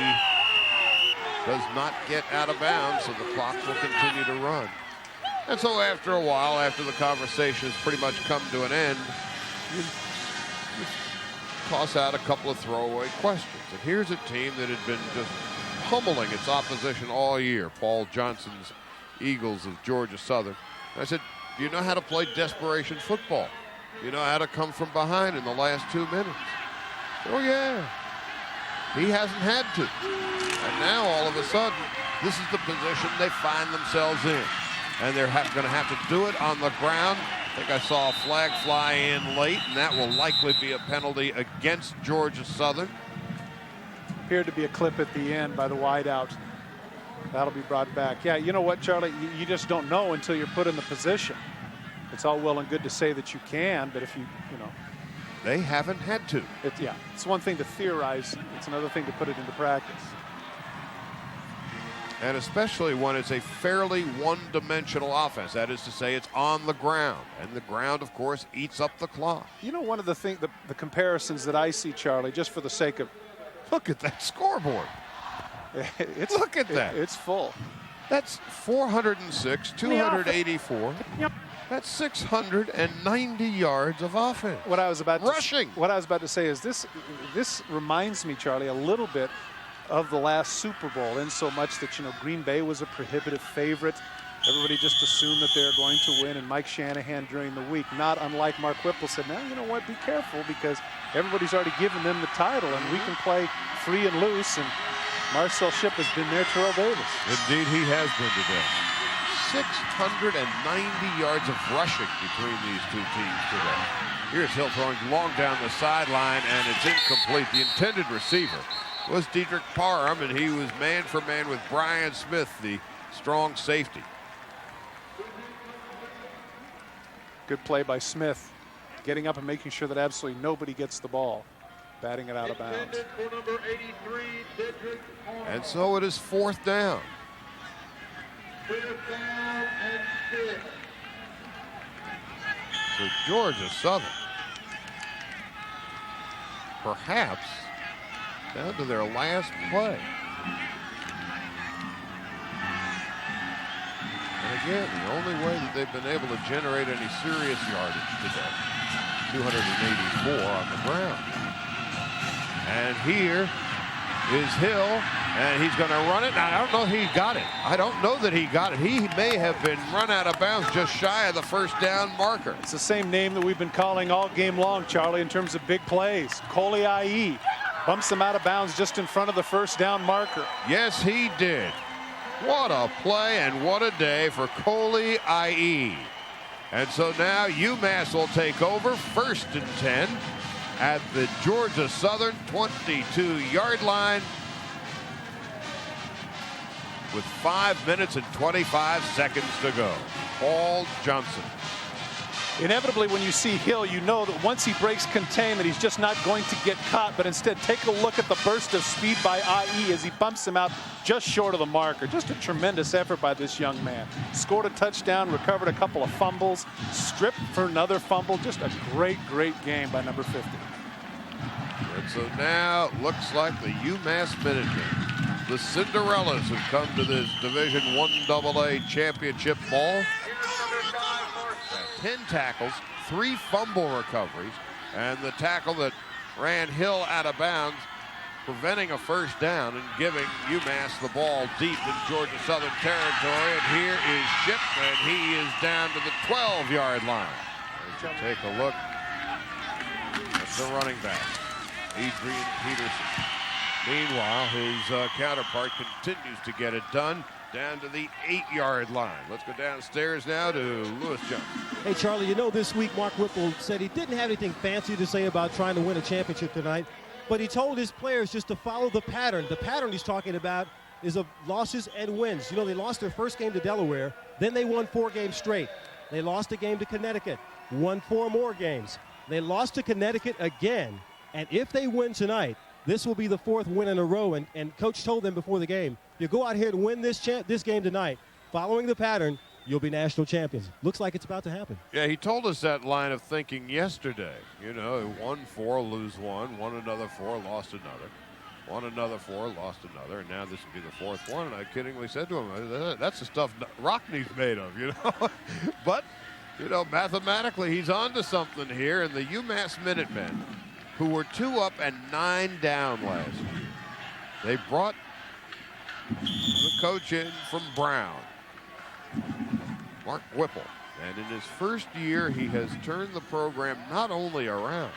does not get out of bounds, so the clock will continue to run. And so after a while, after the conversation has pretty much come to an end, you toss out a couple of throwaway questions. And here's a team that had been just pummeling its opposition all year, Paul Johnson's Eagles of Georgia Southern. And I said, do you know how to play desperation football? Do you know how to come from behind in the last 2 minutes? Oh, yeah. He hasn't had to. And now, all of a sudden, this is the position they find themselves in. And they're going to have to do it on the ground. I think I saw a flag fly in late, and that will likely be a penalty against Georgia Southern. Appeared to be a clip at the end by the wideout. That'll be brought back. Yeah, you know what, Charlie? You just don't know until you're put in the position. It's all well and good to say that you can, but if you know. They haven't had to. It's one thing to theorize. It's another thing to put it into practice. And especially when it's a fairly one-dimensional offense. That is to say, it's on the ground. And the ground, of course, eats up the clock. You know, one of the things, the comparisons that I see, Charlie, just for the sake of... Look at that scoreboard. Look at that. It's full. That's 406, 284. Yep. That's 690 yards of offense. What I was about to say is this reminds me, Charlie, a little bit of the last Super Bowl, in so much that, you know, Green Bay was a prohibitive favorite. Everybody just assumed that they were going to win, and Mike Shanahan during the week, not unlike Mark Whipple, said, now, you know what, be careful, because everybody's already given them the title, and we can play free and loose, and Marcel Shipp has been there, Terrell Davis. Indeed, he has been today. 690 yards of rushing between these two teams today. Here's Hill throwing long down the sideline, and it's incomplete. The intended receiver was Dietrich Parham, and he was man for man with Brian Smith, the strong safety. Good play by Smith. getting up and making sure that absolutely nobody gets the ball, batting it out of bounds. And so it is 4th down. So Georgia Southern, perhaps down to their last play. And again, the only way that they've been able to generate any serious yardage today, 284 on the ground. And here is Hill, and he's going to run it. Now, I don't know he got it. I don't know that he got it. He may have been run out of bounds just shy of the first down marker. It's the same name that we've been calling all game long, Charlie, in terms of big plays. Coley IE bumps him out of bounds just in front of the first down marker. Yes, he did. What a play and what a day for Coley IE. And so now UMass will take over, 1st and 10 at the Georgia Southern 22-yard line with 5 minutes and 25 seconds to go. Paul Johnson. Inevitably, when you see Hill, you know that once he breaks containment, he's just not going to get caught. But instead, take a look at the burst of speed by IE as he bumps him out just short of the marker. Just a tremendous effort by this young man. Scored a touchdown, recovered a couple of fumbles, stripped for another fumble. Just a great, great game by number 50. And so now it looks like the UMass Minutemen, the Cinderellas, have come to this Division I AA championship ball. 10 tackles, 3 fumble recoveries, and the tackle that ran Hill out of bounds, preventing a first down and giving UMass the ball deep in Georgia Southern territory. And here is Ship, and he is down to the 12-yard line. As you take a look at the running back, Adrian Peterson. Meanwhile, his counterpart continues to get it done down to the 8-yard line. Let's go downstairs now to Lewis Johnson. Hey, Charlie, you know this week Mark Whipple said he didn't have anything fancy to say about trying to win a championship tonight, but he told his players just to follow the pattern. The pattern he's talking about is of losses and wins. You know, they lost their first game to Delaware, then they won 4 games straight. They lost a game to Connecticut, won 4 more games. They lost to Connecticut again, and if they win tonight, this will be the 4th win in a row, and Coach told them before the game, you go out here and win this game tonight, following the pattern, you'll be national champions. Looks like it's about to happen. Yeah, he told us that line of thinking yesterday. You know, won 4, lose 1, won another 4, lost another. Won another 4, lost another, and now this will be the 4th one. And I kiddingly said to him, that's the stuff Rockney's made of, you know. But, you know, mathematically, he's on to something here, and the UMass Minutemen, who were 2 up and 9 down last year, they brought the coach in from Brown, Mark Whipple. And in his first year, he has turned the program not only around,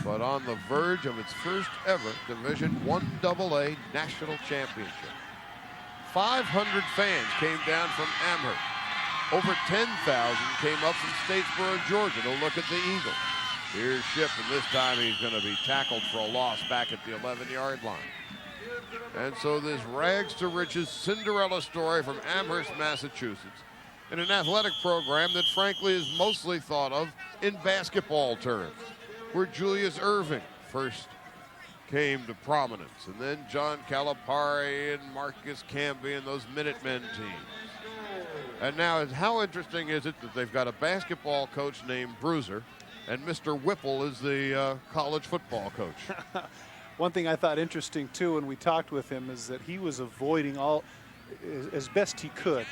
but on the verge of its first ever Division I AA national championship. 500 fans came down from Amherst. Over 10,000 came up from Statesboro, Georgia to look at the Eagles. Here's Ship, and this time he's going to be tackled for a loss back at the 11-yard line. And so this rags to riches Cinderella story from Amherst, Massachusetts, in an athletic program that frankly is mostly thought of in basketball terms, where Julius Erving first came to prominence, and then John Calipari and Marcus Camby and those Minutemen teams. And now, how interesting is it that they've got a basketball coach named Bruiser, and Mr. Whipple is the college football coach. One thing I thought interesting, too, when we talked with him is that he was avoiding as best he could,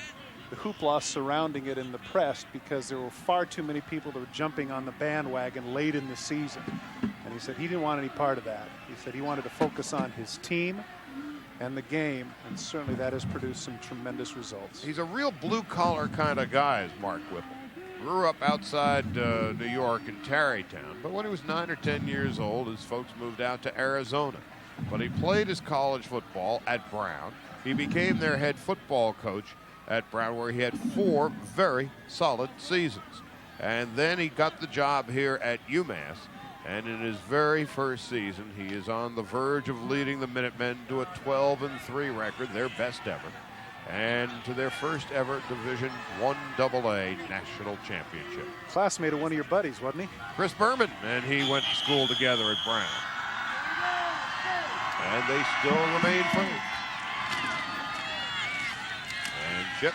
the hoopla surrounding it in the press because there were far too many people that were jumping on the bandwagon late in the season. And he said he didn't want any part of that. He said he wanted to focus on his team and the game, and certainly that has produced some tremendous results. He's a real blue-collar kind of guy, is Mark Whipple. Grew up outside New York in Tarrytown, but when he was 9 or 10 years old, his folks moved out to Arizona. But he played his college football at Brown. He became their head football coach at Brown, where he had 4 very solid seasons. And then he got the job here at UMass, and in his very first season, he is on the verge of leading the Minutemen to a 12-3 record, their best ever. and to their first ever Division I AA national championship. Classmate of one of your buddies, wasn't he? Chris Berman, and he went to school together at Brown. And they still remain friends. And Chip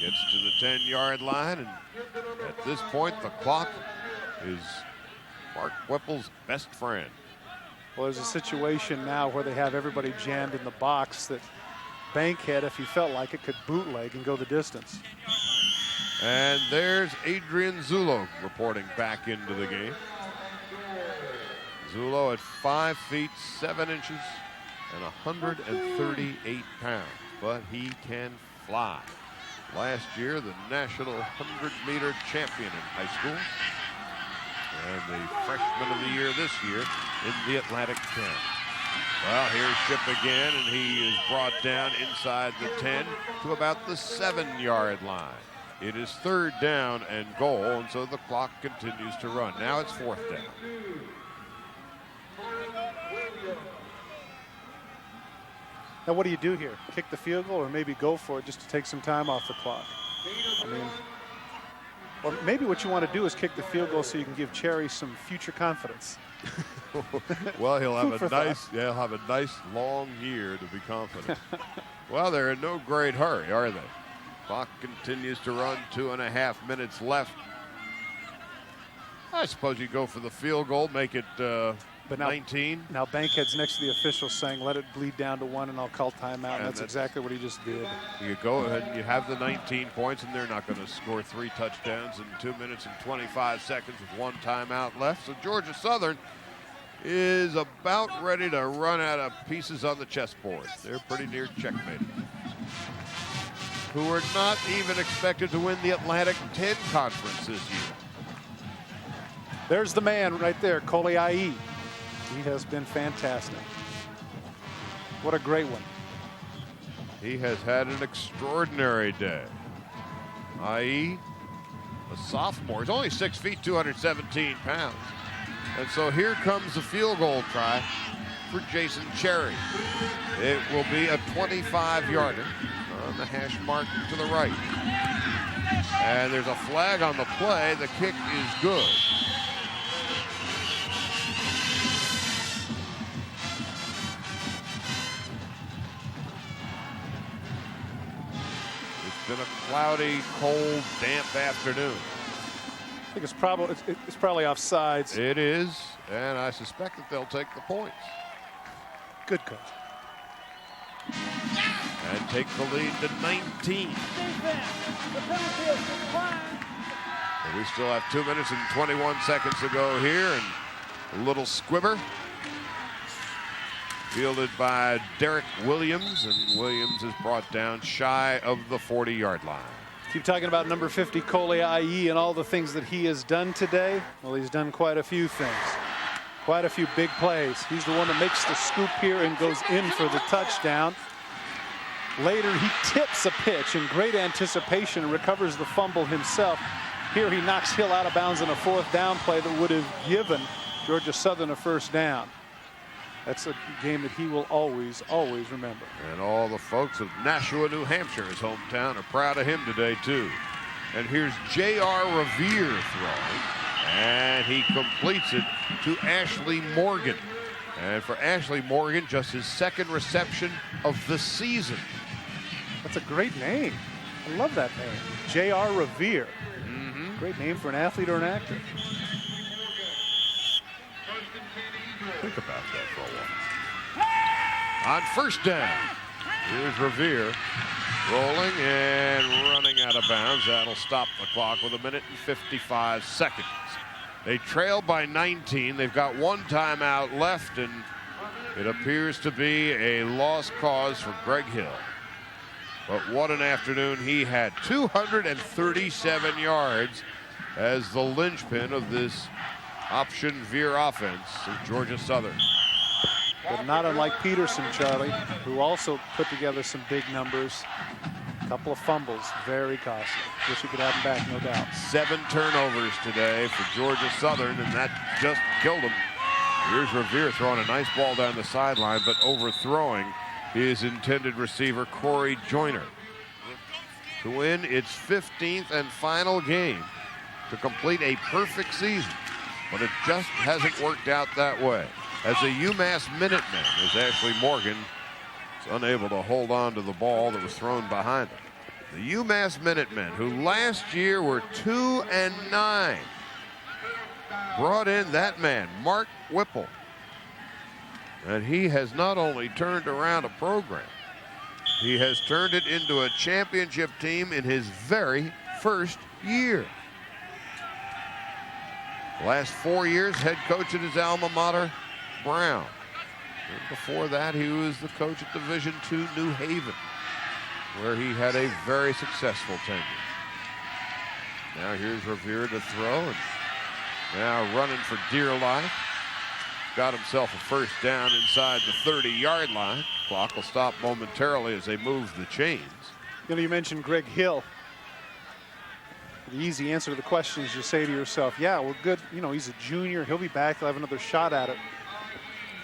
gets to the 10-yard line, and at this point, the clock is Mark Whipple's best friend. Well, there's a situation now where they have everybody jammed in the box that Bankhead, if he felt like it, could bootleg and go the distance. And there's Adrian Zullo reporting back into the game. Zullo at 5 feet 7 inches and 138 pounds, but he can fly. Last year, the national 100-meter champion in high school, and the freshman of the year this year in the Atlantic 10. Well, here's Ship again, and he is brought down inside the 10 to about the 7-yard line. It is 3rd down and goal, and so the clock continues to run. Now it's 4th down. Now, what do you do here? Kick the field goal or maybe go for it just to take some time off the clock? I mean, or maybe what you want to do is kick the field goal so you can give Cherry some future confidence. Well, he'll have a nice long year to be confident. Well, they're in no great hurry, are they? Clock continues to run, 2.5 minutes left. I suppose you go for the field goal, make it But now, 19. Now Bankhead's next to the official saying, let it bleed down to 1 and I'll call timeout. And that's exactly what he just did. You go ahead and you have the 19 points, and they're not going to score 3 touchdowns in 2 minutes and 25 seconds with 1 timeout left. So Georgia Southern is about ready to run out of pieces on the chessboard. They're pretty near checkmate. Who are not even expected to win the Atlantic 10 conference this year. There's the man right there, Koliai. He has been fantastic. What a great one. He has had an extraordinary day. I.E., a sophomore. He's only 6 feet, 217 pounds. And so here comes the field goal try for Jason Cherry. It will be a 25-yarder on the hash mark to the right. And there's a flag on the play. The kick is good. It's been a cloudy, cold, damp afternoon. I think it's probably offsides. It is, and I suspect that they'll take the points. Good call. And take the lead to 19. And we still have 2 minutes and 21 seconds to go here, and a little squibber. Fielded by Derek Williams, and Williams is brought down shy of the 40-yard line. Keep talking about number 50, Koliai, and all the things that he has done today. Well, he's done quite a few things. Quite a few big plays. He's the one that makes the scoop here and goes in for the touchdown. Later, he tips a pitch in great anticipation and recovers the fumble himself. Here, he knocks Hill out of bounds in a 4th down play that would have given Georgia Southern a 1st down. That's a game that he will always, always remember. And all the folks of Nashua, New Hampshire, his hometown, are proud of him today, too. And here's J.R. Revere throwing, and he completes it to Ashley Morgan. And for Ashley Morgan, just his 2nd reception of the season. That's a great name. I love that name. J.R. Revere. Great name for an athlete or an actor. Think about that for a while. On 1st down, here's Revere rolling and running out of bounds. That'll stop the clock with 1 minute and 55 seconds. They trail by 19. They've got 1 timeout left, and it appears to be a lost cause for Greg Hill. But what an afternoon he had. 237 yards as the linchpin of this option veer offense of Georgia Southern. But not unlike Peterson, Charlie, who also put together some big numbers. A couple of fumbles, very costly. Wish he could have them back, no doubt. 7 turnovers today for Georgia Southern, and that just killed him. Here's Revere throwing a nice ball down the sideline, but overthrowing his intended receiver, Corey Joyner, to win its 15th and final game to complete a perfect season. But it just hasn't worked out that way. As a UMass Minuteman, as Ashley Morgan is unable to hold on to the ball that was thrown behind him. The UMass Minutemen, who last year were 2-9, brought in that man, Mark Whipple. And he has not only turned around a program, he has turned it into a championship team in his very first year. The last 4 years, head coach at his alma mater, Brown. And before that, he was the coach at Division II New Haven, where he had a very successful tenure. Now here's Revere to throw, and now running for dear life. Got himself a first down inside the 30-yard line. Clock will stop momentarily as they move the chains. You know, you mentioned Greg Hill. The easy answer to the question is you say to yourself, yeah, well, good. You know, he's a junior. He'll be back. He'll have another shot at it.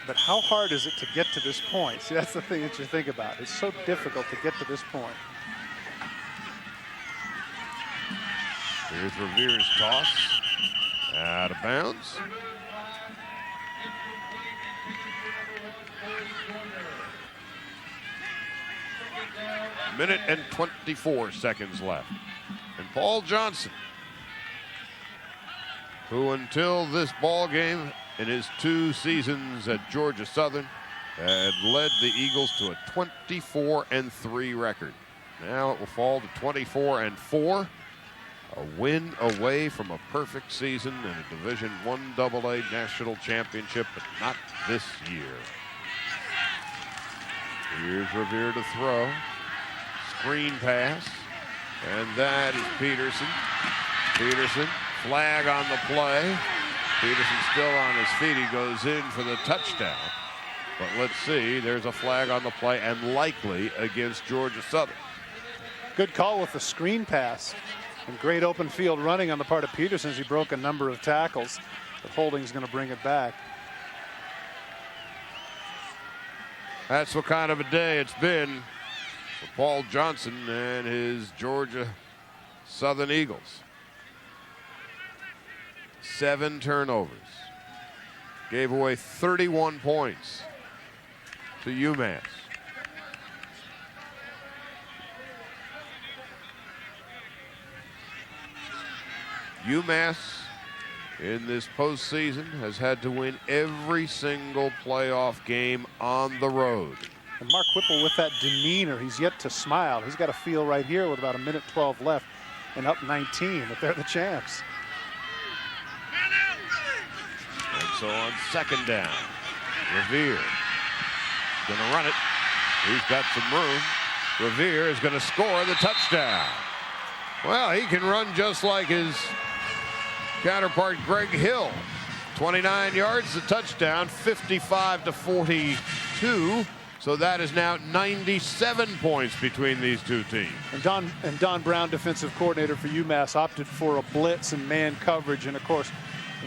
But how hard is it to get to this point? See, that's the thing that you think about. It's so difficult to get to this point. Here's Revere's toss. Out of bounds. Minute and 24 seconds left. And Paul Johnson, who until this ball game in his 2 seasons at Georgia Southern had led the Eagles to a 24-3 record. Now it will fall to 24-4. A win away from a perfect season in a Division I AA national championship, but not this year. Here's Revere to throw. Screen pass. And that is Peterson. Peterson, flag on the play. Peterson still on his feet. He goes in for the touchdown. But let's see, there's a flag on the play and likely against Georgia Southern. Good call with the screen pass. And great open field running on the part of Peterson as he broke a number of tackles. But Holding's going to bring it back. That's what kind of a day it's been for Paul Johnson and his Georgia Southern Eagles. 7 turnovers. Gave away 31 points to UMass. UMass in this postseason has had to win every single playoff game on the road. And Mark Whipple with that demeanor, he's yet to smile. He's got a feel right here with about 1:12 left and up 19 that they're the champs. And so on second down, Revere going to run it. He's got some room. Revere is going to score the touchdown. Well, he can run just like his counterpart Greg Hill. 29 yards, the touchdown, 55-42. So that is now 97 points between these two teams. And Don Brown, defensive coordinator for UMass, opted for a blitz and man coverage. And of course,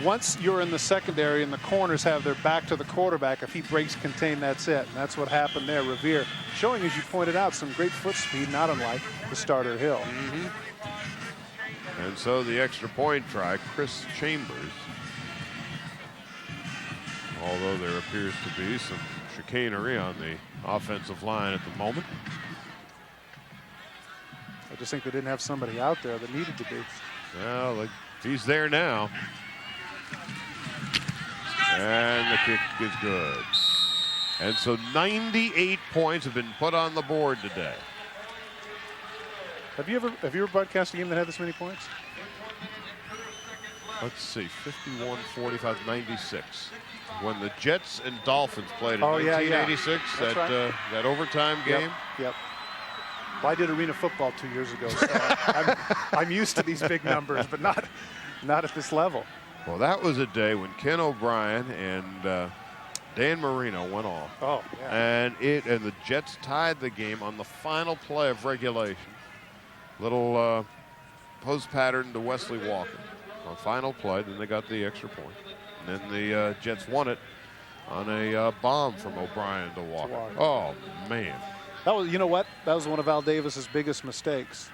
once you're in the secondary and the corners have their back to the quarterback, if he breaks contain, that's it. And that's what happened there. Revere showing, as you pointed out, some great foot speed, not unlike the starter Hill. And so the extra point try, Chris Chambers. Although there appears to be some chicanery on the offensive line at the moment. I just think they didn't have somebody out there that needed to be. Well, he's there now. And the kick is good. And so 98 points have been put on the board today. Have you ever broadcast a game that had this many points? Let's see, 51, 45, 96. When the Jets and Dolphins played in 1986, right. That overtime game. Yep. Well, I did arena football 2 years ago, so I'm used to these big numbers, but not at this level. Well, that was a day when Ken O'Brien and Dan Marino went off. Oh, yeah. And the Jets tied the game on the final play of regulation. Little post pattern to Wesley Walker on final play. Then they got the extra point. And then the Jets won it on a bomb from O'Brien to Walker. Oh, man. That was, you know what? That was one of Al Davis's biggest mistakes.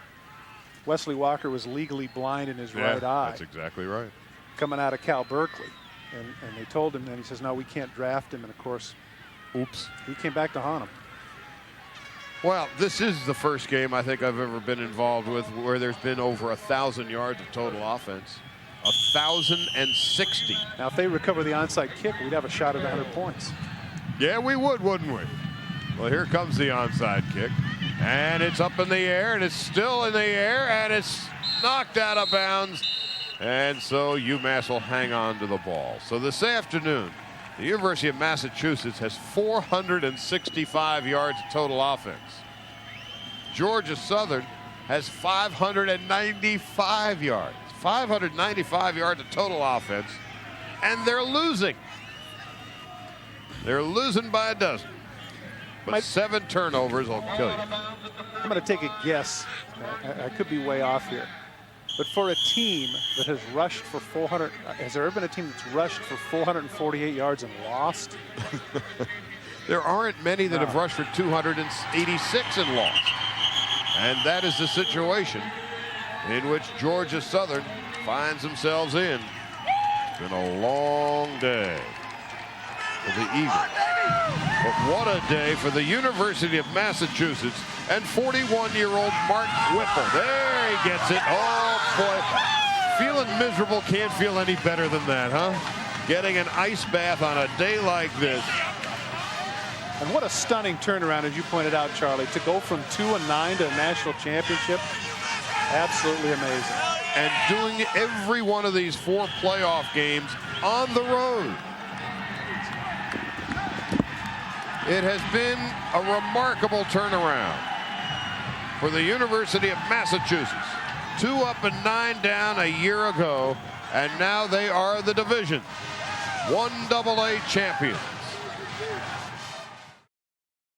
Wesley Walker was legally blind in his right eye. That's exactly right. Coming out of Cal Berkeley. And they told him, and he says, no, we can't draft him. And, of course, oops, he came back to haunt him. Well, this is the first game I think I've ever been involved with where there's been over 1,000 yards of total offense. 1,060. Now, if they recover the onside kick, we'd have a shot at 100 points. Yeah, we would, wouldn't we? Well, here comes the onside kick. And it's up in the air, and it's still in the air, and it's knocked out of bounds. And so UMass will hang on to the ball. So this afternoon, the University of Massachusetts has 465 yards of total offense. Georgia Southern has 595 yards. 595 yards of total offense, and they're losing. They're losing by a dozen. But 7 turnovers will kill you. I'm going to take a guess. I could be way off here. But for a team that has rushed for 400, has there ever been a team that's rushed for 448 yards and lost? There aren't many that have rushed for 286 and lost. And that is the situation in which Georgia Southern finds themselves in. It's been a long day for the Eagles. But what a day for the University of Massachusetts and 41-year-old Mark Whipple. There he gets it. Oh, boy. Feeling miserable can't feel any better than that, huh? Getting an ice bath on a day like this. And what a stunning turnaround, as you pointed out, Charlie, to go from 2-9 to a national championship. Absolutely amazing. And doing every one of these 4 playoff games on the road. It has been a remarkable turnaround for the University of Massachusetts. 2 up and 9 down a year ago, and now they are the Division 1 AA champions.